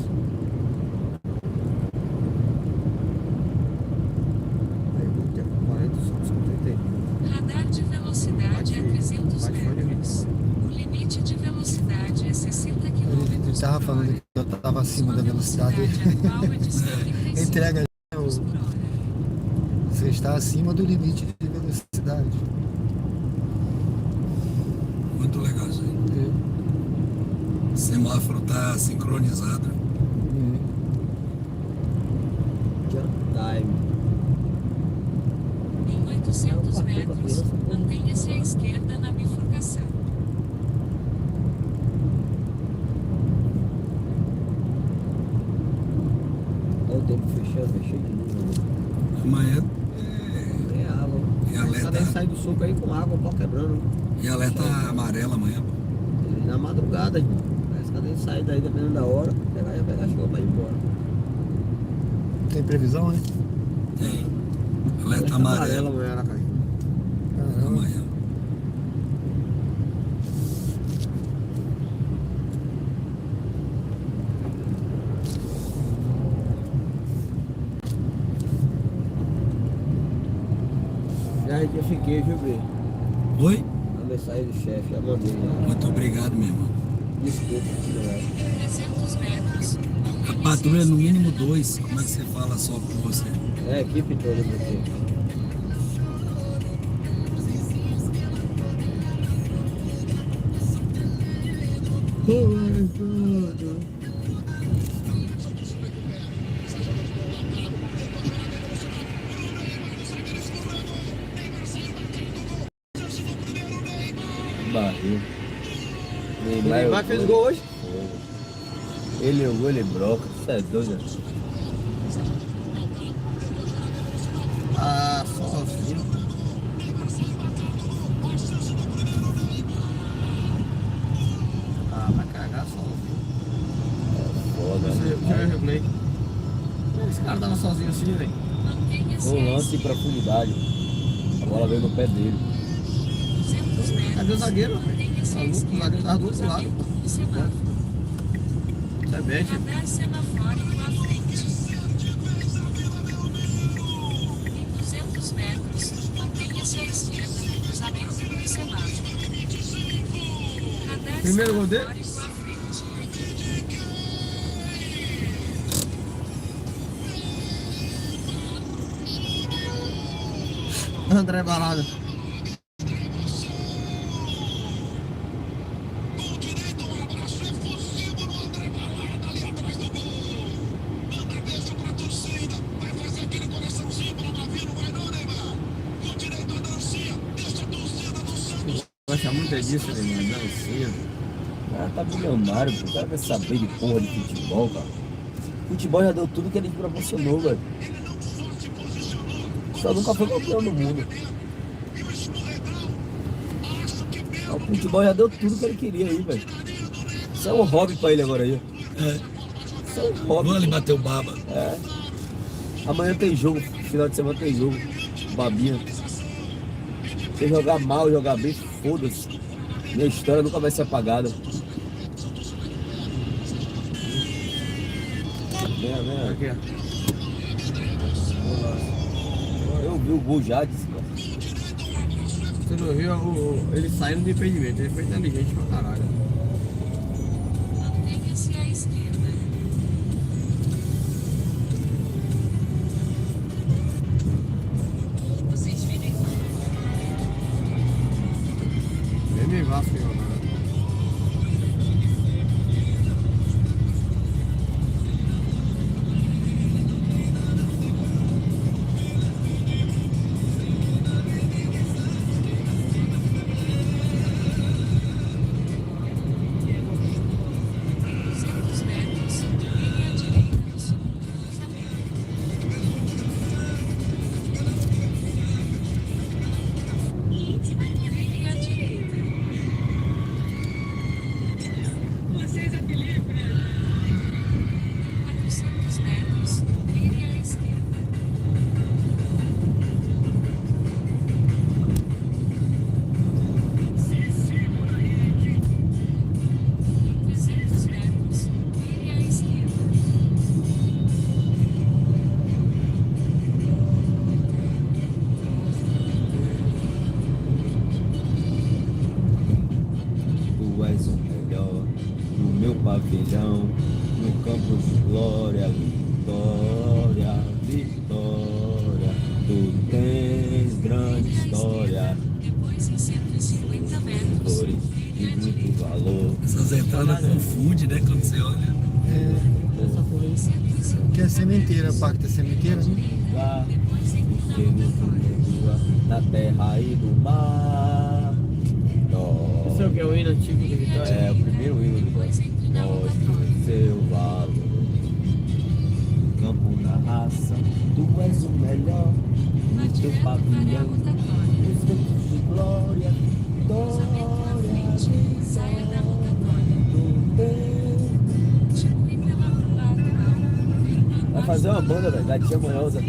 Aí o Inter com 40, o Santos com 31. Radar de velocidade é 300 metros. O limite de velocidade é 60 km. Ele estava falando que eu estava acima da velocidade. atual é de 135 Entrega. km por hora. Você está acima do limite de velocidade. Muito legal isso aí. O semáforo tá sincronizado. Time. Em 800 metros, mantenha-se à esquerda na bifurcação. Olha o tempo fechando, é cheio de luz. Né? Amanhã É água. é Cada alerta, vez sai do soco aí com água, o pau quebrando. é alerta amarelo amanhã. E na madrugada, irmão. Parece que cada vez sai daí, dependendo da hora. Pegar chuva pra ir embora. Tem previsão, né? Tem. Alerta amarelo amanhã na caixa. Caramba. amanhã. Já eu fiquei, viu, Bê? Oi? A mensagem do chefe, já mandei lá. Muito obrigado, meu irmão. Desculpa, né? 300 metros. A patrulha é no mínimo 2. Como é que você fala só por você? É a equipe toda do tempo. Barril. Neymar fez gol hoje? Ele jogou, ele broca. Isso é doido. Né? Ah, sozinho. Ah, vai cagar sozinho. Foda, Deixa eu né? ver o replay. Esse cara tava sozinho assim, velho. Mantenha-se Um à lance em esquerda. profundidade. A bola veio no pé dele. 200 metros. Cadê o zagueiro? Mantenha-se à Maluco, o esquerda. zagueiro tava do outro lado. Cruzamento do semáforo. Isso é bad. Radar semafórico à frente. Em 200 metros, mantenha-se à esquerda no cruzamento do semáforo. Radar Primeiro gol dele? semafórico à frente. André Balada. Gosta muito disso, Neymar, dancinha. O cara tá bilionário, pô. O cara quer saber de porra de futebol, cara. Futebol já deu tudo que ele proporcionou, velho. Só nunca foi campeão do mundo. O futebol já deu tudo que ele queria aí, velho. Isso é um hobby pra ele agora aí. É. Isso é um hobby. Vamos ali bater o baba. É. Amanhã tem jogo, final de semana tem jogo. Babinha. Se jogar mal, jogar bem, foda-se. Minha história nunca vai ser apagada. Vem. Aqui, ó. Eu vi o gol já, disse, cara. Você não viu ele saindo do impedimento, ele foi inteligente pra caralho. Mantenha-se à esquerda. Vocês virem. Vem Vasco, meu. pavilhão, no campo de glória, vitória, vitória. Tu tens grande história, Depois em 150 metros. flores de muito valor. Essas entradas confundem, né? Quando você olha. Que é sementeira, parque da sementeira, né? Lá, na terra e no mar. Esse é o que é o hino antigo de Vitória? É o primeiro hino de Vitória. Mostre seu valor, campo na raça, tu és o melhor, Vá no teu direto para a pavilhão, rotatória. os cantos de glória, Cruzamento à glória, frente. Saia da rotatória. tu tens. Continue pela rua atual. Vai fazer uma banda, velho, da Tia Manhosa.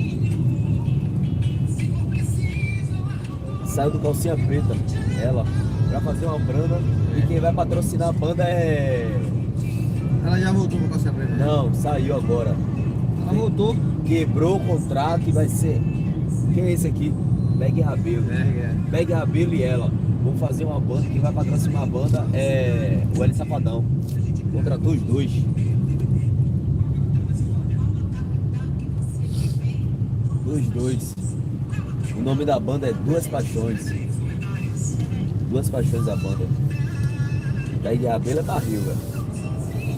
Saiu do Calcinha Preta, ela, pra fazer uma banda. E quem vai patrocinar a banda é... Ela já voltou pra Calcinha Preta? Não, saiu agora. Ela voltou? Quebrou o contrato e vai ser... Quem é esse aqui? Beg Rabelo. Beg Rabelo e ela. Vão fazer uma banda. Quem vai patrocinar a banda é o L Safadão. Contratou os dois. Os dois. O nome da banda é Duas Paixões. Duas Paixões da banda. Beg Rabelo é barril, velho.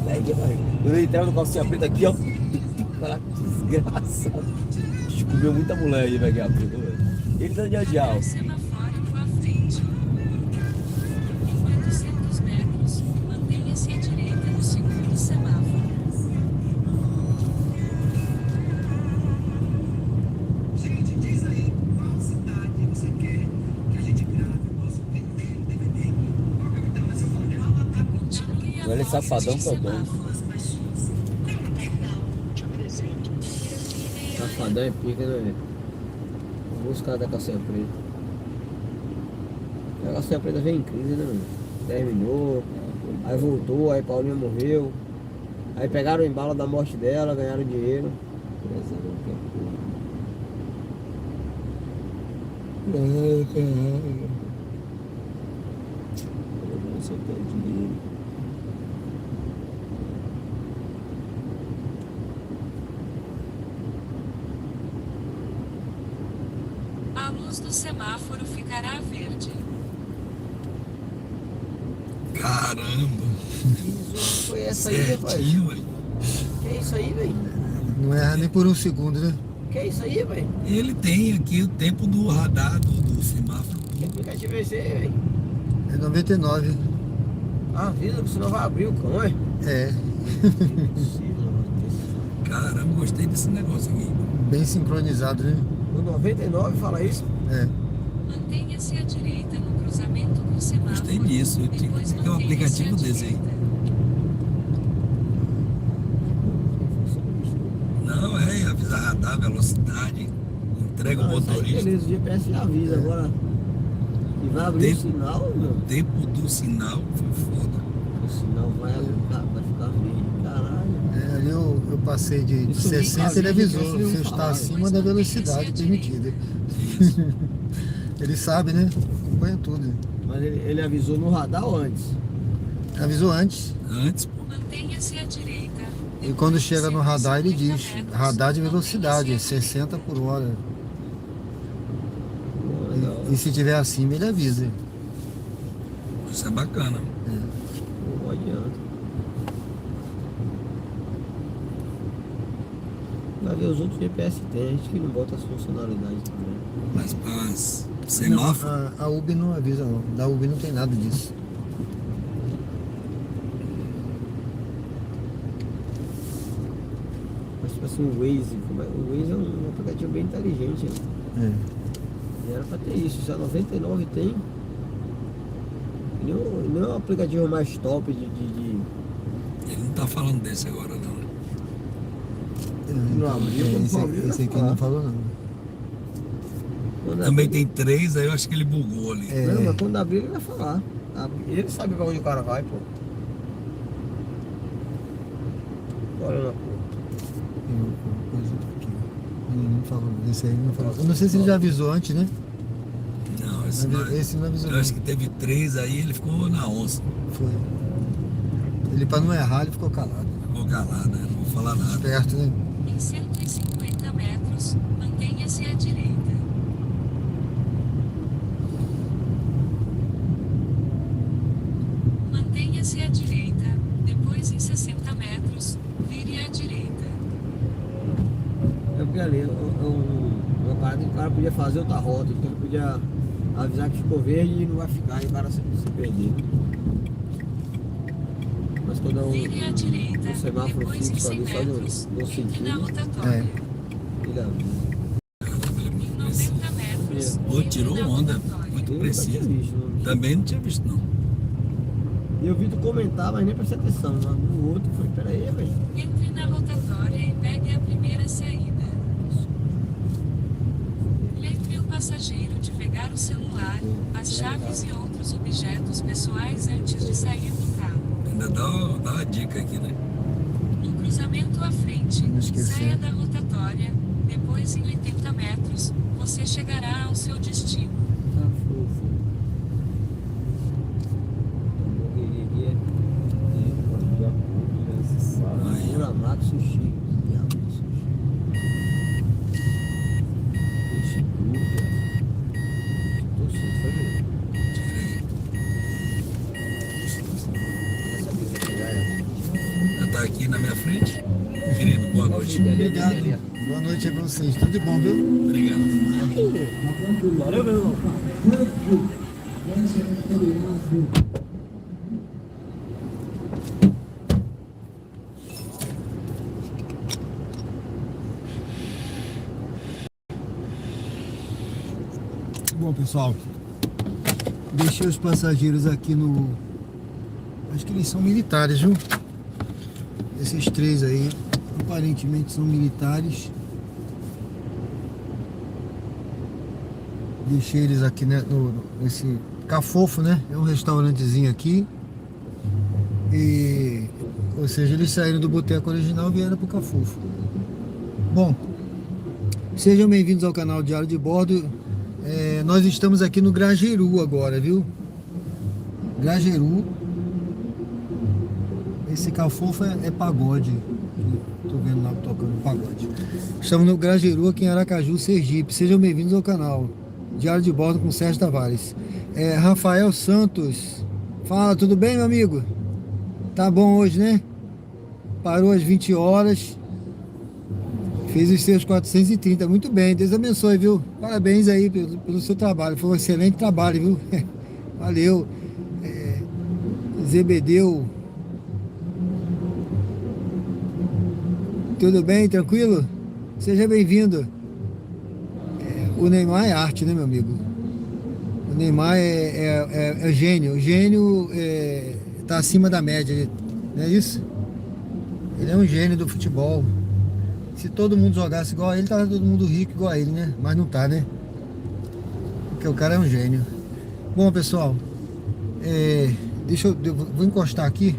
Beg é barril. Eu entrei no Calcinha Preta aqui, ó. Fala, desgraça. Descobriu muita mulher aí, Beg Rabelo, velho. Ele tá de adial. Semafórico à frente. Em 400 metros, mantenha-se à direita no segundo semáforo. Gente, diz aí, qual cidade você quer que a gente grave o nosso DVD? Então, essa foi Continue a Olha esse postos safadão de todão. semáforo. Safadão é pica, né, velho? Os caras da Calcinha Preta. A Calcinha Preta veio em crise, né, mano? Terminou, aí voltou, aí Paulinha morreu. Aí pegaram o embalo da morte dela, ganharam dinheiro. A luz do semáforo ficará verde. Caramba. Foi essa aí, rapaz? Certinho, velho. Que é isso aí, velho? Não erra nem por um segundo, né? Que é isso aí, velho? Ele tem aqui o tempo do radar do semáforo. Que aplicativo é esse aí, velho? É 99. Avisa que senão vai abrir o cão, é? É, Caramba, gostei desse negócio aqui. bem sincronizado, né? O 99 fala isso? É. Mantenha-se à direita no cruzamento do semáforo. Gostei disso. Eu tinha Depois que ter um mantenha-se à aplicativo desse aí. direita. Não, é avisar radar, velocidade, entrega o Não, isso aí, motorista. beleza, o GPS já avisa agora. E vai abrir o sinal, meu. O tempo do sinal foi foda. O sinal vai ficar verde, caralho. É, ali eu passei de Isso 60, ele nunca vi, avisou, isso eu você não está falava. acima da velocidade permitida. Ele sabe, né? Acompanha tudo. Mas ele avisou no radar ou antes? Avisou antes. Antes, pô. Mantenha-se à direita. E quando chega no radar, ele diz: radar de velocidade, 60 por hora. E se tiver acima, ele avisa. Isso é bacana. Não adianta. Vai ver os outros GPS tem, a gente que não bota as funcionalidades também. Mas para Não, semáforo, a Uber não avisa, não. Da Uber não tem nada disso. Mas tipo assim, o Waze, o Waze é um aplicativo bem inteligente, né? É. E era pra ter isso, se a 99 tem. Não é o aplicativo mais top de... ele não tá falando desse agora, não. Né? Não abriu, como esse, abriu, esse aqui falar. não falou, não. Quando Também abrir- tem 3, aí eu acho que ele bugou ali. É. Não, mas quando abrir ele vai falar. Ele sabe pra onde o cara vai, pô. Olha lá, pô. Tem uma coisa aqui. Ele não falou, esse aí não falou. Eu não sei se ele já avisou antes, né? Não, esse Mas não. esse não avisou. Eu Não. acho que teve 3 aí, ele ficou na onça. Foi. Ele, pra não errar, ele ficou calado. Vou calar, né? Não vou falar nada. Esperto, né? Em 150 metros, mantenha-se à direita. Mantenha-se à direita. Depois, em 60 metros, vire à direita. É porque ali uma parada que o cara podia fazer outra rota, então ele podia avisar que ficou verde e não vai ficar, e o cara se perder. Mas quando é Vire à direita. um semáforo Depois, em fixo 100 ali, só metros, no entre na sentido, rotatória. ele avisa. Em 90 metros, Pô, tirou entre na onda. rotatória. Muito Eu nunca tinha preciso. visto, não. Também não tinha visto, não. E eu vi tu comentar, mas nem prestei atenção. Mas no outro foi, peraí, velho. Entre na rotatória e pegue a primeira saída. Lembre o passageiro de pegar o celular, as chaves e outros objetos pessoais antes de sair do carro. Ainda dá uma dica aqui, né? No cruzamento à frente, Não esquecer. saia da rotatória. Depois, em 80 metros, você chegará ao seu destino. Tá fofo. Aí. Gramado sushi. Diabo de sushi. Peixe dúvida. Tô sem fazer. Essa aqui vai pegar ela. Já tá aqui na minha frente. Querido, boa noite. Obrigado. Boa noite aí pra vocês. Tudo de bom, viu? Obrigado. Valeu, meu irmão. Bom, pessoal, deixei os passageiros aqui no... Acho que eles são militares, viu? Esses três aí, aparentemente são militares. Deixei eles aqui, né, nesse Cafofo, né? É um restaurantezinho aqui. E... Ou seja, eles saíram do boteco original e vieram pro Cafofo. Bom, sejam bem-vindos ao canal Diário de Bordo. Nós estamos aqui no Grajeru agora, viu? Grajeru. Esse Cafofo é pagode. Tô vendo lá tocando pagode. Estamos no Grajeru, aqui em Aracaju, Sergipe. Sejam bem-vindos ao canal Diário de Bordo com Sérgio Tavares. Rafael Santos. Fala, tudo bem, meu amigo? Tá bom hoje, né? Parou às 20 horas. Fez os seus 430, muito bem, Deus abençoe, viu? Parabéns aí pelo seu trabalho, foi um excelente trabalho, viu? Valeu. Zebedeu. Tudo bem, tranquilo? Seja bem-vindo. O Neymar é arte, né, meu amigo? O Neymar é gênio. O gênio tá acima da média, não é isso? Ele é um gênio do futebol. Se todo mundo jogasse igual a ele, tava todo mundo rico igual a ele, né? Mas não tá, né? Porque o cara é um gênio. Bom, pessoal, eu vou encostar aqui.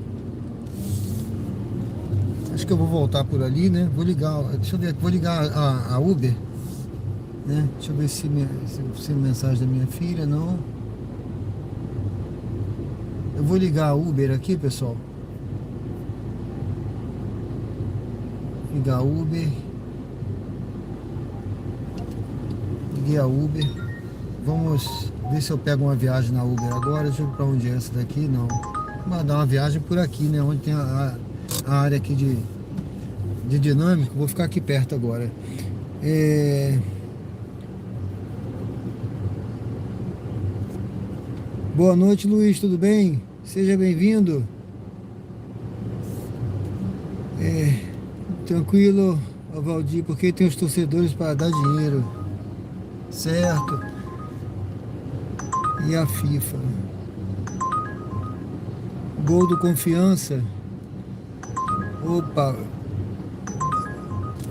Acho que eu vou voltar por ali, né? Vou ligar, deixa eu ver, vou ligar a Uber, né? Deixa eu ver se mensagem da minha filha, não. Eu vou ligar a Uber aqui, pessoal. Ligar a Uber. Liguei a Uber. Vamos ver se eu pego uma viagem na Uber agora. Deixa eu ver pra onde é essa daqui. Não. Vou dar uma viagem por aqui, né? Onde tem a área aqui de dinâmico. Vou ficar aqui perto agora. Boa noite, Luiz. Tudo bem? Seja bem-vindo. Tranquilo, Valdir, porque tem os torcedores para dar dinheiro, certo? E a FIFA. Gol do Confiança. Opa.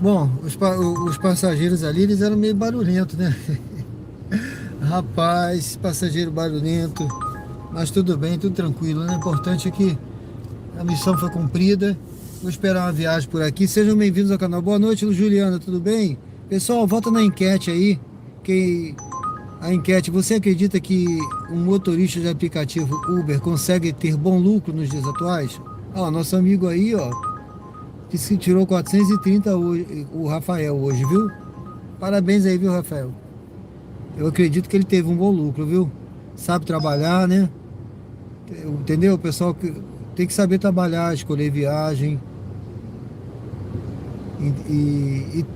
Bom, os passageiros ali, eles eram meio barulhentos, né? Rapaz, passageiro barulhento. Mas tudo bem, tudo tranquilo, né? O importante é que a missão foi cumprida. Vou esperar uma viagem por aqui. Sejam bem-vindos ao canal. Boa noite, Juliana, tudo bem? Pessoal, vota na enquete aí. A enquete, você acredita que um motorista de aplicativo Uber consegue ter bom lucro nos dias atuais? Ó, nosso amigo aí, ó, que se tirou 430 hoje, o Rafael hoje, viu? Parabéns aí, viu, Rafael? Eu acredito que ele teve um bom lucro, viu? Sabe trabalhar, né? Entendeu? O pessoal tem que saber trabalhar, escolher viagem.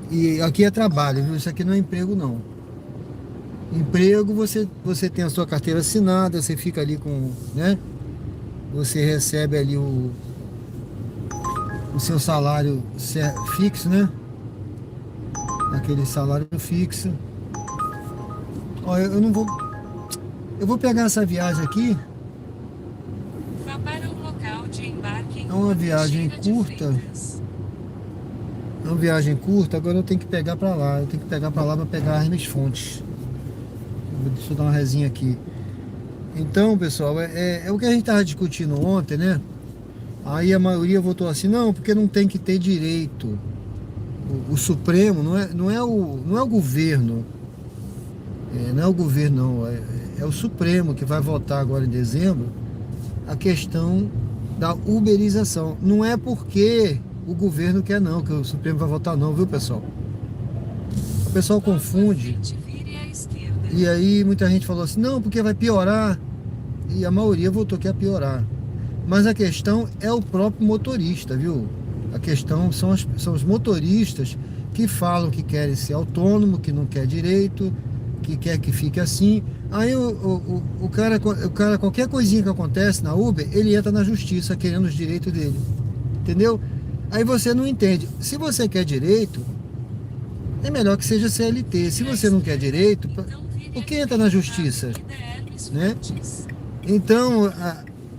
E aqui é trabalho, viu? Isso aqui não é emprego, não. Emprego, você tem a sua carteira assinada, você fica ali com, né? Você recebe ali o seu salário fixo, né? Aquele salário fixo. Ó, eu não vou... Eu vou pegar essa viagem aqui. Vá para o local de embarque em É uma viagem Teixeira de curta. Freitas. É uma viagem curta, agora eu tenho que pegar pra lá. Eu tenho que pegar pra lá pra pegar as minhas fontes. Deixa eu dar uma resinha aqui. Então, pessoal, é o que a gente estava discutindo ontem, né? Aí a maioria votou assim, não, porque não tem que ter direito. O Supremo não é o governo. Não é o governo, não. É o Supremo que vai votar agora em dezembro a questão da uberização. Não é porque o governo quer não, que o Supremo vai votar não, viu, pessoal? O pessoal confunde. Vire à esquerda. E aí muita gente falou assim, não, porque vai piorar. E a maioria votou que ia piorar. Mas a questão é o próprio motorista, viu? A questão são os motoristas que falam que querem ser autônomo, que não quer direito, que quer que fique assim. Aí o cara, qualquer coisinha que acontece na Uber, ele entra na justiça querendo os direitos dele. Entendeu? Aí você não entende. Se você quer direito, é melhor que seja CLT. Se você não quer direito, por que entra na justiça? Né? Então,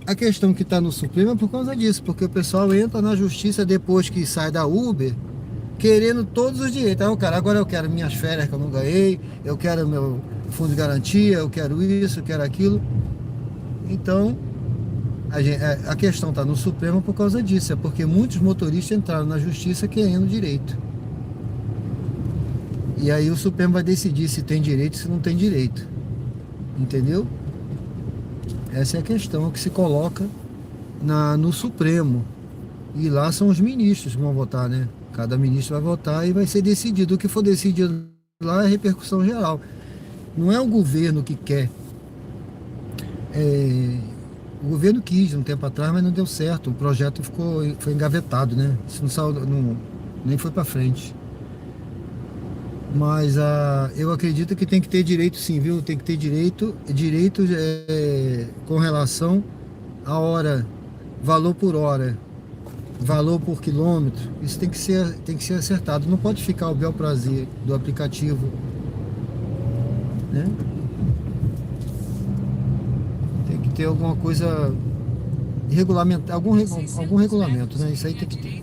a questão que está no Supremo é por causa disso, porque o pessoal entra na justiça depois que sai da Uber, querendo todos os direitos. Aí o cara, agora eu quero minhas férias que eu não ganhei, eu quero meu fundo de garantia, eu quero isso, eu quero aquilo. Então, a questão está no Supremo por causa disso, é porque muitos motoristas entraram na justiça querendo direito. E aí o Supremo vai decidir se tem direito, se não tem direito. Entendeu? Essa é a questão que se coloca no Supremo. E lá são os ministros que vão votar, né? Cada ministro vai votar e vai ser decidido. O que for decidido lá é repercussão geral. Não é o governo que quer. O governo quis um tempo atrás, mas não deu certo. O projeto foi engavetado, né? Isso não saiu, nem foi para frente. Mas eu acredito que tem que ter direito sim, viu? Tem que ter direito com relação à hora, valor por hora, valor por quilômetro. Isso tem que ser acertado. Não pode ficar ao bel prazer do aplicativo, né? Tem que ter alguma coisa regulamentar, algum regulamento, né? Isso aí tem que ter.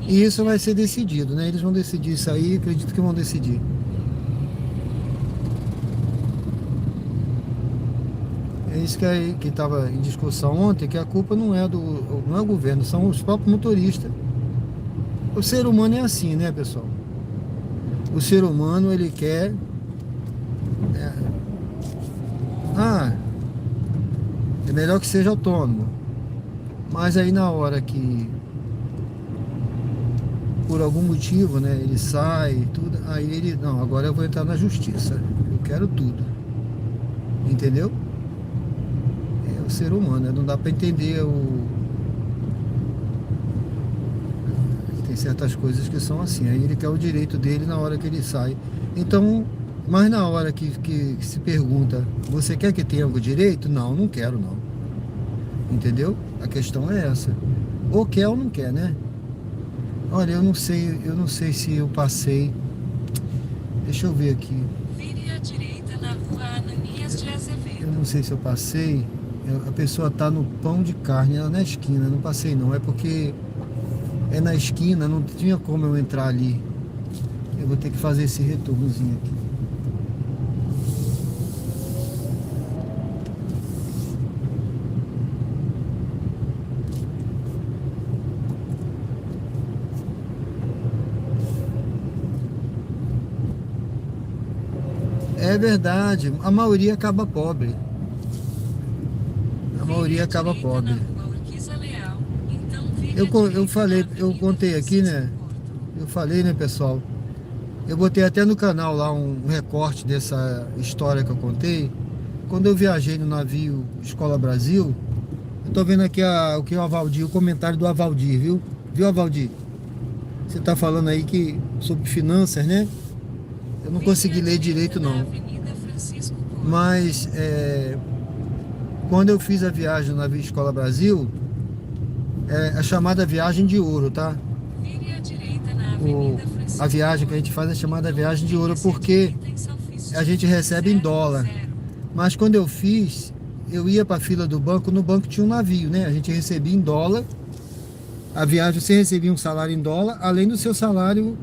E isso vai ser decidido, né? Eles vão decidir isso aí, acredito que vão decidir. É isso que estava em discussão ontem, que a culpa não é o governo, são os próprios motoristas. O ser humano é assim, né, pessoal? O ser humano, ele quer... é melhor que seja autônomo. Mas aí na hora que... por algum motivo, né, ele sai, tudo, aí ele, não, agora eu vou entrar na justiça, eu quero tudo, entendeu? É o ser humano, né? Não dá para entender tem certas coisas que são assim, aí ele quer o direito dele na hora que ele sai. Então, mas na hora que se pergunta, você quer que tenha algum direito? Não, não quero não, entendeu? A questão é essa, ou quer ou não quer, né? Olha, eu não sei se eu passei. Deixa eu ver aqui. Vire à direita na rua Ananias de Azevedo. Eu não sei se eu passei. A pessoa tá no pão de carne, ela na esquina. Não passei não. É porque é na esquina, não tinha como eu entrar ali. Eu vou ter que fazer esse retornozinho aqui. É verdade, a maioria acaba pobre. A maioria acaba pobre. Na rua Urquiza Leal, em Eu contei aqui, né? Eu falei, né, pessoal? Eu botei até no canal lá um recorte dessa história que eu contei. Quando eu viajei no navio Escola Brasil, eu tô vendo aqui o comentário do Avaldir, viu? Viu, Avaldir? Você tá falando aí que sobre finanças, né? Eu não consegui ler direito, não. Mas quando eu fiz a viagem no navio Escola Brasil, a chamada viagem de ouro, tá? A viagem que a gente faz é chamada viagem de ouro porque a gente recebe em dólar. Mas quando eu fiz, eu ia para a fila do banco, no banco tinha um navio, né? A gente recebia em dólar. A viagem você recebia um salário em dólar, além do seu salário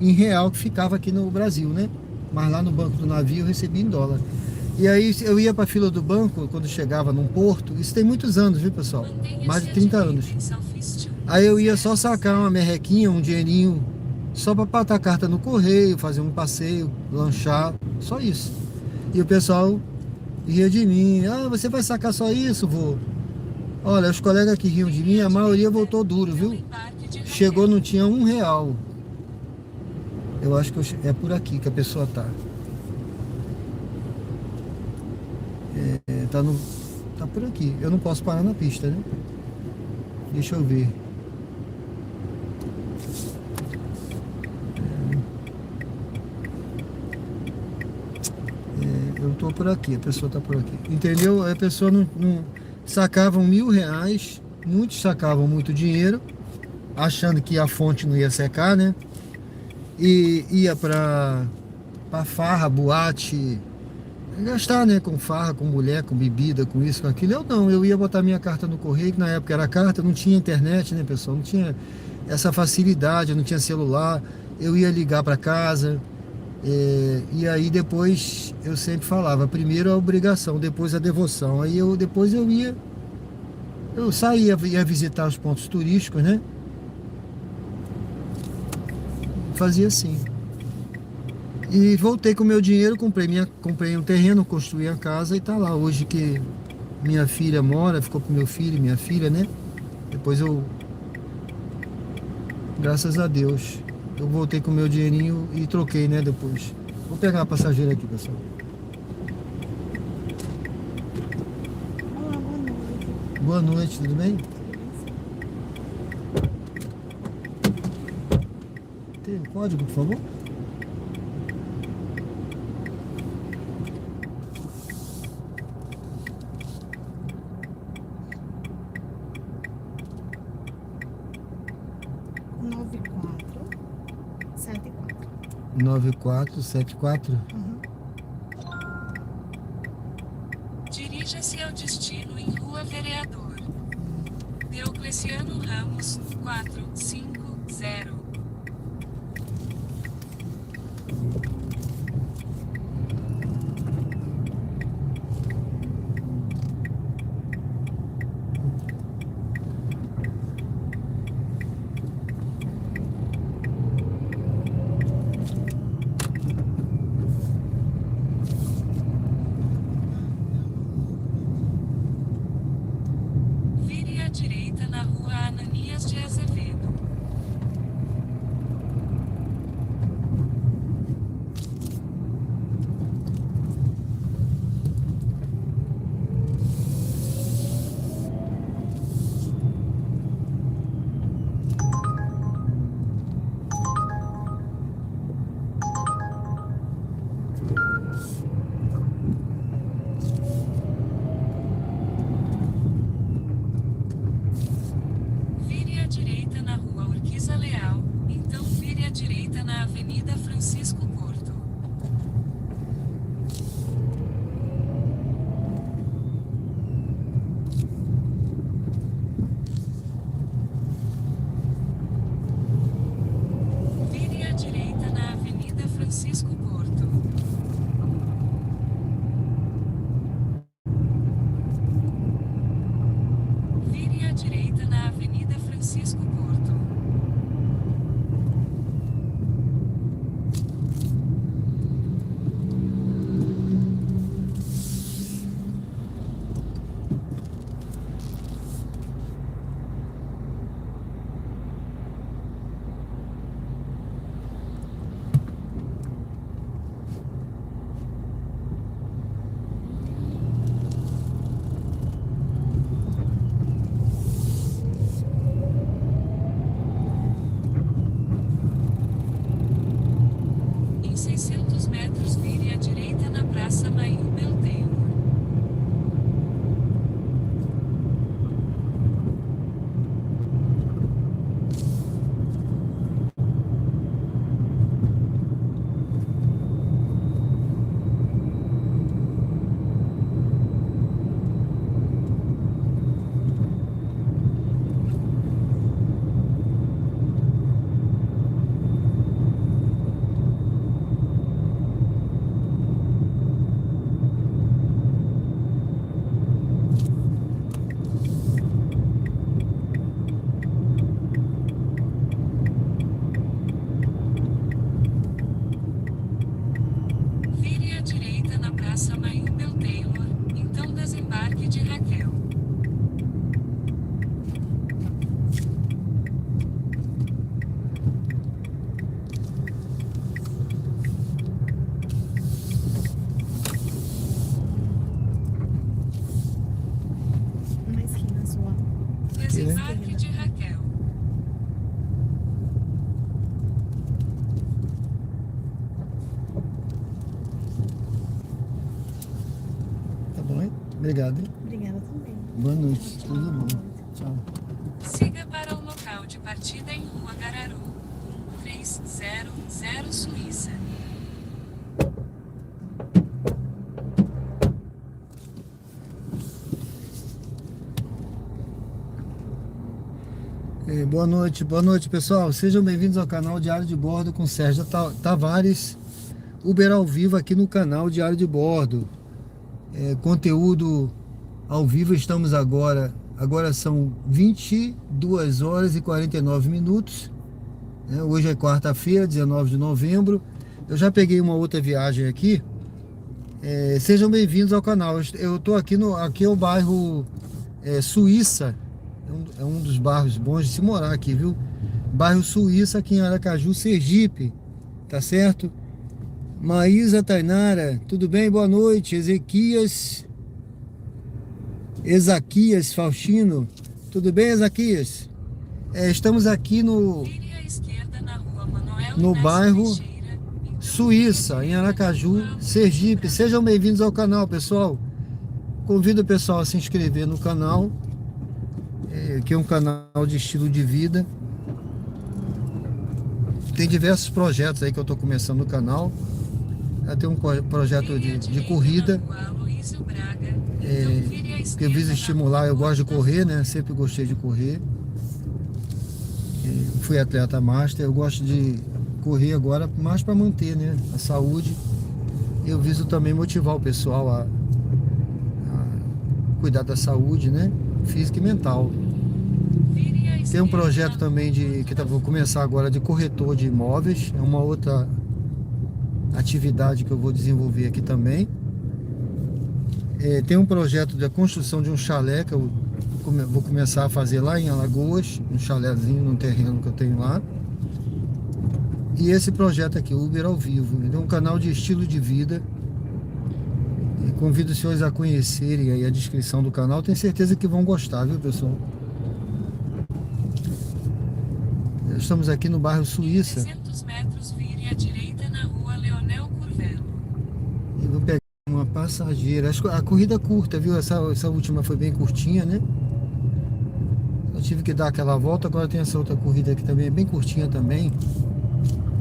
em real que ficava aqui no Brasil, né? Mas lá no banco do navio eu recebia em dólar. E aí eu ia para a fila do banco quando chegava num porto. Isso tem muitos anos, viu, pessoal? Mais de 30 anos. Aí eu ia só sacar uma merrequinha, um dinheirinho, só para botar a carta no correio, fazer um passeio, lanchar, só isso. E o pessoal ria de mim. Ah, você vai sacar só isso, vô? Olha, os colegas que riam de mim, a maioria voltou duro, viu? Chegou, não tinha R$1. Eu acho que é por aqui que a pessoa tá. Tá por aqui. Eu não posso parar na pista, né? Deixa eu ver. Eu tô por aqui, a pessoa tá por aqui. Entendeu? A pessoa não sacavam R$1.000, muitos sacavam muito dinheiro, achando que a fonte não ia secar, né? E ia pra farra, boate, gastar, né? Com farra, com mulher, com bebida, com isso, com aquilo. Eu não, eu ia botar minha carta no correio, que na época era carta, não tinha internet, né, pessoal? Não tinha essa facilidade, não tinha celular. Eu ia ligar para casa. E aí depois eu sempre falava, primeiro a obrigação, depois a devoção. Aí depois eu saía, ia visitar os pontos turísticos, né? Fazia assim. E voltei com o meu dinheiro, comprei um terreno, construí a casa e tá lá. Hoje que minha filha mora, ficou com meu filho e minha filha, né? Depois graças a Deus, eu voltei com o meu dinheirinho e troquei, né, depois. Vou pegar a passageira aqui, pessoal. Olá, boa noite. Boa noite, tudo bem? Tem o código, por favor? (9474). 9474. Dirija-se ao destino em Rua Vereador Diocleciano Ramos, 450. Vire à direita na Rua Ananias de Azevedo. Tá bom, hein? Obrigado, hein? Obrigada também. Boa noite. Tudo bom. Tchau. Siga para o local de partida em Rua Gararu, 1300 Suíça. Boa noite, pessoal. Sejam bem-vindos ao canal Diário de Bordo com Sérgio Tavares, Uber ao vivo aqui no canal Diário de Bordo. Conteúdo ao vivo, estamos agora são 22 horas e 49 minutos. Hoje é quarta-feira, 19 de novembro. Eu já peguei uma outra viagem aqui. Sejam bem-vindos ao canal. Eu estou aqui aqui é o bairro Suíça. É um dos bairros bons de se morar aqui, viu? Bairro Suíça, aqui em Aracaju, Sergipe. Tá certo? Maísa Tainara, tudo bem? Boa noite. Ezaquias Faustino, tudo bem, Ezaquias? Estamos aqui no bairro Suíça, em Aracaju, Sergipe. Sejam bem-vindos ao canal, pessoal. Convido o pessoal a se inscrever no canal, que é um canal de estilo de vida. Tem diversos projetos aí que eu estou começando no canal. Tem um projeto de corrida, que eu viso estimular. Eu gosto de correr, né? Sempre gostei de correr. Fui atleta master. Eu gosto de correr agora mais para manter, né, a saúde. Eu viso também motivar o pessoal a cuidar da saúde, né, física e mental. Tem um projeto também vou começar agora, de corretor de imóveis. É uma outra atividade que eu vou desenvolver aqui também. Tem um projeto da construção de um chalé que eu vou começar a fazer lá em Alagoas, um chalézinho num terreno que eu tenho lá. E esse projeto aqui, Uber ao vivo, é um canal de estilo de vida. Convido os senhores a conhecerem aí a descrição do canal. Tenho certeza que vão gostar, viu, pessoal? Estamos aqui no bairro Suíça. 300 metros, vire à direita na Rua Leonel Curvelo. E vou pegar uma passageira. A corrida curta, viu? Essa última foi bem curtinha, né? Eu tive que dar aquela volta. Agora tem essa outra corrida aqui também, é bem curtinha também.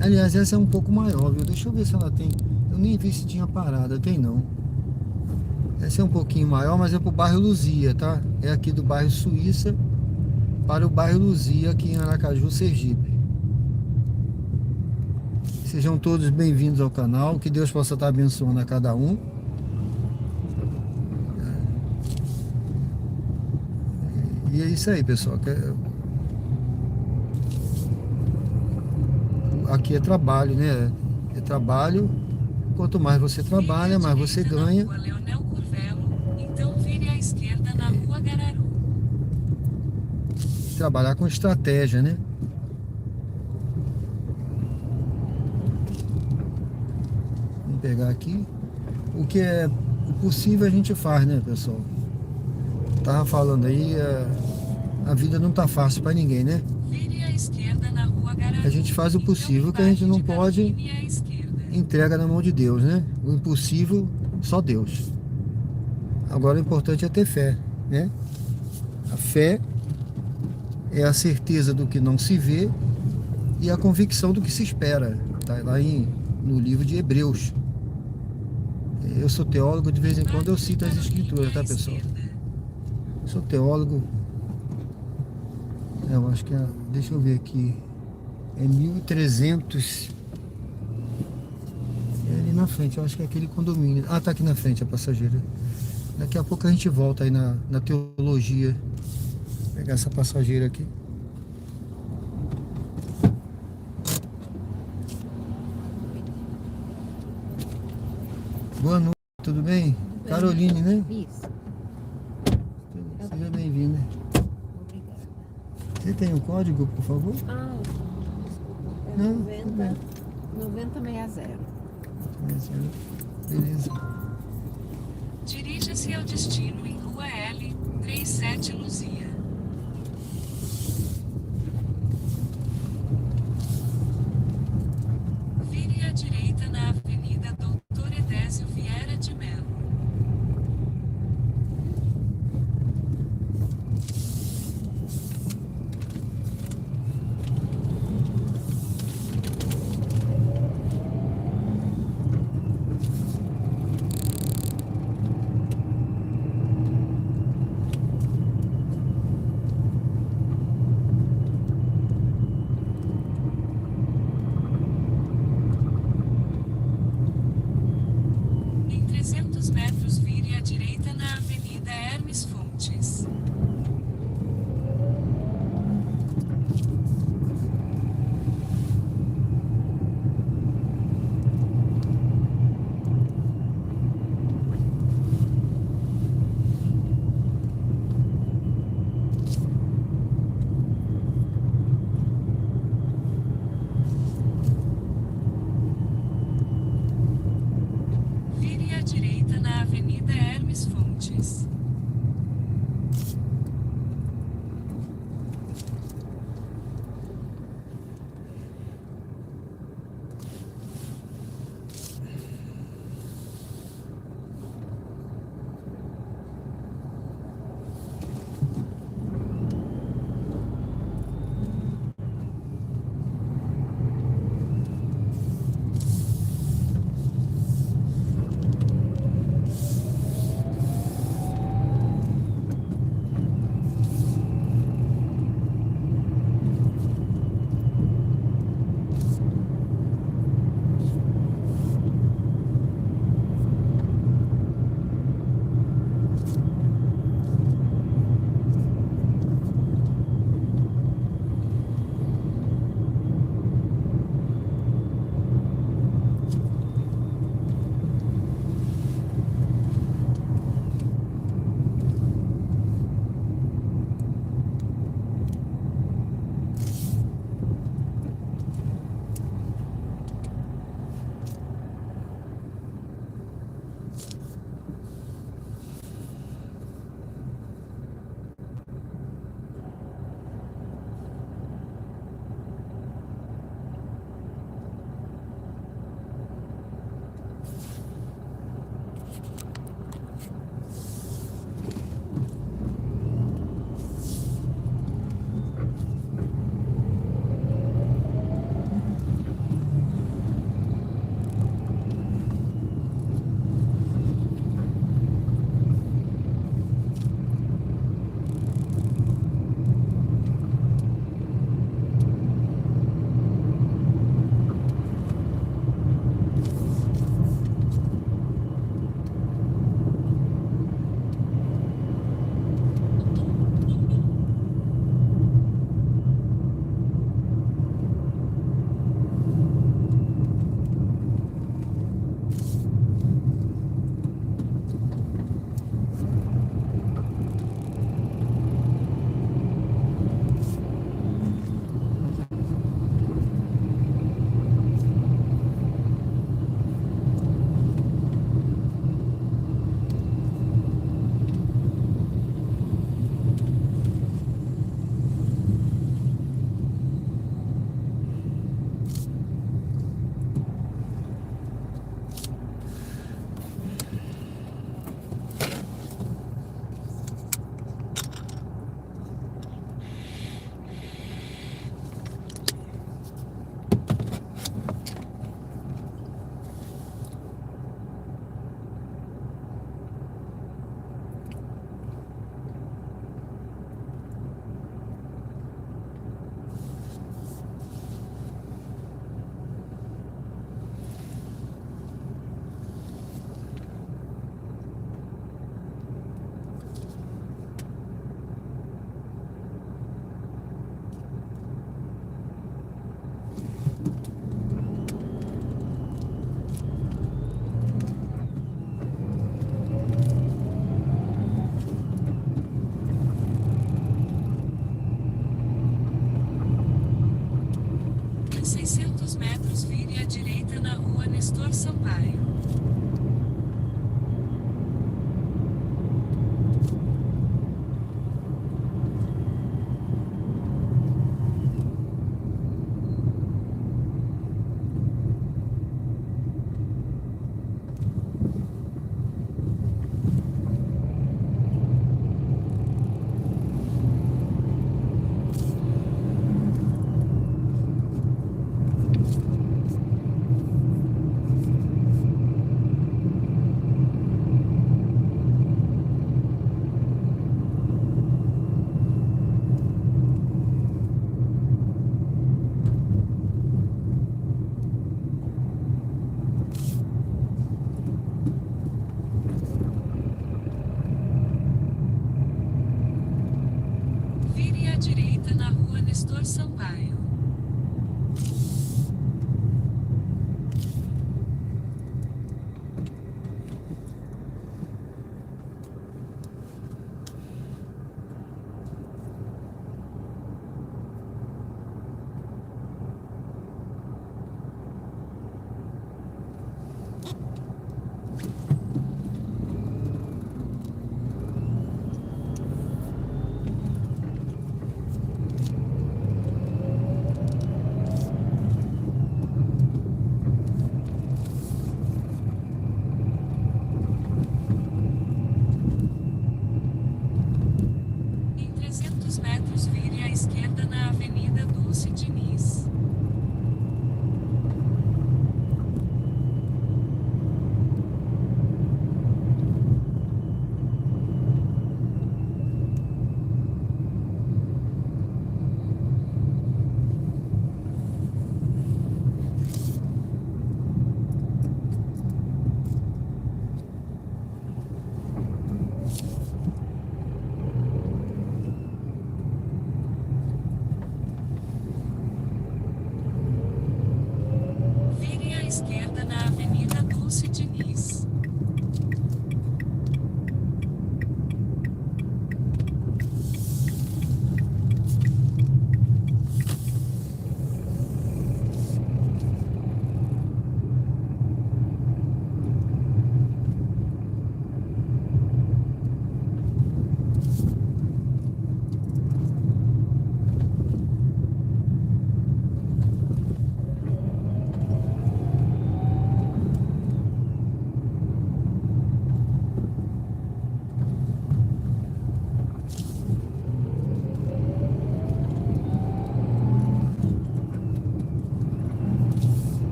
Aliás, essa é um pouco maior, viu? Deixa eu ver se ela tem. Eu nem vi se tinha parada. Tem não. Essa é um pouquinho maior, mas é pro bairro Luzia, tá? É aqui do bairro Suíça para o bairro Luzia, aqui em Aracaju, Sergipe. Sejam todos bem-vindos ao canal. Que Deus possa estar abençoando a cada um. E é isso aí, pessoal. Aqui é trabalho, né? É trabalho. Quanto mais você trabalha, mais você ganha. Na Rua Leonel Curvelo, então vire à esquerda na Rua Gararu. Trabalhar com estratégia, né? Vamos pegar aqui. O que é possível a gente faz, né, pessoal? Tava falando aí, a vida não tá fácil para ninguém, né? Vire à esquerda na Rua Gararu. A gente faz o possível, que a gente não pode. Entrega na mão de Deus, né? O impossível, só Deus. Agora o importante é ter fé, né? A fé é a certeza do que não se vê e a convicção do que se espera. Tá lá no livro de Hebreus. Eu sou teólogo, de vez em quando eu cito as escrituras, tá, pessoal? Sou teólogo. Eu acho que deixa eu ver aqui. É 1300. É ali na frente, eu acho que é aquele condomínio. Ah, tá aqui na frente a passageira. Daqui a pouco a gente volta aí na teologia. Vou pegar essa passageira aqui. Boa noite, tudo bem? Caroline, né? Isso. Seja bem-vinda. Obrigada. Você tem um código, por favor? Ah, desculpa. É Não, 90, 9060. Beleza. Dirija-se ao destino em Rua L, 37 Luzia. Vire à direita na Avenida Doutor Edésio Vieira de Mello.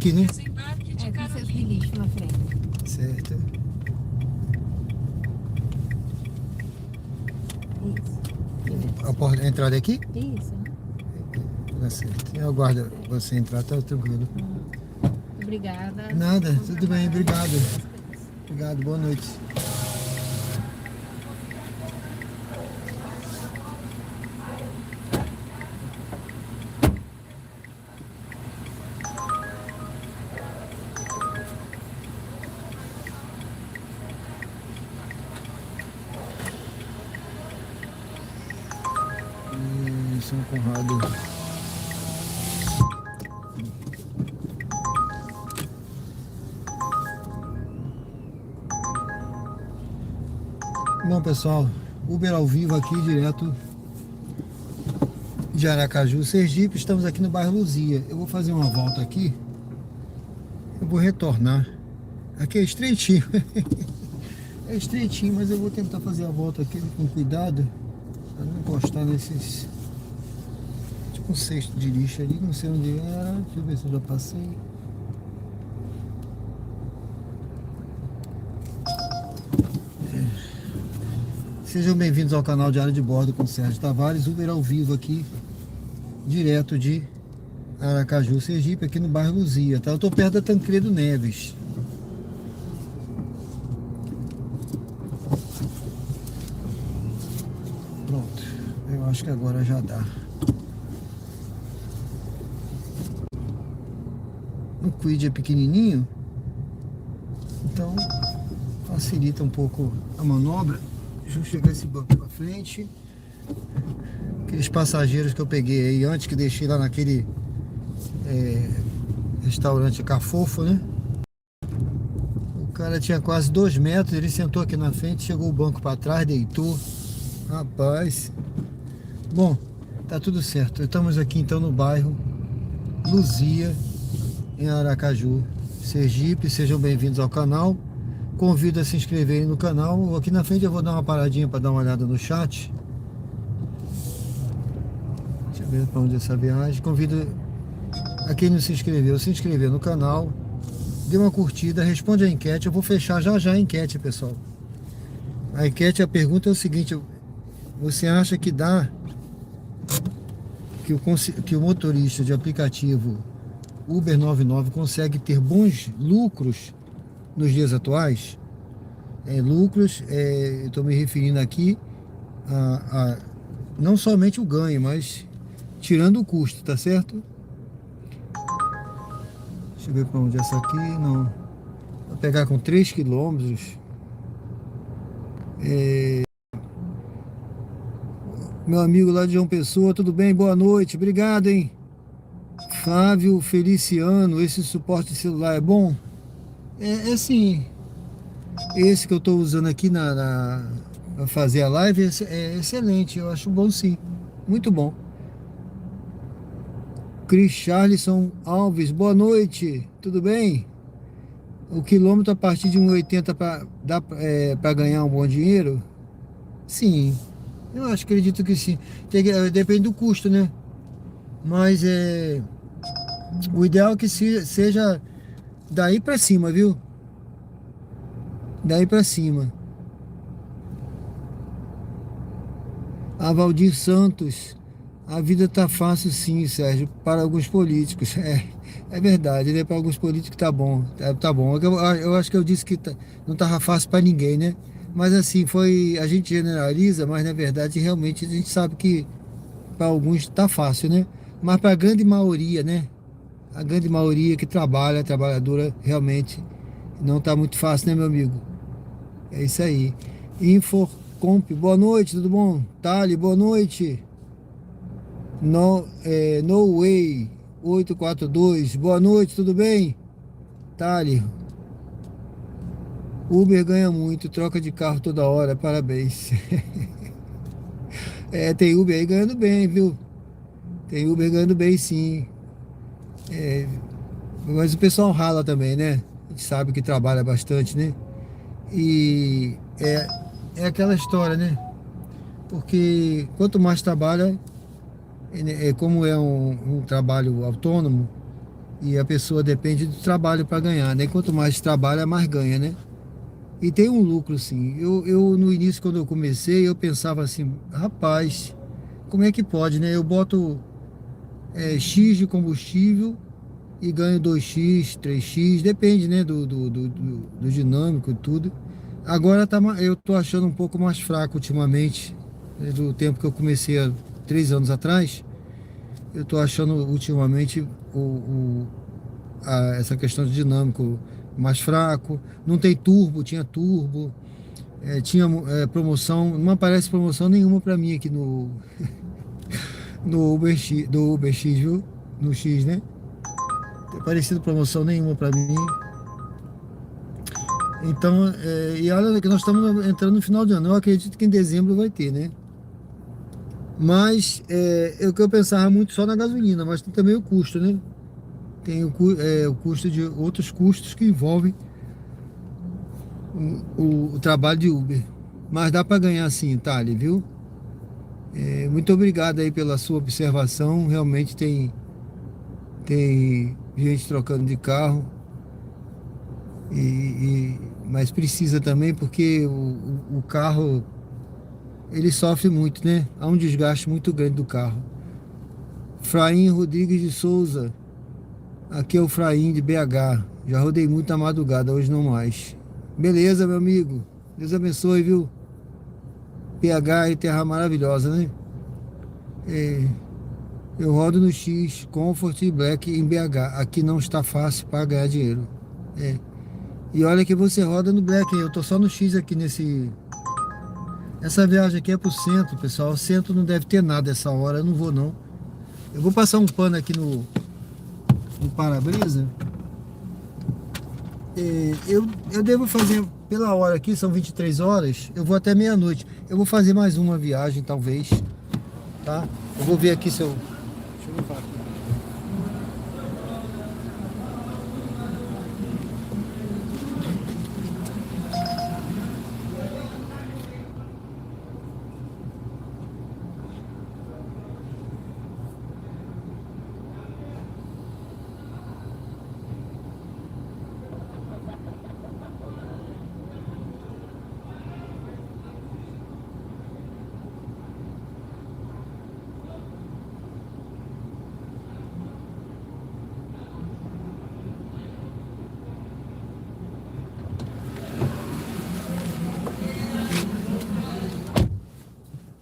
aqui, né? Desembarque de É, com seus de Carolina. lixo na frente. Certo. Isso. A entrada aqui? Isso. Tá certo. Eu aguardo você entrar, tá tranquilo. Obrigada. Nada, tudo bem, obrigado. Obrigado, boa noite. São Conrado. Bom, pessoal, Uber ao vivo aqui, direto de Aracaju, Sergipe. Estamos aqui no bairro Luzia. Eu vou fazer uma volta aqui. Eu vou retornar. Aqui é estreitinho. É estreitinho, mas eu vou tentar fazer a volta aqui com cuidado, para não encostar nesses... Tipo um cesto de lixo ali, não sei onde era. Deixa eu ver se eu já passei. Sejam bem-vindos ao canal Diário de Bordo com Sérgio Tavares, Uber ao vivo aqui, direto de Aracaju, Sergipe, aqui no bairro Luzia, tá? Eu tô perto da Tancredo Neves. Pronto, eu acho que agora já dá. O Kwid é pequenininho, então facilita um pouco a manobra. Deixa eu chegar esse banco pra frente. Aqueles passageiros que eu peguei aí antes, que deixei lá naquele restaurante Cafofo, né? O cara tinha quase 2 metros, ele sentou aqui na frente, chegou o banco pra trás, deitou. Rapaz. Bom, tá tudo certo. Estamos aqui então no bairro Luzia, em Aracaju, Sergipe. Sejam bem-vindos ao canal. Convido a se inscreverem no canal. Aqui na frente eu vou dar uma paradinha para dar uma olhada no chat. Deixa eu ver para onde é essa viagem. Convido a quem não se inscreveu, se inscrever no canal. Dê uma curtida, responde a enquete. Eu vou fechar já a enquete, pessoal. A enquete, a pergunta é o seguinte: você acha que dá que o motorista de aplicativo Uber 99 consegue ter bons lucros nos dias atuais? Lucros, eu estou me referindo aqui a não somente o ganho, mas tirando o custo, tá certo? Deixa eu ver para onde é essa aqui. Não, vou pegar com 3 quilômetros. Meu amigo lá de João Pessoa, tudo bem? Boa noite, obrigado, hein? Flávio Feliciano, esse suporte de celular é bom? É sim. Esse que eu estou usando aqui para fazer a live é excelente, eu acho bom sim, muito bom. Cris Charlison Alves, boa noite, tudo bem? O quilômetro a partir de 1,80 dá para ganhar um bom dinheiro? Sim, eu acredito que sim. Depende do custo, né? Mas o ideal é que seja daí para cima, viu? Daí para cima. A Valdir Santos, a vida tá fácil sim, Sérgio, para alguns políticos. É verdade, né? Para alguns políticos tá bom, tá bom. Eu acho que eu disse que não tava fácil para ninguém, né? Mas assim, a gente generaliza, mas na verdade realmente a gente sabe que para alguns tá fácil, né? Mas para a grande maioria, né? A grande maioria que trabalha, trabalhadora, realmente não tá muito fácil, né, meu amigo? É isso aí. Infocomp, boa noite, tudo bom? Tali, boa noite. No Way 842, boa noite, tudo bem? Tali. Uber ganha muito, troca de carro toda hora, parabéns. Tem Uber aí ganhando bem, viu? Tem Uber ganhando bem, sim. Mas o pessoal rala também, né? A gente sabe que trabalha bastante, né? E é aquela história, né? Porque quanto mais trabalha, como é um trabalho autônomo, E a pessoa depende do trabalho para ganhar, né? Quanto mais trabalha, mais ganha, né? E tem um lucro, sim. Eu no início, quando eu comecei, eu pensava assim, rapaz, como é que pode, né? Eu boto X de combustível e ganho 2x, 3x, depende, né, do dinâmico e tudo. Agora eu tô achando um pouco mais fraco ultimamente, né, do tempo que eu comecei há 3 anos atrás. Eu tô achando ultimamente essa questão de dinâmico mais fraco. Não tem turbo, tinha turbo, tinha promoção, não aparece promoção nenhuma para mim aqui no Uber X, do Uber X, viu? No X, né? Tem aparecido promoção nenhuma para mim. Então, e olha que nós estamos entrando no final de ano. Eu acredito que em dezembro vai ter, né? Mas é o que eu pensava muito só na gasolina, mas tem também o custo, né? Tem o custo de outros custos que envolvem o trabalho de Uber. Mas dá para ganhar sim, Thali, viu? Muito obrigado aí pela sua observação. Realmente tem gente trocando de carro, mas precisa também porque o carro ele sofre muito, né? Há um desgaste muito grande do carro. Fraim Rodrigues de Souza, aqui é o Fraim de BH. Já rodei muito na madrugada, hoje não mais. Beleza, meu amigo. Deus abençoe, viu? BH é terra maravilhosa, né? Eu rodo no X, Comfort e Black em BH. Aqui não está fácil para ganhar dinheiro. E olha que você roda no Black. Eu tô só no X aqui Essa viagem aqui é pro centro, pessoal. O centro não deve ter nada essa hora. Eu não vou, não. Eu vou passar um pano aqui no para-brisa. Eu devo fazer pela hora aqui, são 23 horas. Eu vou até meia-noite. Eu vou fazer mais uma viagem, talvez. Tá? Eu vou ver aqui se eu... Deixa eu limpar aqui.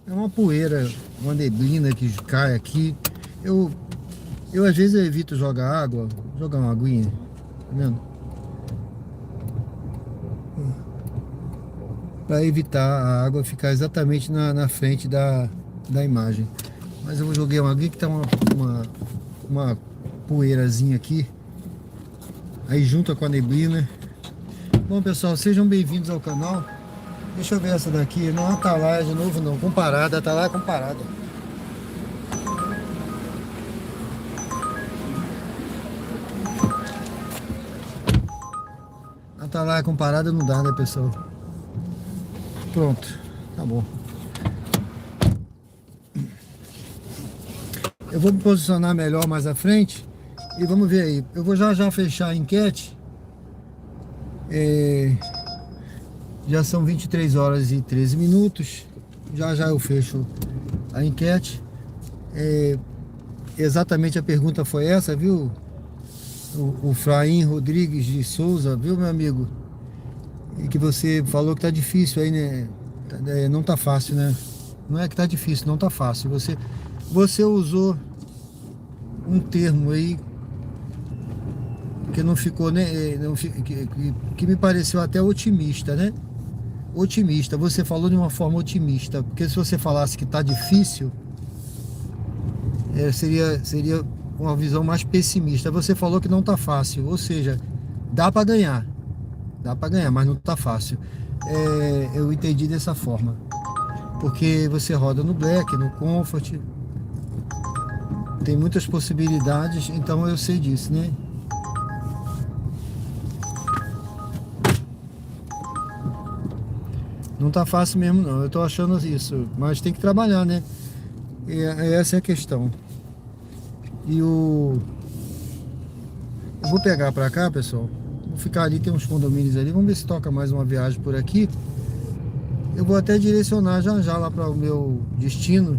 É uma poeira, uma neblina que cai aqui. Eu às vezes evito jogar uma aguinha, tá vendo? Para evitar a água ficar exatamente na frente da imagem. Mas eu joguei uma aguinha que tá uma poeirazinha aqui. Aí junta com a neblina. Bom, pessoal, sejam bem-vindos ao canal. Deixa eu ver essa daqui. Não é Atalaia de novo, não. Comparada, Atalaia comparada. Atalaia comparada não dá, né, pessoal? Pronto, tá bom. Eu vou me posicionar melhor mais à frente e vamos ver aí. Eu vou já fechar a enquete. Já são 23 horas e 13 minutos. Já eu fecho a enquete. Exatamente a pergunta foi essa, viu? O Fraim Rodrigues de Souza, viu, meu amigo? E que você falou que tá difícil aí, né? Não tá fácil, né? Não é que tá difícil, não tá fácil. Você usou um termo aí que não ficou, né? Que me pareceu até otimista, né? Otimista. Você falou de uma forma otimista, porque se você falasse que tá difícil, seria uma visão mais pessimista. Você falou que não tá fácil, ou seja, dá para ganhar, mas não tá fácil. Eu entendi dessa forma, porque você roda no Black, no Comfort, tem muitas possibilidades, então eu sei disso, né? Não tá fácil mesmo não, eu tô achando isso, mas tem que trabalhar, né? Essa é a questão. E vou pegar pra cá, pessoal. Vou ficar ali, tem uns condomínios ali. Vamos ver se toca mais uma viagem por aqui. Eu vou até direcionar já lá para o meu destino.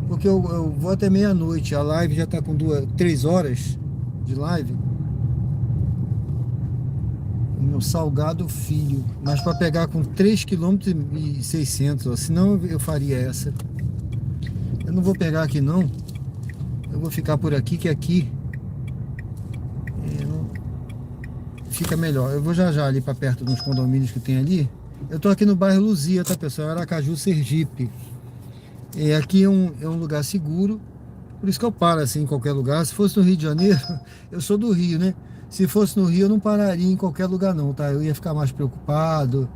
Porque eu vou até meia-noite. A live já tá com 3 horas de live. O meu Salgado Filho. Mas para pegar com 3,6 km, senão eu faria essa. Eu não vou pegar aqui não. Eu vou ficar por aqui, que aqui fica melhor. Eu vou já ali para perto dos condomínios que tem ali. Eu tô aqui no bairro Luzia, tá, pessoal? Aracaju, Sergipe. E aqui é um lugar seguro. Por isso que eu paro assim em qualquer lugar. Se fosse no Rio de Janeiro, eu sou do Rio, né? Se fosse no Rio, eu não pararia em qualquer lugar não, tá? Eu ia ficar mais preocupado.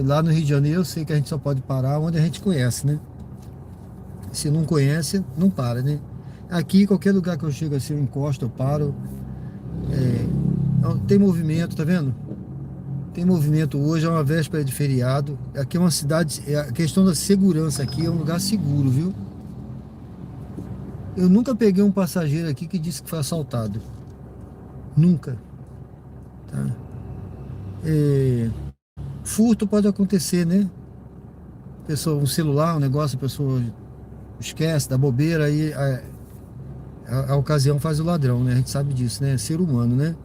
Lá no Rio de Janeiro, eu sei que a gente só pode parar onde a gente conhece, né? Se não conhece, não para, né? Aqui, qualquer lugar que eu chego assim, eu encosto, eu paro. Tem movimento, tá vendo? Tem movimento hoje, é uma véspera de feriado. Aqui é uma cidade, a questão da segurança aqui é um lugar seguro, viu? Eu nunca peguei um passageiro aqui que disse que foi assaltado. Nunca. Tá? Furto pode acontecer, né? Um celular, um negócio, a pessoa esquece, dá bobeira, aí a ocasião faz o ladrão, né? A gente sabe disso, né? É ser humano, né?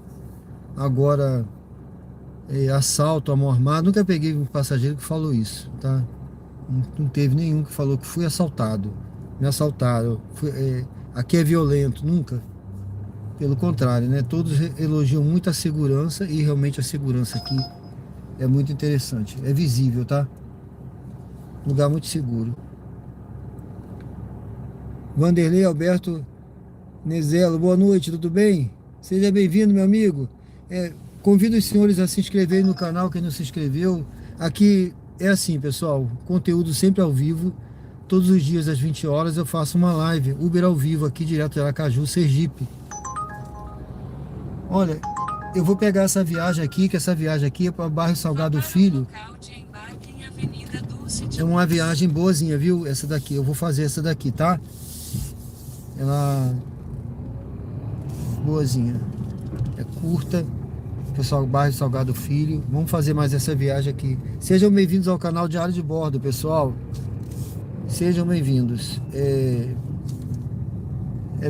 Agora, assalto, mão armada, nunca peguei um passageiro que falou isso, tá? Não teve nenhum que falou que fui assaltado, me assaltaram, aqui é violento, nunca. Pelo contrário, né? Todos elogiam muito a segurança e realmente a segurança aqui é muito interessante, é visível, tá? Lugar muito seguro. Vanderlei Alberto Nezelo, boa noite, tudo bem? Seja bem-vindo, meu amigo. Convido os senhores a se inscreverem no canal, quem não se inscreveu. Aqui é assim, pessoal, conteúdo sempre ao vivo. Todos os dias às 20 horas eu faço uma live, Uber ao vivo, aqui direto de Aracaju, Sergipe. Olha, eu vou pegar essa viagem aqui, que essa viagem aqui é para o bairro Salgado Filho. É uma viagem boazinha, viu? Essa daqui, eu vou fazer essa daqui, tá? Ela boazinha. É curta. Pessoal, bairro Salgado Filho. Vamos fazer mais essa viagem aqui. Sejam bem-vindos ao canal Diário de Bordo, pessoal. Sejam bem-vindos. É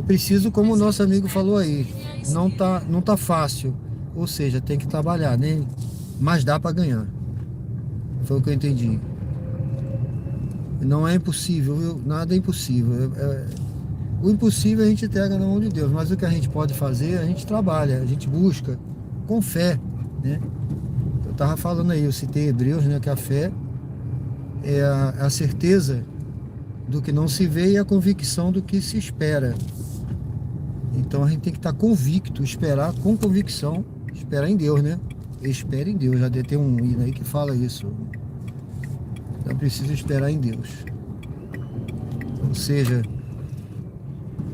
preciso, como o nosso amigo falou aí, não tá fácil. Ou seja, tem que trabalhar, né? Mas dá para ganhar. Foi o que eu entendi. Não é impossível, viu? Nada é impossível. O impossível a gente entrega na mão de Deus, mas o que a gente pode fazer, a gente trabalha, a gente busca com fé, né? Eu tava falando aí, eu citei Hebreus, né? Que a fé é a certeza do que não se vê e a convicção do que se espera. Então a gente tem que estar convicto, esperar com convicção, esperar em Deus, né? Espera em Deus, já tem um hino aí que fala isso. Então preciso esperar em Deus. Ou seja,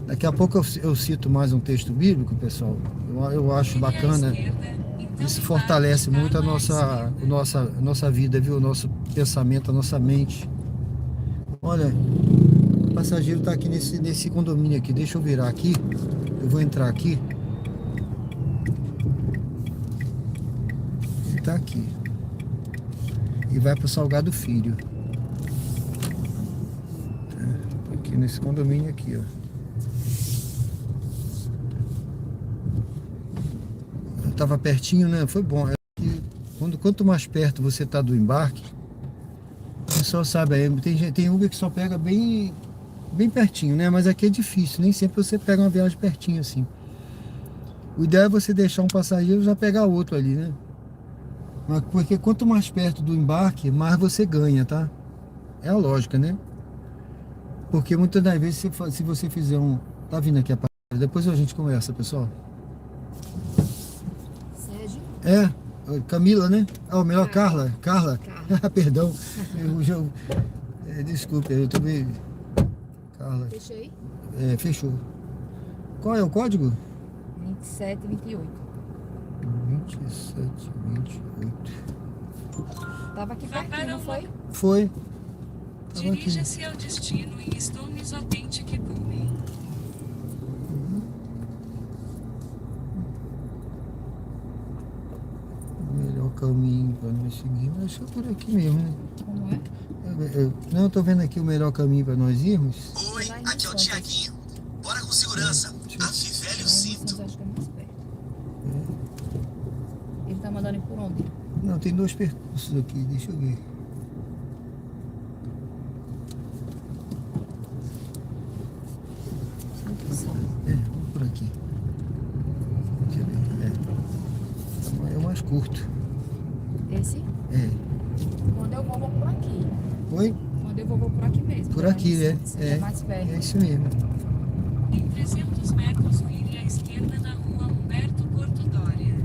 daqui a pouco eu cito mais um texto bíblico, pessoal. Eu acho bacana. Isso fortalece muito a nossa vida, viu? O nosso pensamento, a nossa mente. Olha, o passageiro está aqui nesse condomínio aqui. Deixa eu virar aqui. Eu vou entrar aqui. Ele está aqui. E vai para o Salgado Filho. Aqui nesse condomínio aqui, ó. Eu tava pertinho, né? Foi bom. Quanto mais perto você tá do embarque, o pessoal sabe aí, tem Uber que só pega bem pertinho, né? Mas aqui é difícil, nem sempre você pega uma viagem pertinho assim. O ideal é você deixar um passageiro e já pegar outro ali, né? Porque quanto mais perto do embarque, mais você ganha, tá? É a lógica, né? Porque muitas das vezes, se você fizer um... Tá vindo aqui a parada, depois a gente conversa, pessoal. Sérgio? Camila, né? Melhor Carla. Perdão. Desculpe, eu também... Carla. Fechei? Fechou. Qual é o código? 2728. 2728. Tava aqui pertinho, não foi? Foi. Dirija-se ao destino em Stones Authentic Building. caminho para nós seguirmos. Acho que é por aqui mesmo, né? Como é? Não, eu tô vendo aqui o melhor caminho para nós irmos. Oi, aqui é o Tiaguinho. Bora com segurança. Velho Cinto. Acho que é mais perto. Ele tá mandando ir por onde? Não, tem 2 percursos aqui, deixa eu ver. Vamos por aqui. Deixa eu ver. É o mais curto. Esse? É. Quando eu vou por aqui. Oi? Quando eu vou por aqui mesmo. Por aqui, né? É mais perto. É isso mesmo. Em 300 metros, vire à esquerda na rua Humberto Porto Dória.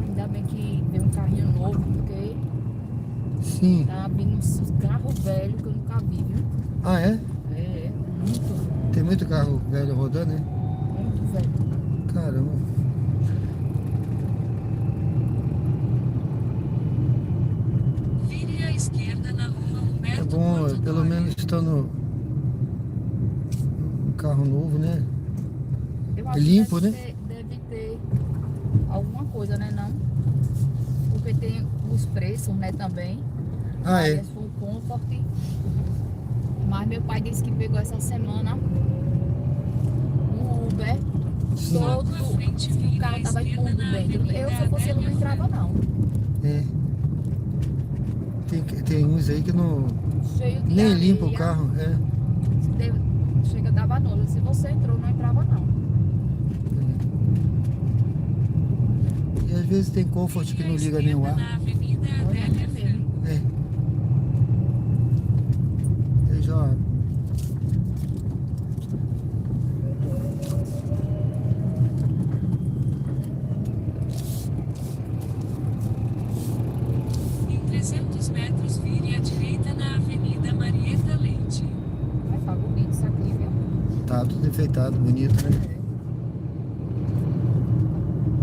Ainda bem que veio um carrinho novo, porque Sim. tá vindo uns carros velhos que eu nunca vi, viu? Ah, é? É, muito, Tem muito carro velho rodando, né? muito velho. Caramba. Vire à esquerda na rua É Humberto bom, Porto pelo Dória. menos estando um carro novo, né? Eu É acho limpo, que né? deve ter alguma coisa, né? Não? Porque tem os preços, né? Também. Ah, Aí é? Full Comfort. Mas meu pai disse que pegou essa semana um Uber. Sim. Todo À frente, o vire à carro tava esquerda imundo na dentro. Eu, se eu fosse, eu não Avenida entrava, não. É. Tem uns aí que não. Cheio de Nem areia. limpa o carro. É. Chega, dava nojo. Se você entrou, não entrava, não. E às vezes tem Comfort que não liga nem o ar. Na Avenida Olha, é Adélia mesmo. Franco. É. Eu já. Em 300 metros, vire à direita na Avenida Marieta Leite. Vai tá bonito isso aqui, viu? Tá tudo enfeitado, bonito, né?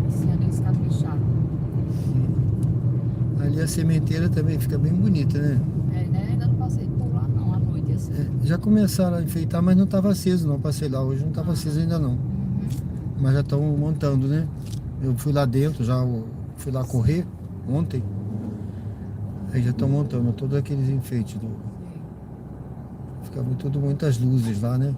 Esse ano eles capricharam. Ali a sementeira também fica bem bonita, né? É, né? Ainda não passei por lá, não, à noite, assim. É, já começaram a enfeitar, mas não estava aceso não, passei lá. Hoje não estava aceso ainda não. Uhum. Mas já estão montando, né? Eu fui lá dentro, fui lá correr ontem. Aí já estão montando todos aqueles enfeites. Fica muitas luzes lá, né?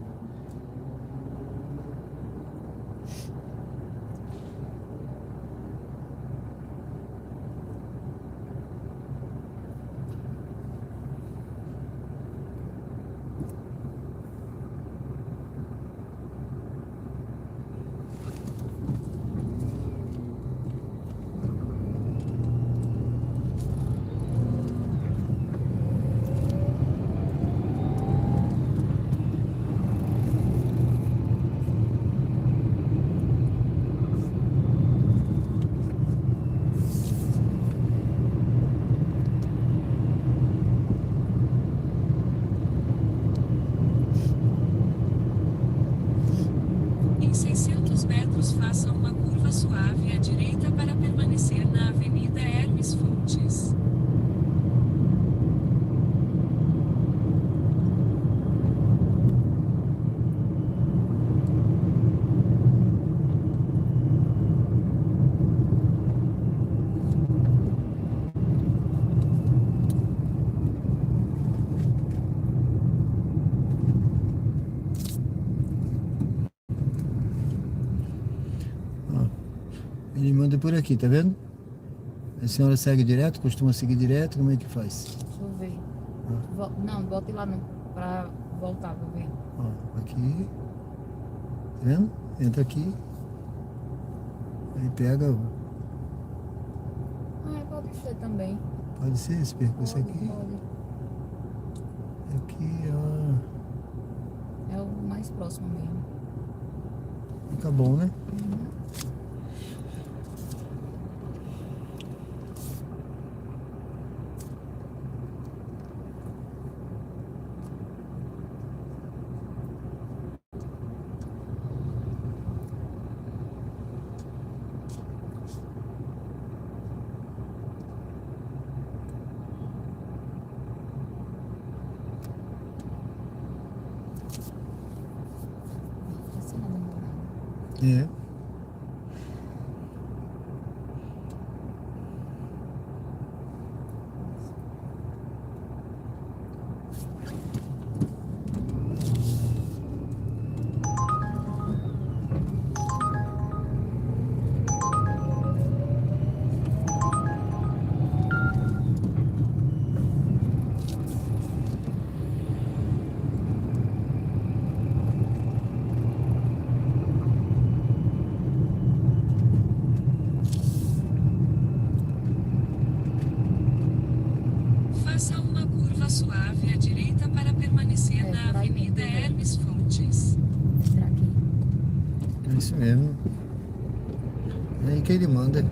Em 600 metros, faça uma curva suave à direita para permanecer na Avenida Hermes Fontes. Ó, ele manda por aqui, tá vendo? A senhora segue direto, costuma seguir direto, como é que faz? Deixa eu ver. Não, bote lá no, pra voltar pra ver. Ó, aqui. Tá vendo? Entra aqui. Aí pega. Ah, pode ser também. Pode ser esse percurso Pode, aqui. pode. Aqui, ó. É o mais próximo mesmo. Fica bom, né? Uhum. É. Faça uma curva suave à direita para permanecer na Avenida Hermes Fontes. Entrar aqui. É isso mesmo. É aí que ele manda.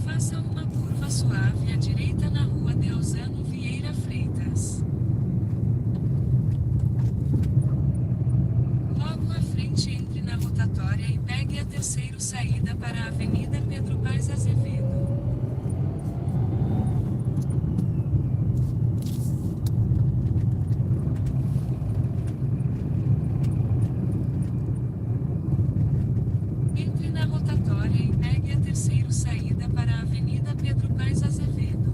Faça uma curva suave à direita na Rua Deusano Vieira Freitas. Logo à frente, entre na rotatória e pegue a terceira saída para a Avenida Pedro Paes Azevedo. Entre na rotatória e pegue a terceira saída para a Avenida Pedro Paes Azevedo.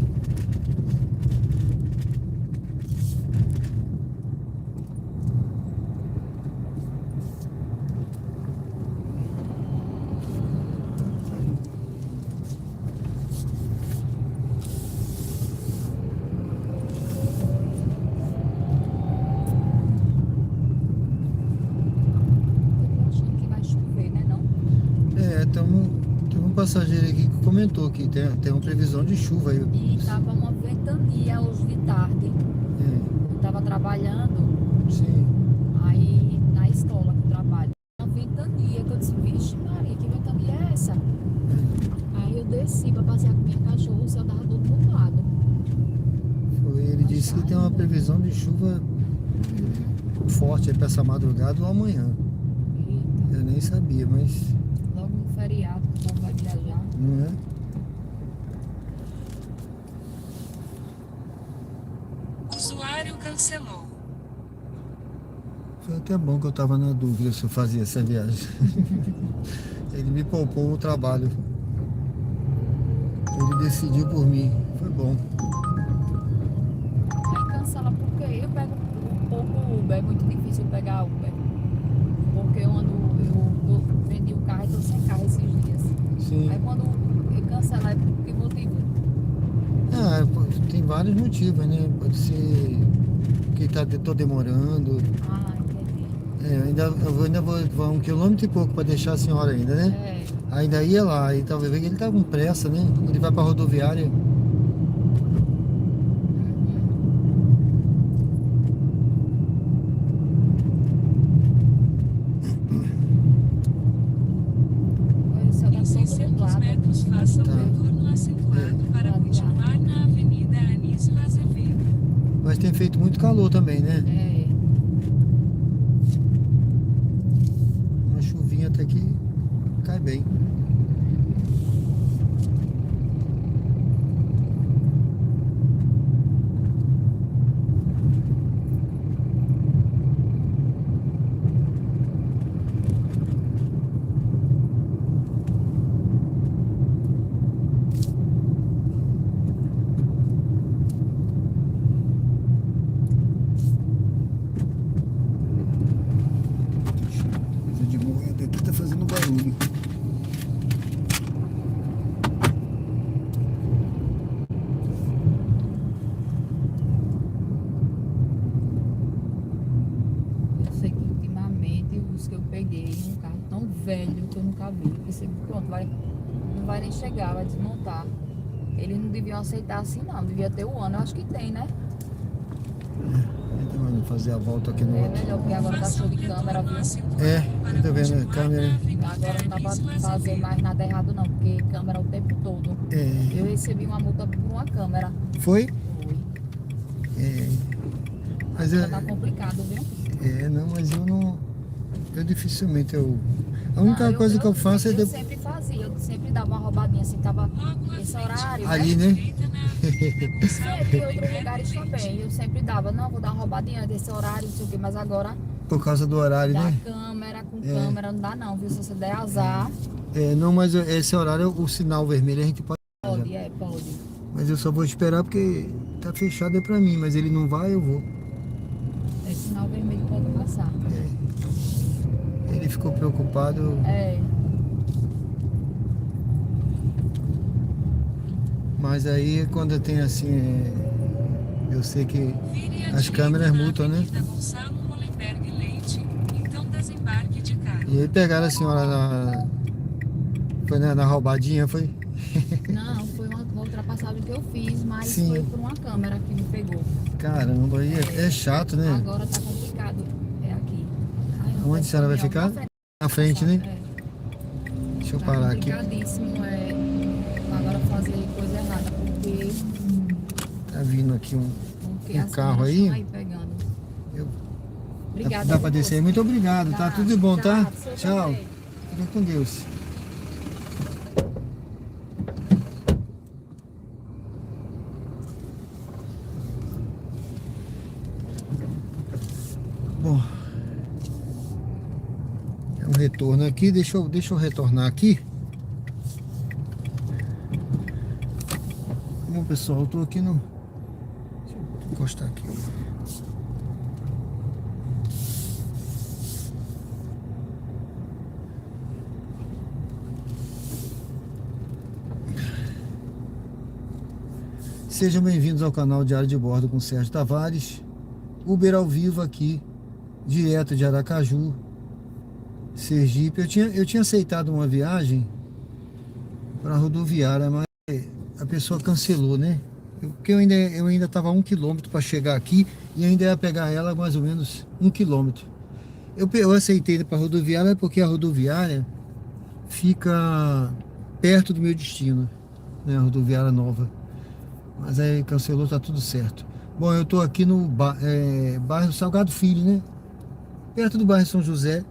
Eu tô achando que vai chover, né? Não? É, tem um passageiro aqui que comentou que tem uma previsão de chuva aí. E tava uma ventania hoje de tarde. É, Eu tava trabalhando sim. aí na escola que eu trabalho. Uma ventania que eu disse, vixe Maria, que ventania é essa? Aí eu desci pra passear com minha cachorra, o céu tava todo nublado. Ele disse que tem uma previsão de chuva forte aí pra essa madrugada ou amanhã. Eita, Eu nem sabia, mas logo no feriado, o povo vai viajar. não é? Usuário cancelou. Foi até bom que eu tava na dúvida se eu fazia essa viagem. Ele me poupou o trabalho. Ele decidiu por mim. Foi bom. Aí cancela porque eu pego um pouco Uber, é muito difícil pegar Uber. Porque eu vendi o carro e tô sem carro esses dias. Sim. Aí quando eu cancelar é por que motivo? Ah, tem vários motivos, né? Pode ser que tô demorando. Ah, entendi. Eu ainda vou 1 quilômetro e pouco para deixar a senhora ainda, né? É. Ainda ia lá, e talvez ele tá com pressa, né? Ele vai pra rodoviária. Olha, o céu tá Em todo 600 nublado. metros, faça o Tá. retorno acentuado para continuar na Avenida Anísio Azevedo. Mas tem feito muito calor também, né? É. Uma chuvinha até que cai bem. Coisa de moeda aqui tá fazendo barulho. Eu sei que ultimamente os que eu peguei, um carro tão velho que eu nunca vi. Eu pensei, pronto, não vai nem chegar, vai desmontar. Eles não deviam aceitar assim não, devia ter o ano, eu acho que tem, né? Então vamos fazer a volta aqui no É outro. melhor, porque agora tá Faça show o de câmera, retorno viu? acentuado É, para eu tô vendo a continuar câmera. na Avenida Agora não dá Anísio pra fazer Azevedo. mais nada errado não, porque câmera o tempo todo. É, Eu recebi uma multa por uma câmera. foi? Foi. É, mas Já tá complicado, viu? não, mas eu não. Eu dificilmente a única Não, coisa que eu faço é eu sempre fazia, eu sempre dava uma roubadinha assim, tava Logo à esse frente, horário, Ali, né? né? direita na Avenida Sempre em outros lugares também. Eu sempre dava, não, vou dar uma roubadinha desse horário, não sei o quê, mas agora Por causa do horário, dá né? câmera com câmera, não dá não, viu? Se você der azar, Não, mas esse horário, o sinal vermelho, a gente pode. pode. Mas eu só vou esperar porque tá fechado é pra mim, mas ele não vai, eu vou. É sinal vermelho, pode passar. Ele ficou preocupado. Mas aí quando tem assim, eu sei que Vire à as direita câmeras na multam, né? Avenida Gonçalo Hollenberg Leite. Então desembarque de carro. E aí pegaram a senhora foi na roubadinha, foi? Não, foi uma ultrapassagem que eu fiz, mas Sim. foi por uma câmera que me pegou. Caramba, aí é chato, né? Agora tá complicado. É aqui. Ai, não Onde a sei senhora vai se é ficar? na frente. Na frente, né? É. Deixa eu Tá parar aqui. complicadíssimo agora fazer coisa errada, porque Tá vindo aqui um as carro câmeras aí. estão aí pegando. Eu- Obrigada. Dá pra descer? Muito obrigado, tá? Tudo de bom, tá? você Tchau. também. Fica com Deus. Bom, é um retorno aqui. Deixa eu retornar aqui. Bom, pessoal, eu tô aqui no... Deixa eu encostar aqui. Sejam bem-vindos ao canal Diário de Bordo com Sérgio Tavares. Uber ao vivo aqui, direto de Aracaju, Sergipe. Eu tinha aceitado uma viagem para a rodoviária, mas a pessoa cancelou, né? Porque eu ainda estava a 1 quilômetro para chegar aqui e ainda ia pegar ela mais ou menos 1 quilômetro. Eu aceitei para a rodoviária porque a rodoviária fica perto do meu destino, né? A rodoviária nova. Mas aí cancelou, tá tudo certo. Bom, eu tô aqui no bairro Salgado Filho, né? Perto do bairro São José.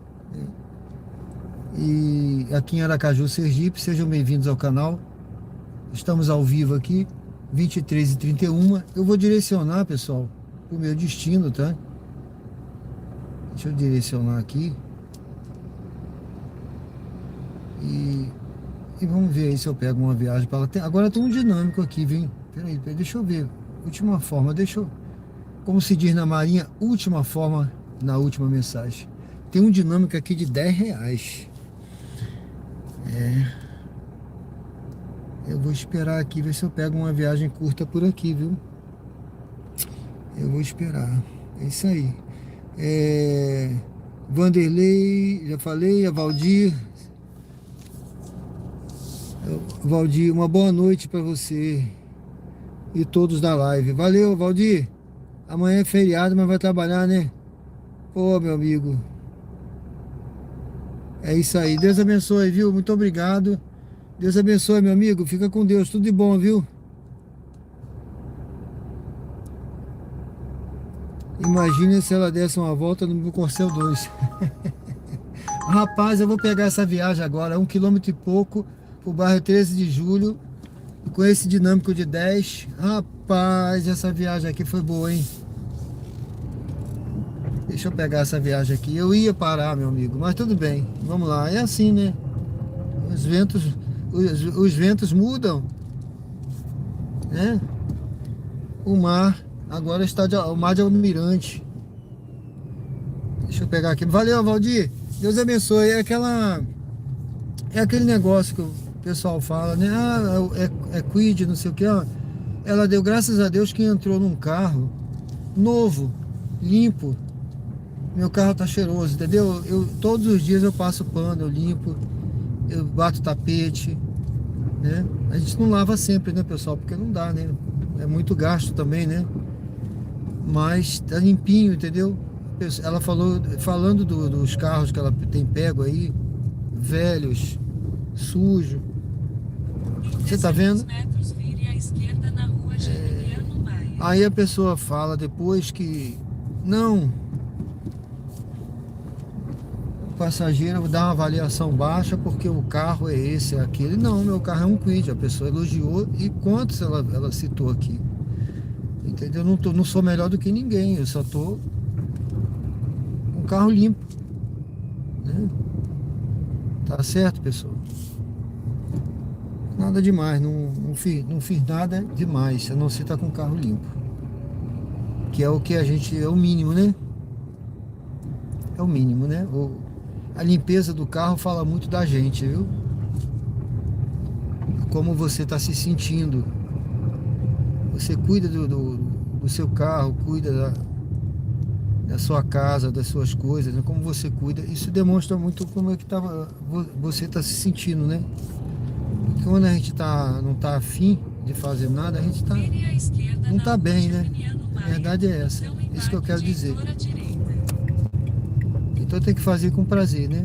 E aqui em Aracaju, Sergipe. Sejam bem-vindos ao canal. Estamos ao vivo aqui, 23h31. Eu vou direcionar, pessoal, o meu destino, tá? Deixa eu direcionar aqui. E vamos ver aí se eu pego uma viagem para lá. Agora tem um dinâmico aqui, vem. Peraí, deixa eu ver. Última forma, como se diz na Marinha, última forma na última mensagem. Tem um dinâmico aqui de R$10. Eu vou esperar aqui, ver se eu pego uma viagem curta por aqui, viu? Eu vou esperar. É isso aí. Vanderlei, já falei, a Valdir. Valdir, uma boa noite para você e todos da live. Valeu, Valdir. Amanhã é feriado, mas vai trabalhar, né? Pô, meu amigo. É isso aí. Deus abençoe, viu? Muito obrigado. Deus abençoe, meu amigo. Fica com Deus. Tudo de bom, viu? Imagina se ela desse uma volta no Corcel 2. Rapaz, eu vou pegar essa viagem agora, 1 quilômetro e pouco, pro bairro 13 de Julho, com esse dinâmico de 10. Rapaz, essa viagem aqui foi boa, hein? Deixa eu pegar essa viagem aqui. Eu ia parar, meu amigo, mas tudo bem. Vamos lá, é assim, né? Os ventos mudam, né? O mar agora está o mar de Almirante. Deixa eu pegar aqui. Valeu, Valdir. Deus abençoe. É aquele negócio que o pessoal fala, né? É quid, não sei o que. Ó. Ela deu graças a Deus que entrou num carro novo, limpo. Meu carro tá cheiroso, entendeu? Todos os dias eu passo pano, eu limpo, eu bato tapete, né? A gente não lava sempre, né, pessoal? Porque não dá, né? É muito gasto também, né? Mas tá limpinho, entendeu? Ela falando dos carros que ela tem pego aí, velhos, sujo. Você tá vendo? Metros, vire à esquerda na rua Germiliano Maia. Aí a pessoa fala depois que não, passageiro dá uma avaliação baixa porque o carro é esse, é aquele. Não, meu carro é um Kwid. A pessoa elogiou e quantos ela citou aqui. Entendeu? Não sou melhor do que ninguém. Eu só tô com um carro limpo, né? Tá certo, pessoal? Nada demais. Não fiz nada demais. A não ser estar com o carro limpo. Que é o que a gente... É o mínimo, né? É o mínimo, né? A limpeza do carro fala muito da gente, viu? Como você está se sentindo. Você cuida do seu carro, cuida da sua casa, das suas coisas, né? Como você cuida. Isso demonstra muito como é que você está se sentindo, né? Porque quando a gente não está afim de fazer nada, a gente não está bem, né? A verdade é essa. Isso que eu quero dizer. Então tem que fazer com prazer, né?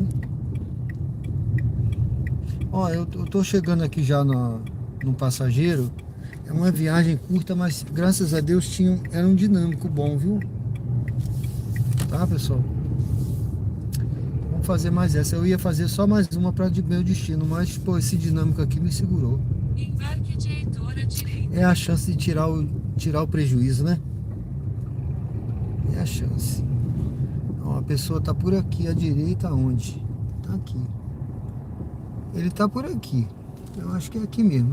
Ó, eu tô chegando aqui já no passageiro. É uma viagem curta, mas graças a Deus era um dinâmico bom, viu? Tá, pessoal? Vamos fazer mais essa. Eu ia fazer só mais uma para meu destino, mas pô, esse dinâmico aqui me segurou. Embarque de Heitor à direita. É a chance de tirar o prejuízo, né? É a chance. Ó, a pessoa tá por aqui, à direita onde? Tá aqui. Ele tá por aqui. Eu acho que é aqui mesmo.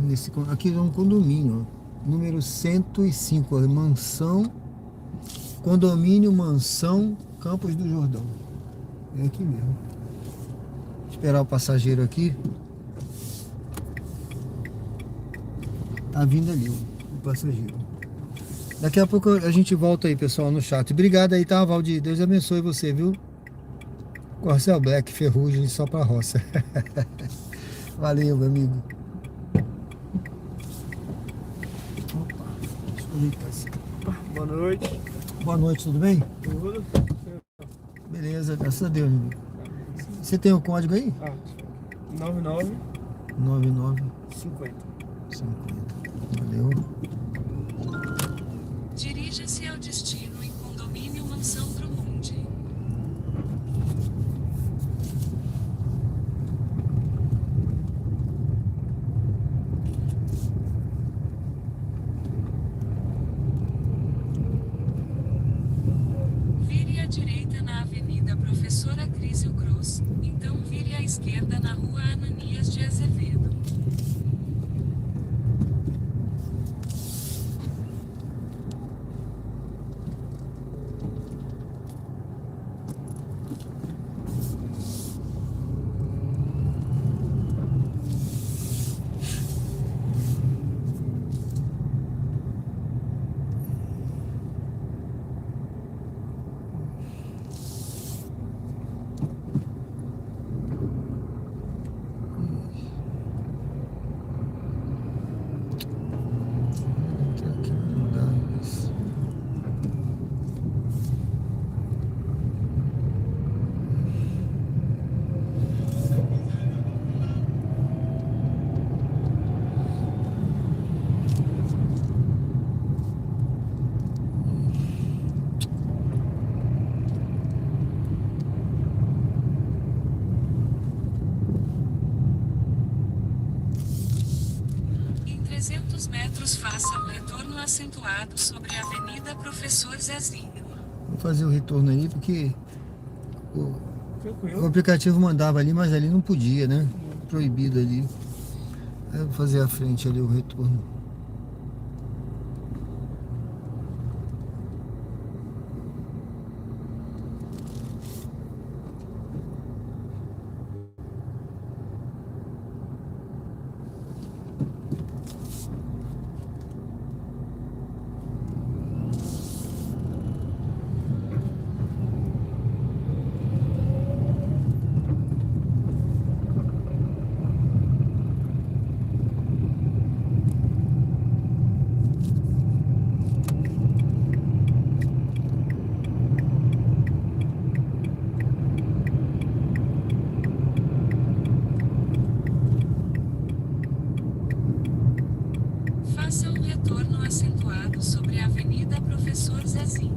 Aqui é um condomínio, ó. Número 105, ó, mansão. Condomínio Mansão Campos do Jordão. É aqui mesmo. Esperar o passageiro aqui. Tá vindo ali o passageiro. Daqui a pouco a gente volta aí, pessoal, no chat. Obrigado aí, tá, Valdir? Deus abençoe você, viu? Corcel Black, ferrugem só pra roça. Valeu, meu amigo. Opa, deixa eu ajeitar assim. Boa noite. Boa noite, tudo bem? Tudo? Beleza, graças a Deus, meu amigo. Você tem o código aí? 99 99 50. Valeu. Dirija-se ao destino em Condomínio Mansão Drummond. Vire à direita na Avenida Professora Crísio Cruz, então vire à esquerda na Rua Ananias de Azevedo. Em 300 metros faça um retorno acentuado sobre a Avenida Professor Zezinho. Vou fazer o retorno ali porque o Tranquilo. aplicativo mandava ali, mas ali não podia, né? Proibido ali. Aí eu vou fazer a frente ali o retorno. Faça um retorno acentuado sobre a Avenida Professor Zezinho.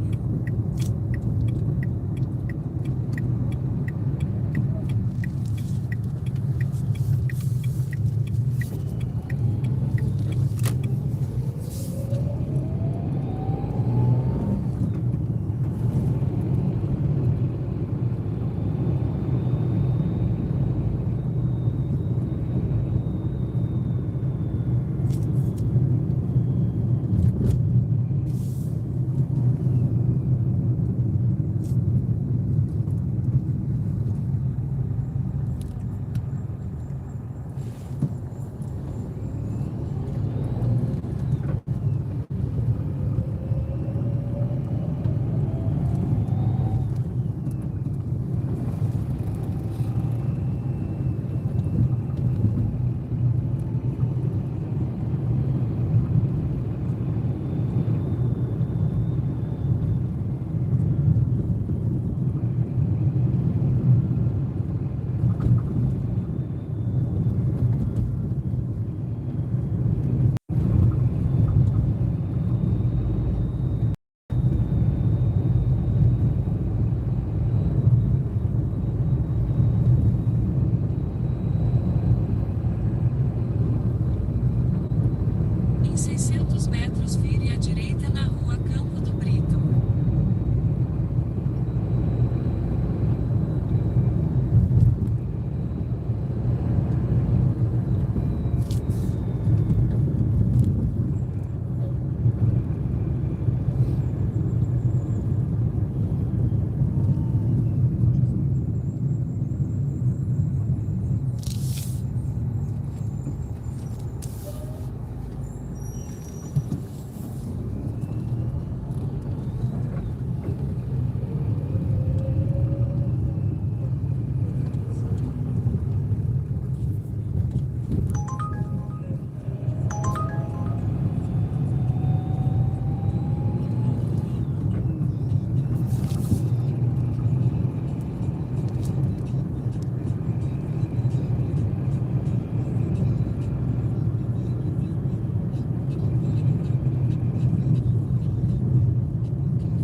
Em 600 metros, vire à direita na rua Campo do Brito.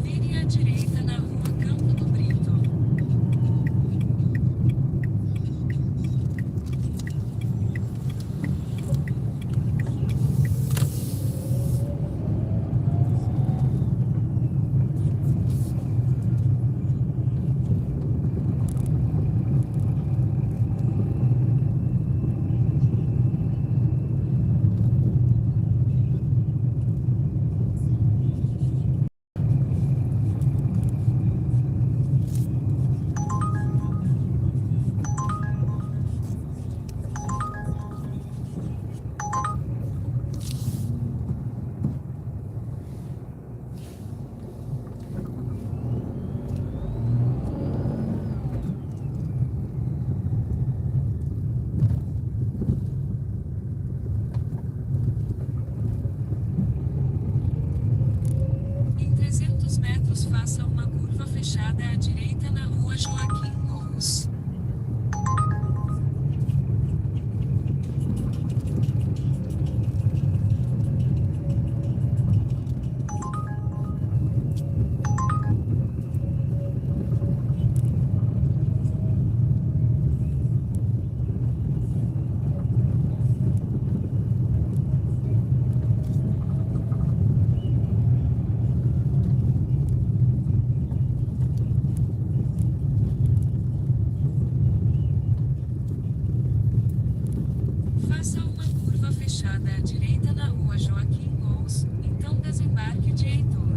Vire à direita na rua Campo do Brito. Em 300 metros, faça uma curva fechada à direita na rua Joaquim Gous. Faça uma curva fechada à direita na rua Joaquim Gous, então desembarque de Heitor.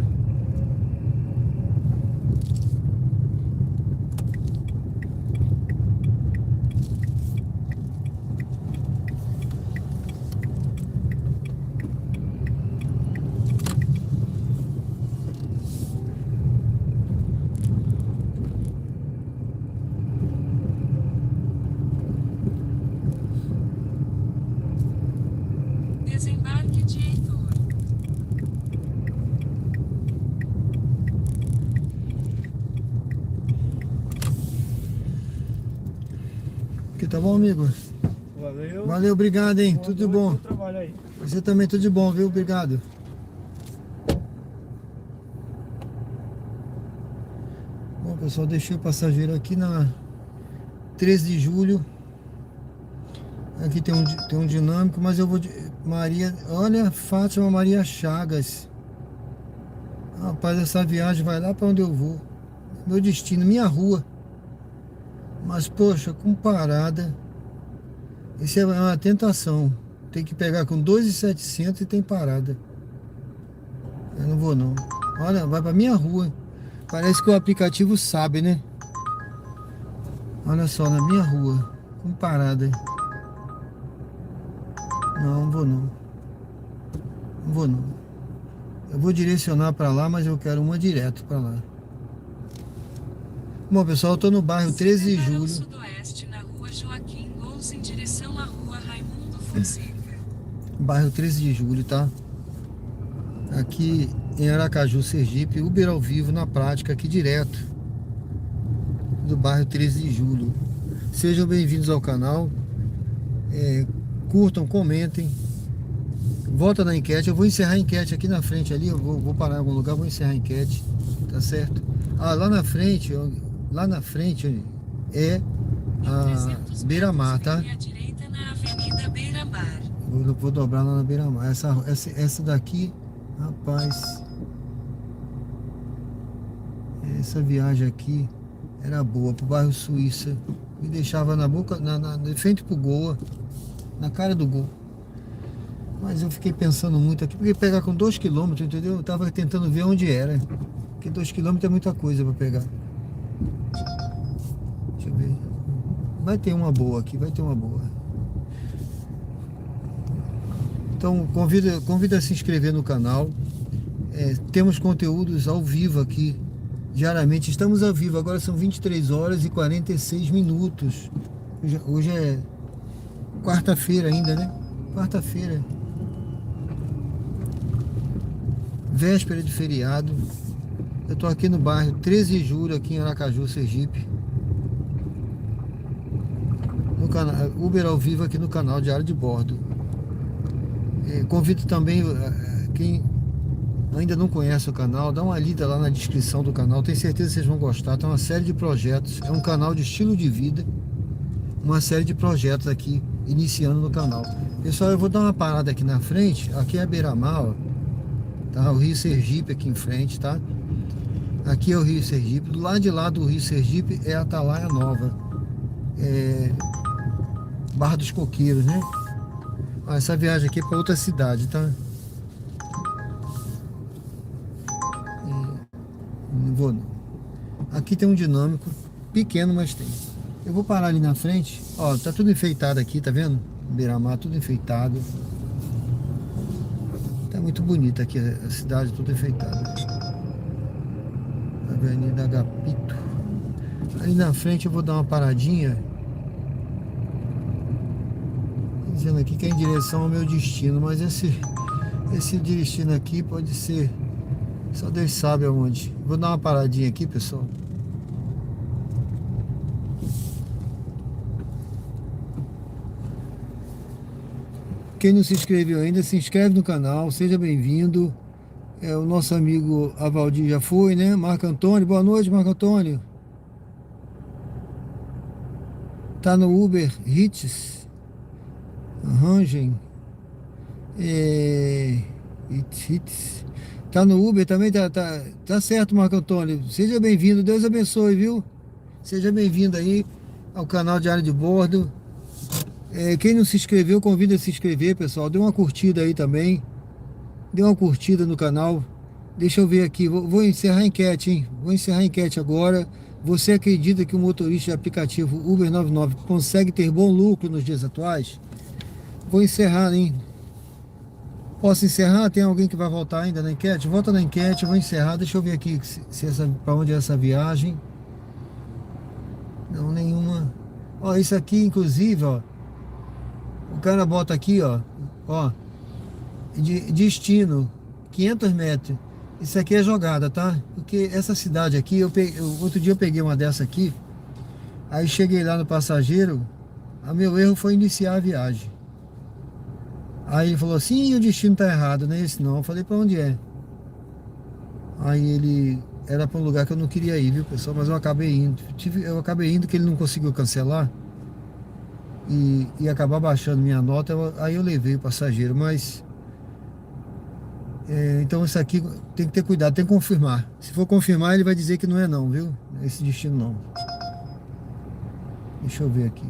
Desembarque de Heitor. Aqui tá bom, amigo? Valeu. Valeu, obrigado, hein? Boa Tudo de noite, bom. bom trabalho aí. Você também, tudo de bom, viu? Obrigado. Bom, pessoal, deixei o passageiro aqui na 13 de julho. Aqui tem um dinâmico, mas eu vou... Maria... Olha, Fátima Maria Chagas. Rapaz, essa viagem vai lá pra onde eu vou. Meu destino, minha rua. Mas, poxa, com parada. Isso é uma tentação. Tem que pegar com 2.700 e tem parada. Eu não vou, não. Olha, vai pra minha rua. Parece que o aplicativo sabe, né? Olha só, na minha rua. Com parada. Não, não vou, não. Não vou, não. Eu vou direcionar pra lá, mas eu quero uma direto pra lá. Bom, pessoal, eu tô no bairro 13 de Para o julho. sudoeste, na rua Joaquim Gous, em direção à rua Raimundo Fonseca. Bairro 13 de julho, tá? Aqui em Aracaju, Sergipe, Uber ao vivo na prática, aqui direto do bairro 13 de julho. Sejam bem-vindos ao canal. Curtam, comentem. Volta na enquete. Eu vou encerrar a enquete aqui na frente ali. Eu vou parar em algum lugar, vou encerrar a enquete. Tá certo? Ah, lá na frente é a Beira-Mar, tá? À direita na Avenida Beira-Mar. vou dobrar lá na Beira-Mar. Essa daqui, rapaz, essa viagem aqui era boa pro bairro Suíça. Me deixava na boca, de frente pro Goa, na cara do gol. Mas eu fiquei pensando muito aqui, porque pegar com 2 km, entendeu? Eu tava tentando ver onde era. Porque 2 km é muita coisa para pegar. Deixa eu ver. Vai ter uma boa aqui, vai ter uma boa. Então convida a se inscrever no canal. Temos conteúdos ao vivo aqui, diariamente. Estamos ao vivo, agora são 23 horas e 46 minutos. Hoje é quarta-feira ainda, né? Quarta-feira. Véspera de feriado. Eu tô aqui no bairro 13 de Julho, aqui em Aracaju, Sergipe. No canal Uber ao vivo aqui no canal Diário de Bordo. Convido também quem ainda não conhece o canal, dá uma lida lá na descrição do canal. Tenho certeza que vocês vão gostar. Tem uma série de projetos. É um canal de estilo de vida. Uma série de projetos aqui iniciando no canal. Pessoal, eu vou dar uma parada aqui na frente. Aqui é a Beira-Mar, ó. Tá, o Rio Sergipe aqui em frente, tá? Aqui é o Rio Sergipe. Do lado de lá do Rio Sergipe é a Atalaia Nova. Barra dos Coqueiros, né? Essa viagem aqui é para outra cidade, tá? Não vou não. Aqui tem um dinâmico pequeno, mas tem. Eu vou parar ali na frente. Ó, tá tudo enfeitado aqui, tá vendo? Beira-Mar, tudo enfeitado. Tá muito bonita aqui a cidade, tudo enfeitada. Avenida Agapito. Ali na frente eu vou dar uma paradinha. Dizendo aqui que é em direção ao meu destino, mas esse destino aqui pode ser, só Deus sabe aonde. Vou dar uma paradinha aqui, pessoal. Quem não se inscreveu ainda, se inscreve no canal, seja bem-vindo. O nosso amigo Avaldir já foi, né? Marco Antônio, boa noite, Marco Antônio. Tá no Uber Eats. Arranjem. Tá no Uber também, tá certo, Marco Antônio. Seja bem-vindo, Deus abençoe, viu? Seja bem-vindo aí ao canal Diário de Bordo. Quem não se inscreveu, convida a se inscrever, pessoal. Dê uma curtida aí também. Dê uma curtida no canal. Deixa eu ver aqui, vou encerrar a enquete, hein? Vou encerrar a enquete agora. Você acredita que o motorista de aplicativo Uber 99 consegue ter bom lucro nos dias atuais? Vou encerrar, hein? Posso encerrar? Tem alguém que vai voltar ainda na enquete? Volta na enquete, vou encerrar. Deixa eu ver aqui para onde é essa viagem. Não, nenhuma. Ó, isso aqui, inclusive, ó. O cara bota aqui, ó. Destino, 500 metros. Isso aqui é jogada, tá? Porque essa cidade aqui, outro dia eu peguei uma dessa aqui. Aí cheguei lá no passageiro. Meu erro foi iniciar a viagem. Aí ele falou assim, o destino tá errado, não é esse não. Eu falei, pra onde é? Aí ele, era pra um lugar que eu não queria ir, viu, pessoal? Mas eu acabei indo. Eu acabei indo que ele não conseguiu cancelar. E acabar baixando minha nota, aí eu levei o passageiro, mas... então isso aqui tem que ter cuidado, tem que confirmar. Se for confirmar, ele vai dizer que não é não, viu? Esse destino não. Deixa eu ver aqui.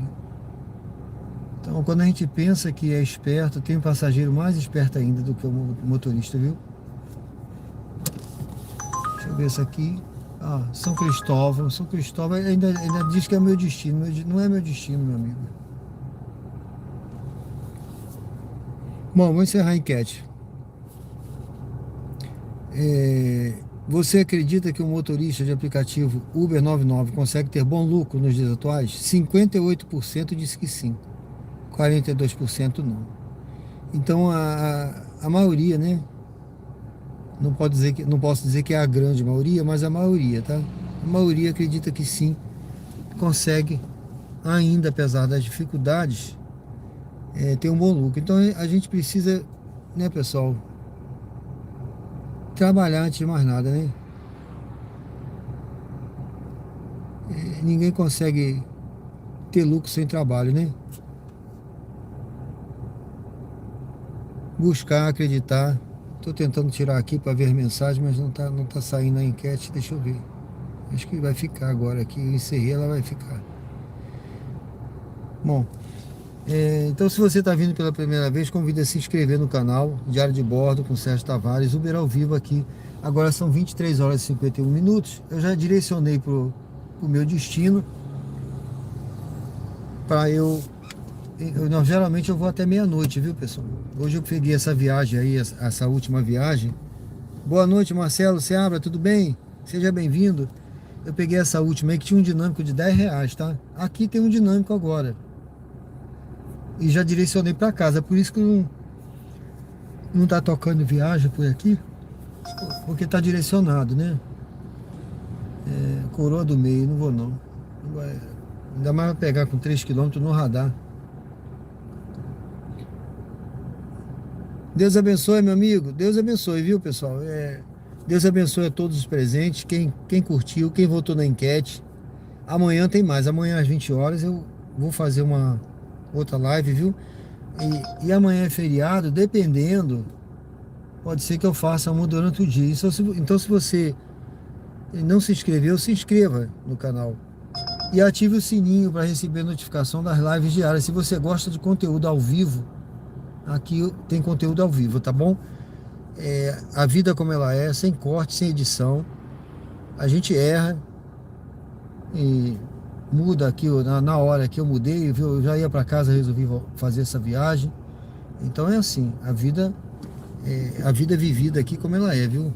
Então, quando a gente pensa que é esperto, tem um passageiro mais esperto ainda do que o motorista, viu? Deixa eu ver isso aqui. São Cristóvão. São Cristóvão ainda diz que é meu destino. Não é meu destino, meu amigo. Bom, vou encerrar a enquete. Você acredita que o motorista de aplicativo Uber 99 consegue ter bom lucro nos dias atuais? 58% diz que sim. 42% não. Então a maioria, né? Não posso dizer que é a grande maioria, mas a maioria, tá? A maioria acredita que sim, consegue ainda, apesar das dificuldades, ter um bom lucro. Então a gente precisa, né, pessoal, trabalhar antes de mais nada, né? Ninguém consegue ter lucro sem trabalho, né? buscar, acreditar. Estou tentando tirar aqui para ver as mensagens, mas não tá saindo a enquete. Deixa eu ver. Acho que vai ficar agora aqui. Eu encerrei, ela vai ficar. Bom, então se você está vindo pela primeira vez, convido a se inscrever no canal Diário de Bordo com Sérgio Tavares, Uber ao vivo aqui. Agora são 23 horas e 51 minutos. Eu já direcionei para o meu destino. Para geralmente eu vou até meia-noite, viu, pessoal? Hoje eu peguei essa viagem aí, essa última viagem. Boa noite, Marcelo Seabra, tudo bem? Seja bem-vindo. Eu peguei essa última aí que tinha um dinâmico de R$10, tá? Aqui tem um dinâmico agora. E já direcionei para casa, por isso que não tá tocando viagem por aqui, porque tá direcionado, né? Coroa do Meio, não vou não. Ainda mais vai pegar com 3 km no radar. Deus abençoe, meu amigo. Deus abençoe, viu, pessoal? Deus abençoe a todos os presentes. Quem curtiu, quem votou na enquete. Amanhã tem mais. Amanhã às 20 horas eu vou fazer uma outra live, viu? E amanhã é feriado, dependendo, pode ser que eu faça uma durante o dia. Então, se você não se inscreveu, se inscreva no canal. E ative o sininho para receber notificação das lives diárias. Se você gosta de conteúdo ao vivo, aqui tem conteúdo ao vivo, tá bom? A vida como ela é, sem corte, sem edição. A gente erra e muda aqui, na hora que eu mudei, eu já ia para casa, resolvi fazer essa viagem. Então é assim, a vida é vivida aqui como ela é, viu?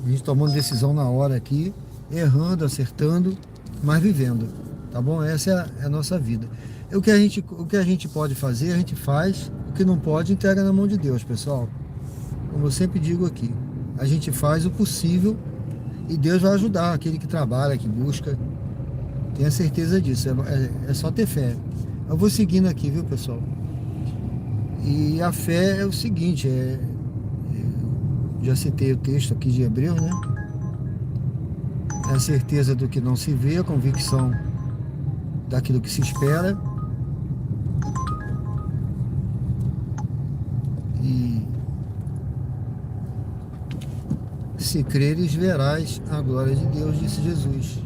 A gente tomando decisão na hora aqui, errando, acertando, mas vivendo, tá bom? Essa é a nossa vida. O que a gente pode fazer, a gente faz. O que não pode, entrega na mão de Deus, pessoal. Como eu sempre digo aqui, a gente faz o possível e Deus vai ajudar aquele que trabalha, que busca. Tenha certeza disso, é só ter fé. Eu vou seguindo aqui, viu, pessoal? E a fé é o seguinte, já citei o texto aqui de Hebreus, né? É a certeza do que não se vê, a convicção daquilo que se espera. E se creres, verás a glória de Deus, disse Jesus.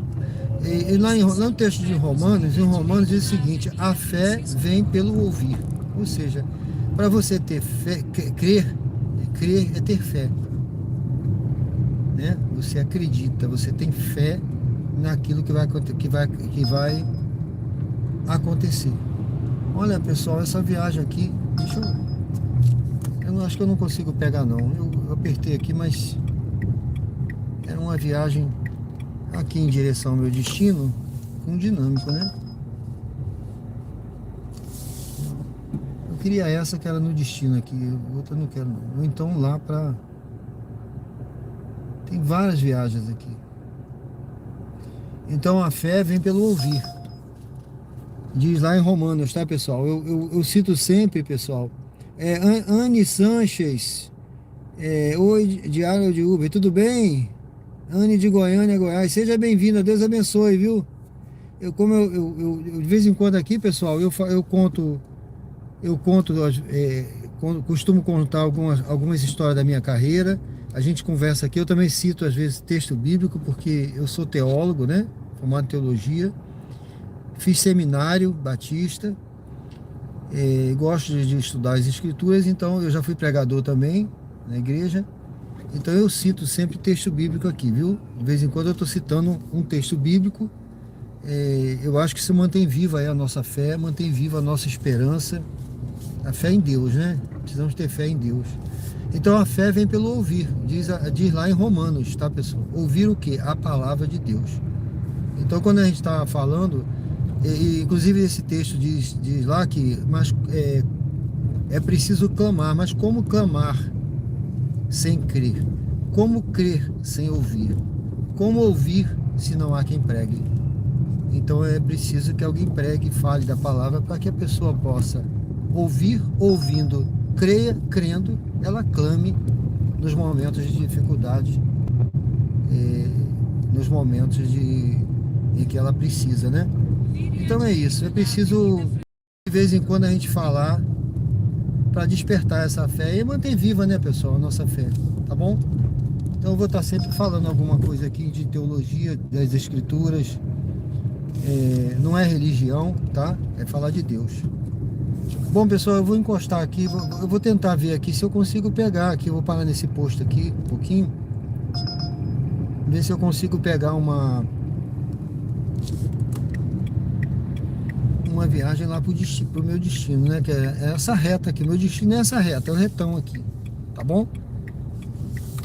E lá no texto de Romanos, em Romanos diz o seguinte: a fé vem pelo ouvir. Ou seja, para você ter fé, crer é ter fé, né? Você acredita, você tem fé naquilo que vai acontecer. Olha, pessoal, essa viagem aqui, eu acho que eu não consigo pegar não. Eu apertei aqui, mas era uma viagem aqui em direção ao meu destino, com dinâmico, né? Eu queria essa que era no destino aqui, outra eu não quero não. Ou então lá pra... Tem várias viagens aqui. Então a fé vem pelo ouvir. Diz lá em Romanos, tá, pessoal? Eu cito sempre, pessoal. Anne Sanches. Oi, Diário de Uber, tudo bem? Anne de Goiânia, Goiás. Seja bem-vinda, Deus abençoe, viu? Eu de vez em quando aqui, pessoal, eu costumo contar algumas histórias da minha carreira. A gente conversa aqui, eu também cito às vezes texto bíblico, porque eu sou teólogo, né? Formado em teologia. Fiz seminário batista. Gosto de estudar as escrituras, então eu já fui pregador também na igreja. Então eu cito sempre texto bíblico aqui, viu? De vez em quando eu estou citando um texto bíblico. Eu acho que isso mantém viva aí a nossa fé, mantém viva a nossa esperança, a fé em Deus, né? Precisamos ter fé em Deus. Então a fé vem pelo ouvir, diz lá em Romanos, tá, pessoal? Ouvir o quê? A palavra de Deus. Então quando a gente está falando, inclusive esse texto diz lá que é preciso clamar, mas como clamar sem crer? Como crer sem ouvir? Como ouvir se não há quem pregue? Então é preciso que alguém pregue e fale da palavra para que a pessoa possa ouvir, ouvindo, creia, crendo, ela clame nos momentos de dificuldade, nos momentos em que ela precisa, né? Então é isso, é preciso de vez em quando a gente falar para despertar essa fé e manter viva, né, pessoal, a nossa fé, tá bom? Então eu vou estar sempre falando alguma coisa aqui de teologia, das escrituras. Não é religião, tá? É falar de Deus. Bom, pessoal, eu vou encostar aqui, eu vou tentar ver aqui se eu consigo pegar aqui, eu vou parar nesse posto aqui um pouquinho, ver se eu consigo pegar uma viagem lá pro meu destino, né? Que é essa reta aqui, meu destino é essa reta, é o retão aqui, tá bom?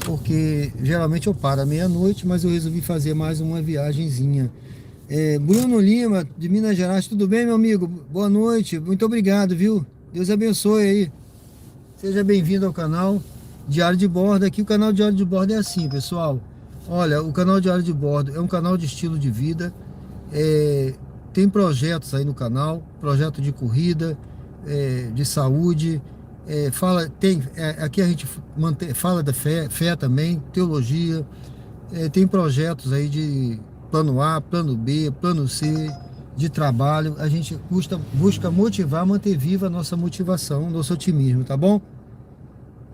Porque geralmente eu paro à meia-noite, mas eu resolvi fazer mais uma viagenzinha. Bruno Lima, de Minas Gerais, tudo bem, meu amigo? Boa noite, muito obrigado, viu? Deus abençoe aí. Seja bem-vindo ao canal Diário de Bordo. Aqui o canal Diário de Bordo é assim, pessoal. Olha, o canal Diário de Bordo é um canal de estilo de vida. Tem projetos aí no canal, projeto de corrida, de saúde. Aqui a gente fala da fé também, teologia. Tem projetos aí de plano A, plano B, plano C, de trabalho. A gente busca motivar, manter viva a nossa motivação, nosso otimismo, tá bom?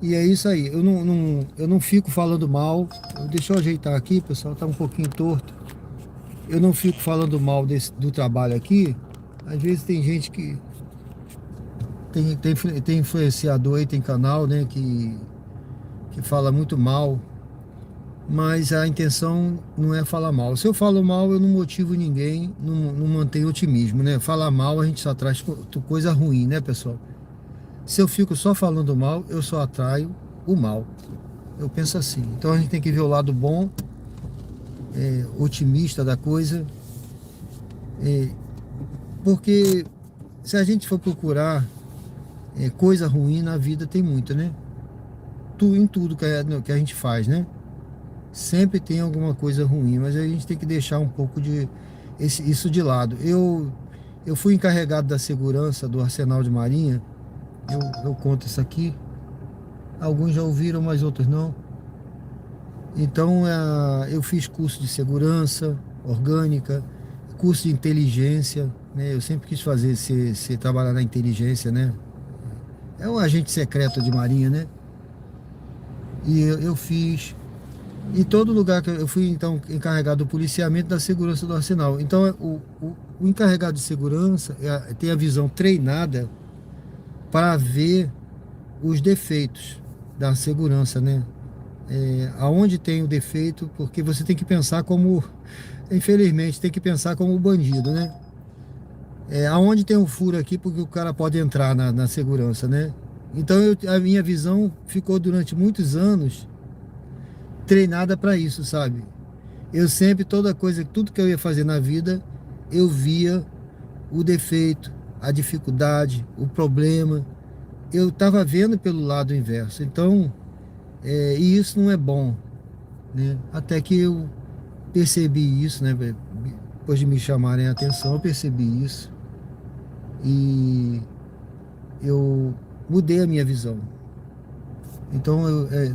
E é isso aí. Eu não fico falando mal. Deixa eu ajeitar aqui, pessoal, tá um pouquinho torto. Eu não fico falando mal do trabalho aqui. Às vezes tem gente que tem influenciador aí, tem canal, né, que fala muito mal. Mas a intenção não é falar mal. Se eu falo mal, eu não motivo ninguém, não mantenho otimismo, né? Falar mal, a gente só traz coisa ruim, né, pessoal? Se eu fico só falando mal, eu só atraio o mal. Eu penso assim. Então a gente tem que ver o lado bom, otimista da coisa. Porque se a gente for procurar coisa ruim na vida, tem muito, né? Em tudo que a gente faz, né? Sempre tem alguma coisa ruim, mas a gente tem que deixar um pouco isso de lado. Eu fui encarregado da segurança do Arsenal de Marinha. Eu conto isso aqui. Alguns já ouviram, mas outros não. Então eu fiz curso de segurança orgânica, curso de inteligência, né? Eu sempre quis fazer, trabalhar na inteligência, né? É um agente secreto de Marinha, né? E eu fiz. Em todo lugar que eu fui, então, encarregado do policiamento da segurança do Arsenal. Então, o encarregado de segurança tem a visão treinada para ver os defeitos da segurança, né? Aonde tem o defeito, porque você tem que pensar como, infelizmente, tem que pensar como bandido, né? Aonde tem um furo aqui, porque o cara pode entrar na segurança, né? Então, a minha visão ficou durante muitos anos treinada para isso, sabe? Eu sempre, tudo que eu ia fazer na vida, eu via o defeito, a dificuldade, o problema. Eu estava vendo pelo lado inverso. Então, e isso não é bom, né? Até que eu percebi isso, né? Depois de me chamarem a atenção, eu percebi isso. E eu mudei a minha visão. Então,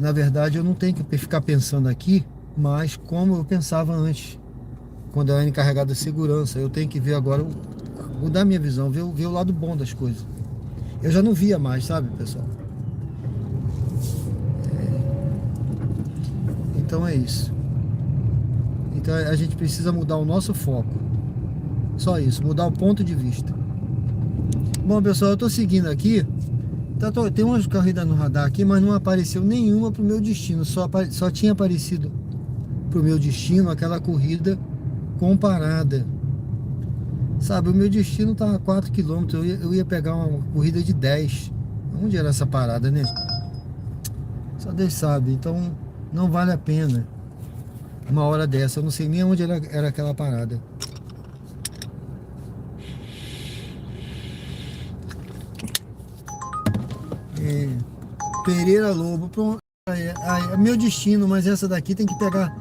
na verdade, eu não tenho que ficar pensando aqui, mas como eu pensava antes, quando eu era encarregado da segurança. Eu tenho que ver agora, mudar minha visão, ver o lado bom das coisas. Eu já não via mais, sabe, pessoal? Então é isso. Então a gente precisa mudar o nosso foco. Só isso, mudar o ponto de vista. Bom, pessoal, eu tô seguindo aqui. Tem umas corridas no radar aqui, mas não apareceu nenhuma pro meu destino. Só tinha aparecido pro meu destino aquela corrida comparada. Sabe, o meu destino tá a 4 km. Eu ia pegar uma corrida de 10. Onde era essa parada, né? Só Deus sabe. Então não vale a pena uma hora dessa. Eu não sei nem onde era aquela parada. Pereira Lobo, pronto. É meu destino, mas essa daqui tem que pegar.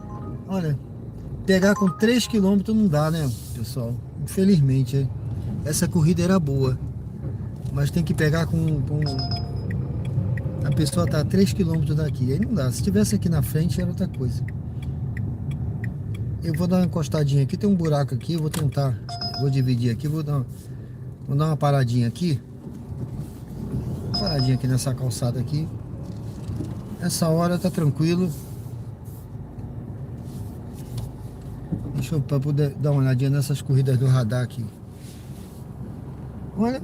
Olha, pegar com 3 km não dá, né, pessoal? Infelizmente, essa corrida era boa, mas tem que pegar com a pessoa tá a 3 km daqui, aí não dá. Se tivesse aqui na frente era outra coisa. Eu vou dar uma encostadinha aqui, tem um buraco aqui, eu vou tentar, vou dividir aqui, vou dar uma paradinha aqui. paradinha aqui nessa calçada aqui. Essa hora tá tranquilo. Deixa eu pra poder dar uma olhadinha nessas corridas do radar aqui. Olha.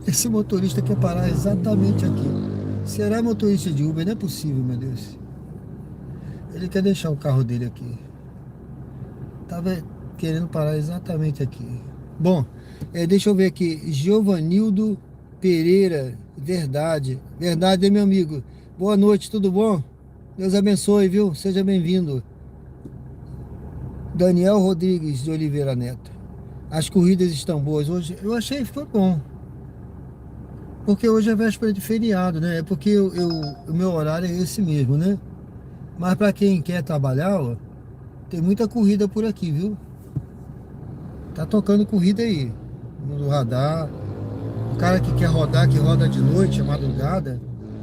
Esse motorista quer parar exatamente aqui. Será motorista de Uber? Não é possível, meu Deus. Ele quer deixar o carro dele aqui. Tava querendo parar exatamente aqui. Bom, deixa eu ver aqui. Giovanildo Pereira. Verdade, meu amigo. Boa noite, tudo bom? Deus abençoe, viu? Seja bem-vindo. Daniel Rodrigues de Oliveira Neto. As corridas estão boas hoje. Eu achei que ficou bom. Porque hoje é véspera de feriado, né? É porque o meu horário é esse mesmo, né? Mas para quem quer trabalhar, ó, tem muita corrida por aqui, viu? Tá tocando corrida aí no radar. O cara que quer rodar, que roda de noite, à madrugada,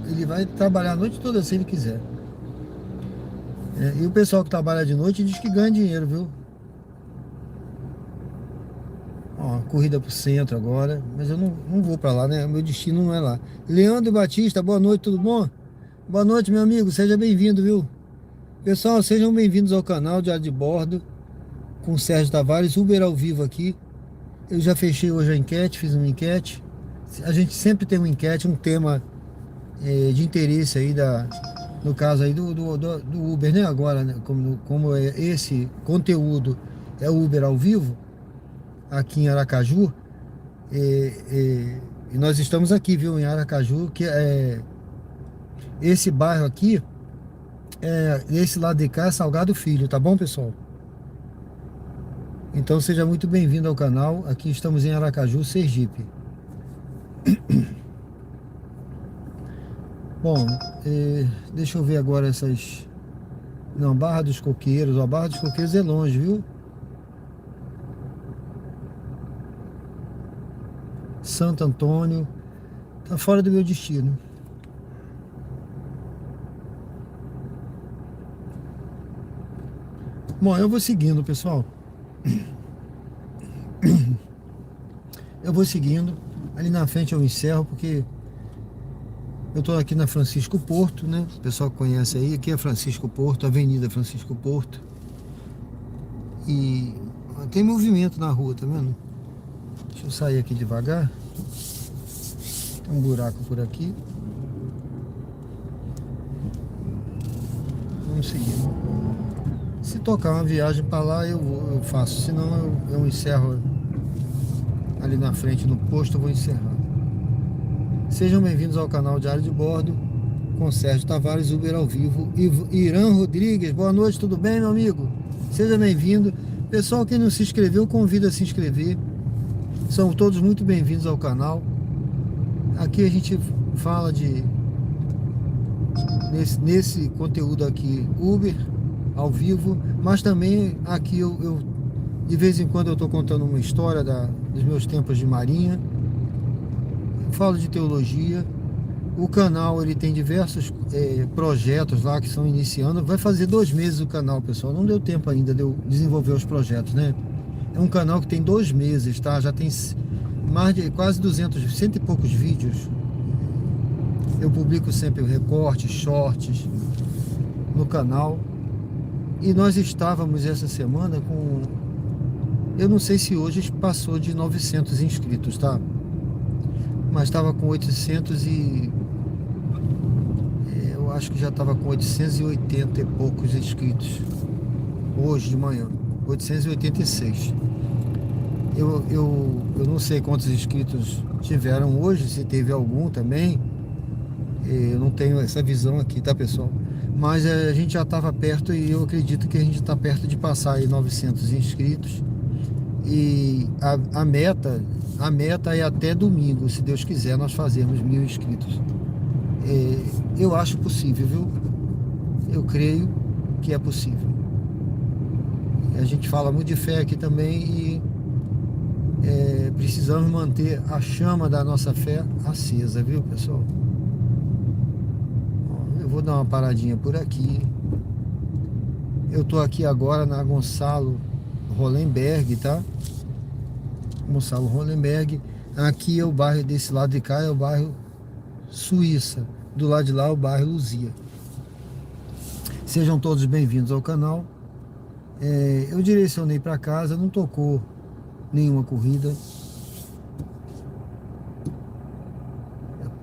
ele vai trabalhar a noite toda se ele quiser. E o pessoal que trabalha de noite diz que ganha dinheiro, viu? Ó, corrida pro centro agora, mas eu não vou pra lá, né? Meu destino não é lá. Leandro Batista, boa noite, tudo bom? Boa noite, meu amigo, seja bem-vindo, viu? Pessoal, sejam bem-vindos ao canal Diário de Bordo com o Sérgio Tavares, Uber ao vivo aqui. Eu já fechei hoje a enquete, fiz uma enquete. A gente sempre tem uma enquete, um tema de interesse aí no caso aí do Uber, né? Agora, né? Como esse conteúdo é Uber ao vivo aqui em Aracaju, e nós estamos aqui, viu, em Aracaju, que é esse bairro aqui, esse lado de cá é Salgado Filho, tá bom, pessoal? Então seja muito bem-vindo ao canal. Aqui estamos em Aracaju, Sergipe. Bom, deixa eu ver agora essas... Não, Barra dos Coqueiros. Ó, Barra dos Coqueiros é longe, viu? Santo Antônio. Tá fora do meu destino. Bom, eu vou seguindo, pessoal. Eu vou seguindo. Ali na frente eu encerro, porque eu tô aqui na Francisco Porto, né? O pessoal que conhece aí, aqui é Francisco Porto, Avenida Francisco Porto. E tem movimento na rua, tá vendo? Deixa eu sair aqui devagar. Tem um buraco por aqui. Vamos seguir. Se tocar uma viagem para lá, eu faço. Senão eu encerro ali na frente no posto, eu vou encerrar. Sejam bem-vindos ao canal Diário de Bordo com Sérgio Tavares, Uber ao vivo. Irã Rodrigues, boa noite, tudo bem, meu amigo? Seja bem-vindo. Pessoal, quem não se inscreveu, convido a se inscrever. São todos muito bem-vindos ao canal. Aqui a gente fala nesse conteúdo aqui, Uber ao vivo, mas também aqui eu de vez em quando eu estou contando uma história dos meus tempos de marinha. Eu falo de teologia. O canal ele tem diversos projetos lá que estão iniciando. Vai fazer 2 meses o canal, pessoal. Não deu tempo ainda de eu desenvolver os projetos, né? É um canal que tem 2 meses, tá? Já tem mais de quase 200, cento e poucos vídeos. Eu publico sempre recortes, shorts no canal. E nós estávamos essa semana com... Eu não sei se hoje passou de 900 inscritos, tá? Mas estava com 800 e... eu acho que já estava com 880 e poucos inscritos. Hoje de manhã. 886. Eu não sei quantos inscritos tiveram hoje, se teve algum também. Eu não tenho essa visão aqui, tá, pessoal? Mas a gente já estava perto e eu acredito que a gente está perto de passar aí 900 inscritos. E a meta é até domingo, se Deus quiser, nós fazemos 1000 inscritos. Eu acho possível, viu? Eu creio que é possível. A gente fala muito de fé aqui também e precisamos manter a chama da nossa fé acesa, viu, pessoal? Eu vou dar uma paradinha por aqui. Eu tô aqui agora na Gonçalo Hollenberg, tá? Gonçalo Hollenberg. Aqui é o bairro, desse lado de cá é o bairro Suíça. Do lado de lá é o bairro Luzia. Sejam todos bem-vindos ao canal. Eu direcionei para casa, não tocou nenhuma corrida.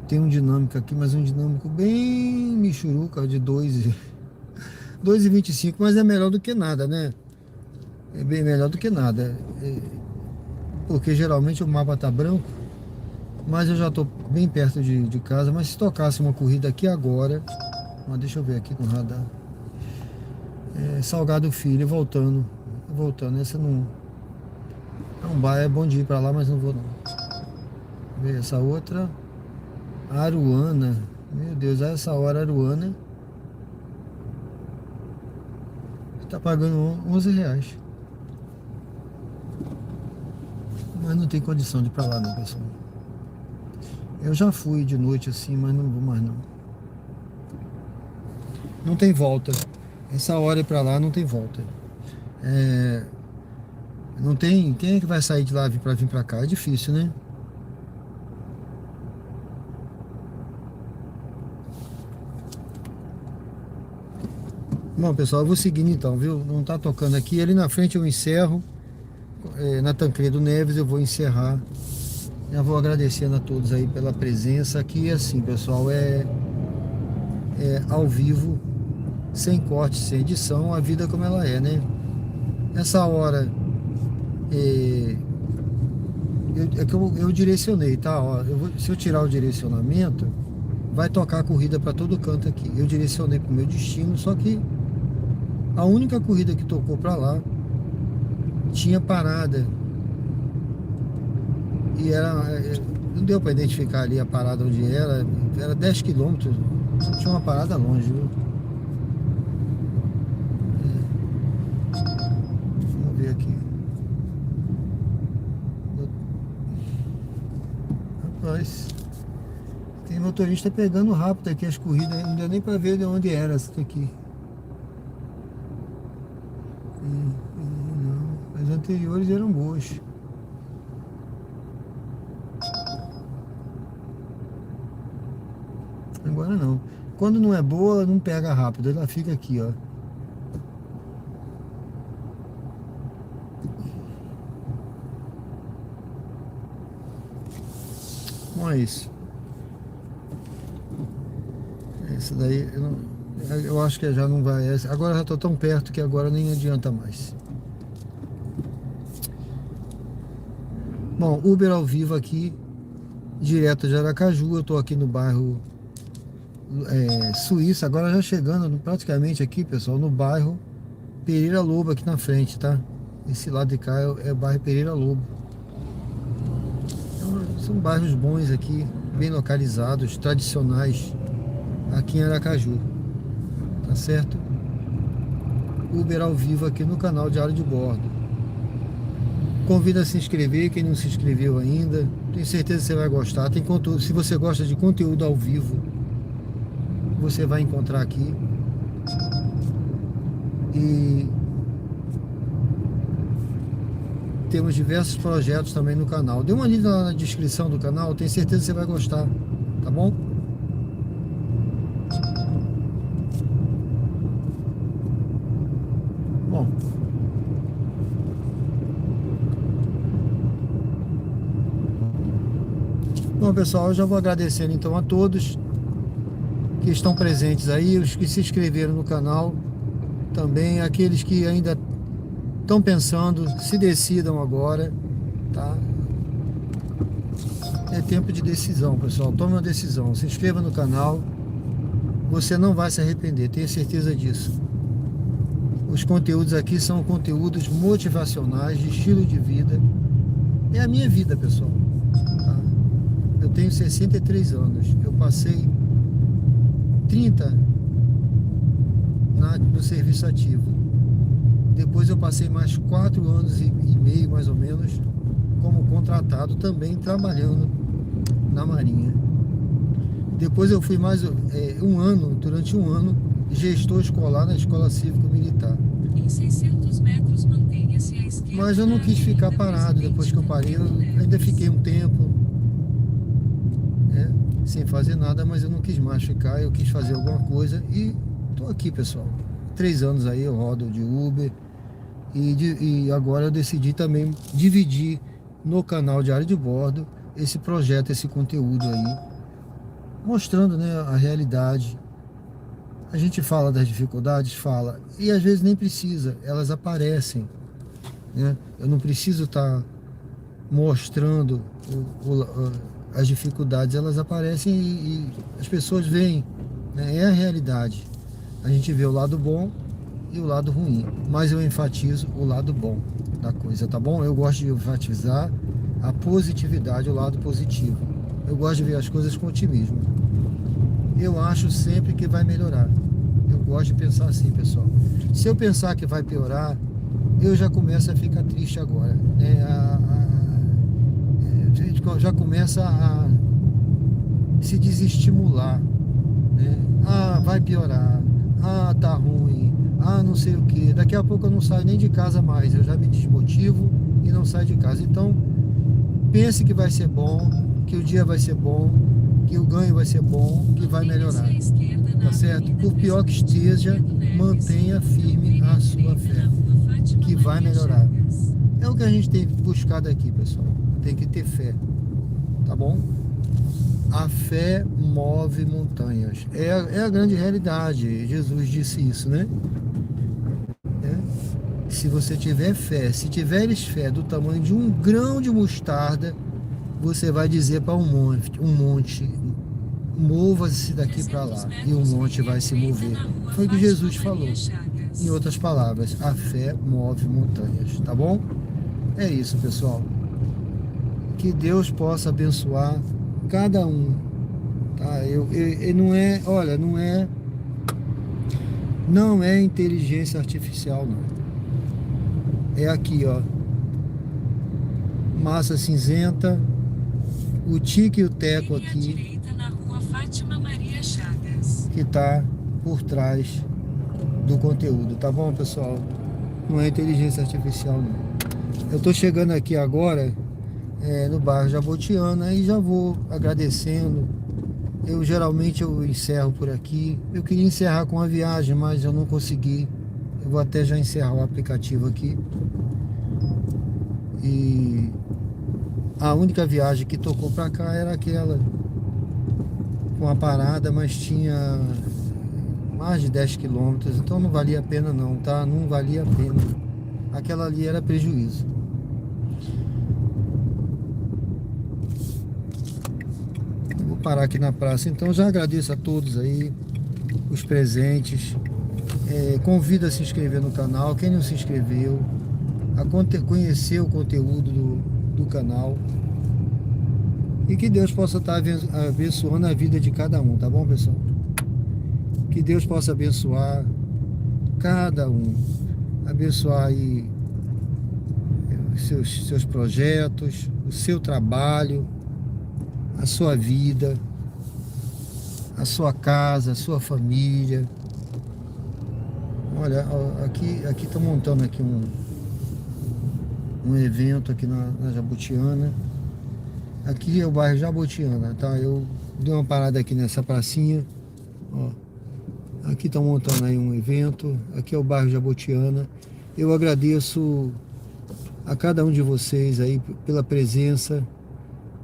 Tem um dinâmico aqui, mas um dinâmico bem michuruca, de 2,25, mas é melhor do que nada, né? É bem melhor do que nada. Porque geralmente o mapa tá branco, mas eu já tô bem perto de casa. Mas se tocasse uma corrida aqui agora, deixa eu ver aqui no radar. Salgado Filho, voltando. Essa não é um bairro, é bom de ir pra lá, mas não vou não. Ver essa outra, Aruana. Meu Deus, a essa hora Aruana tá pagando R$11. Mas não tem condição de ir pra lá não, pessoal. Eu já fui de noite assim, mas não vou mais não. Não tem volta. Essa hora ir pra lá não tem volta. Não tem. Quem é que vai sair de lá pra vir pra cá? É difícil, né? Bom, pessoal, eu vou seguindo então, viu? Não tá tocando aqui. Ali na frente eu encerro. Na Tancredo Neves eu vou encerrar. Já vou agradecendo a todos aí pela presença. Aqui assim, pessoal, é ao vivo, sem corte, sem edição, a vida como ela é, né? Nessa hora eu direcionei, tá? Ó, se eu tirar o direcionamento, vai tocar a corrida para todo canto aqui. Eu direcionei para o meu destino, só que a única corrida que tocou para lá tinha parada. E não deu para identificar ali a parada onde era 10 quilômetros, tinha uma parada longe, viu? Vamos ver aqui. Rapaz, tem motorista pegando rápido aqui as corridas, não deu nem para ver de onde era essa aqui. Não, as anteriores eram boas. Agora não. Quando não é boa, não pega rápido, ela fica aqui, ó. Bom, é isso. Essa daí eu acho que já não vai. Agora já tô tão perto que agora nem adianta mais. Bom, Uber ao vivo aqui, direto de Aracaju. Eu tô aqui no bairro Suíça, agora já chegando praticamente aqui, pessoal, no bairro Pereira Lobo, aqui na frente, tá? Esse lado de cá é o bairro Pereira Lobo. Então, são bairros bons aqui, bem localizados, tradicionais aqui em Aracaju, tá certo? Uber ao vivo aqui no canal Diário de Bordo. Convido a se inscrever, quem não se inscreveu ainda. Tenho certeza que você vai gostar. Tem conteúdo, se você gosta de conteúdo ao vivo, você vai encontrar aqui. E temos diversos projetos também no canal. Dê uma lida lá na descrição do canal, tenho certeza que você vai gostar, tá bom? Bom, pessoal, eu já vou agradecendo então a todos que estão presentes aí, os que se inscreveram no canal, também aqueles que ainda estão pensando, se decidam agora, tá? É tempo de decisão, pessoal. Tome uma decisão, se inscreva no canal, você não vai se arrepender, tenha certeza disso. Os conteúdos aqui são conteúdos motivacionais, de estilo de vida. É a minha vida, pessoal, tá? Eu tenho 63 anos, eu passei 30 no serviço ativo. Depois eu passei mais 4 anos e meio, mais ou menos, como contratado, também trabalhando na Marinha. Depois eu fui durante um ano, gestor escolar na Escola Cívico-Militar. Em 600 metros, mantenha-se à esquerda. Mas eu não quis ficar parado depois que eu parei. Eu ainda fiquei um tempo, né, sem fazer nada, mas eu não quis mais ficar. Eu quis fazer alguma coisa e tô aqui, pessoal. 3 anos aí eu rodo de Uber e agora eu decidi também dividir no canal Diário de Bordo esse projeto, esse conteúdo aí, mostrando, né, a realidade. A gente fala das dificuldades, fala, e às vezes nem precisa, elas aparecem, né? Eu não preciso estar mostrando as dificuldades, elas aparecem e as pessoas veem, né? É a realidade. A gente vê o lado bom e o lado ruim, mas eu enfatizo o lado bom da coisa, tá bom? Eu gosto de enfatizar a positividade, o lado positivo. Eu gosto de ver as coisas com otimismo. Eu acho sempre que vai melhorar. Eu gosto de pensar assim, pessoal. Se eu pensar que vai piorar, eu já começo a ficar triste agora, né? A gente já começa a se desestimular, né? Ah, vai piorar. Ah, tá ruim. Ah, não sei o que. Daqui a pouco eu não saio nem de casa mais. Eu já me desmotivo e não saio de casa. Então, pense que vai ser bom, que o dia vai ser bom, que o ganho vai ser bom, que vai melhorar, tá certo? Por pior que esteja, mantenha firme a sua fé, que vai melhorar. É o que a gente tem buscado aqui, pessoal. Tem que ter fé, tá bom? A fé move montanhas. É a grande realidade. Jesus disse isso, né? Se você tiver fé, se tiveres fé do tamanho de um grão de mostarda, você vai dizer para um monte, mova-se daqui para lá, e o monte vai se mover. Foi o que Jesus falou. Em outras palavras, a fé move montanhas, tá bom? É isso, pessoal. Que Deus possa abençoar cada um, tá? Não é, olha, não é inteligência artificial, não. É aqui, ó, massa cinzenta, o tique e o teco aqui, que tá por trás do conteúdo, tá bom, pessoal? Não é inteligência artificial, não. Eu tô chegando aqui agora no bairro Jabotiana e já vou agradecendo. Geralmente eu encerro por aqui. Eu queria encerrar com a viagem, mas eu não consegui. Eu vou até já encerrar o aplicativo aqui. E a única viagem que tocou pra cá era aquela com a parada, mas tinha mais de 10 quilômetros, então não valia a pena não, tá? Não valia a pena. Aquela ali era prejuízo. Eu vou parar aqui na praça, então já agradeço a todos aí, os presentes. Convido a se inscrever no canal, quem não se inscreveu, a conhecer o conteúdo do canal. E que Deus possa estar abençoando a vida de cada um, tá bom, pessoal? Que Deus possa abençoar cada um, abençoar aí seus projetos, o seu trabalho, a sua vida, a sua casa, a sua família. Olha, aqui estão montando aqui um evento aqui na Jabotiana. Aqui é o bairro Jabotiana, tá? Eu dei uma parada aqui nessa pracinha, ó. Aqui estão montando aí um evento. Aqui é o bairro Jabotiana. Eu agradeço a cada um de vocês aí pela presença,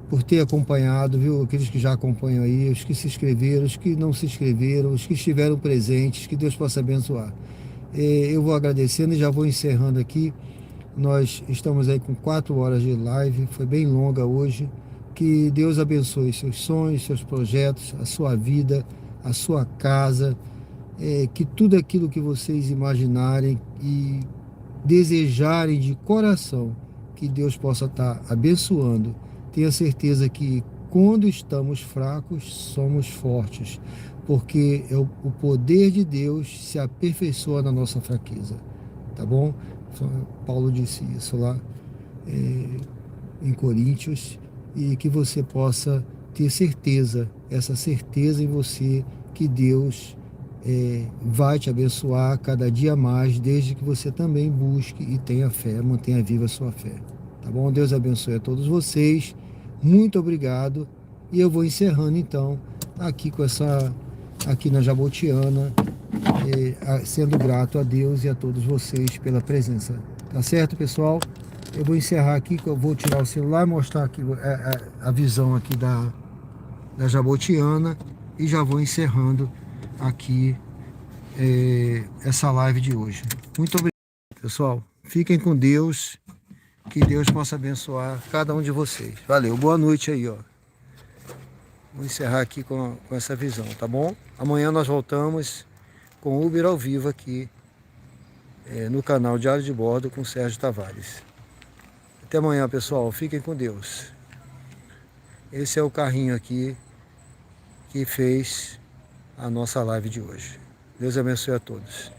por ter acompanhado, viu? Aqueles que já acompanham aí, os que se inscreveram, os que não se inscreveram, os que estiveram presentes, que Deus possa abençoar. Eu vou agradecendo e já vou encerrando aqui. Nós estamos aí com 4 horas de live, foi bem longa hoje. Que Deus abençoe seus sonhos, seus projetos, a sua vida, a sua casa, que tudo aquilo que vocês imaginarem e desejarem de coração, que Deus possa estar abençoando. Tenha certeza que quando estamos fracos, somos fortes, porque o poder de Deus se aperfeiçoa na nossa fraqueza, tá bom? Paulo disse isso lá em Coríntios, e que você possa ter certeza, essa certeza em você, que Deus vai te abençoar cada dia mais, desde que você também busque e tenha fé, mantenha viva a sua fé. Tá bom? Deus abençoe a todos vocês. Muito obrigado. E eu vou encerrando então aqui na Jabotiana, sendo grato a Deus e a todos vocês pela presença. Tá certo, pessoal? Eu vou encerrar aqui, que eu vou tirar o celular e mostrar aqui a visão aqui da Jabotiana, e já vou encerrando aqui essa live de hoje. Muito obrigado, pessoal. Fiquem com Deus, que Deus possa abençoar cada um de vocês. Valeu, boa noite aí, ó. Vou encerrar aqui com essa visão, tá bom? Amanhã nós voltamos com Uber ao vivo aqui no canal Diário de Bordo com Sérgio Tavares. Até amanhã, pessoal. Fiquem com Deus. Esse é o carrinho aqui que fez a nossa live de hoje. Deus abençoe a todos.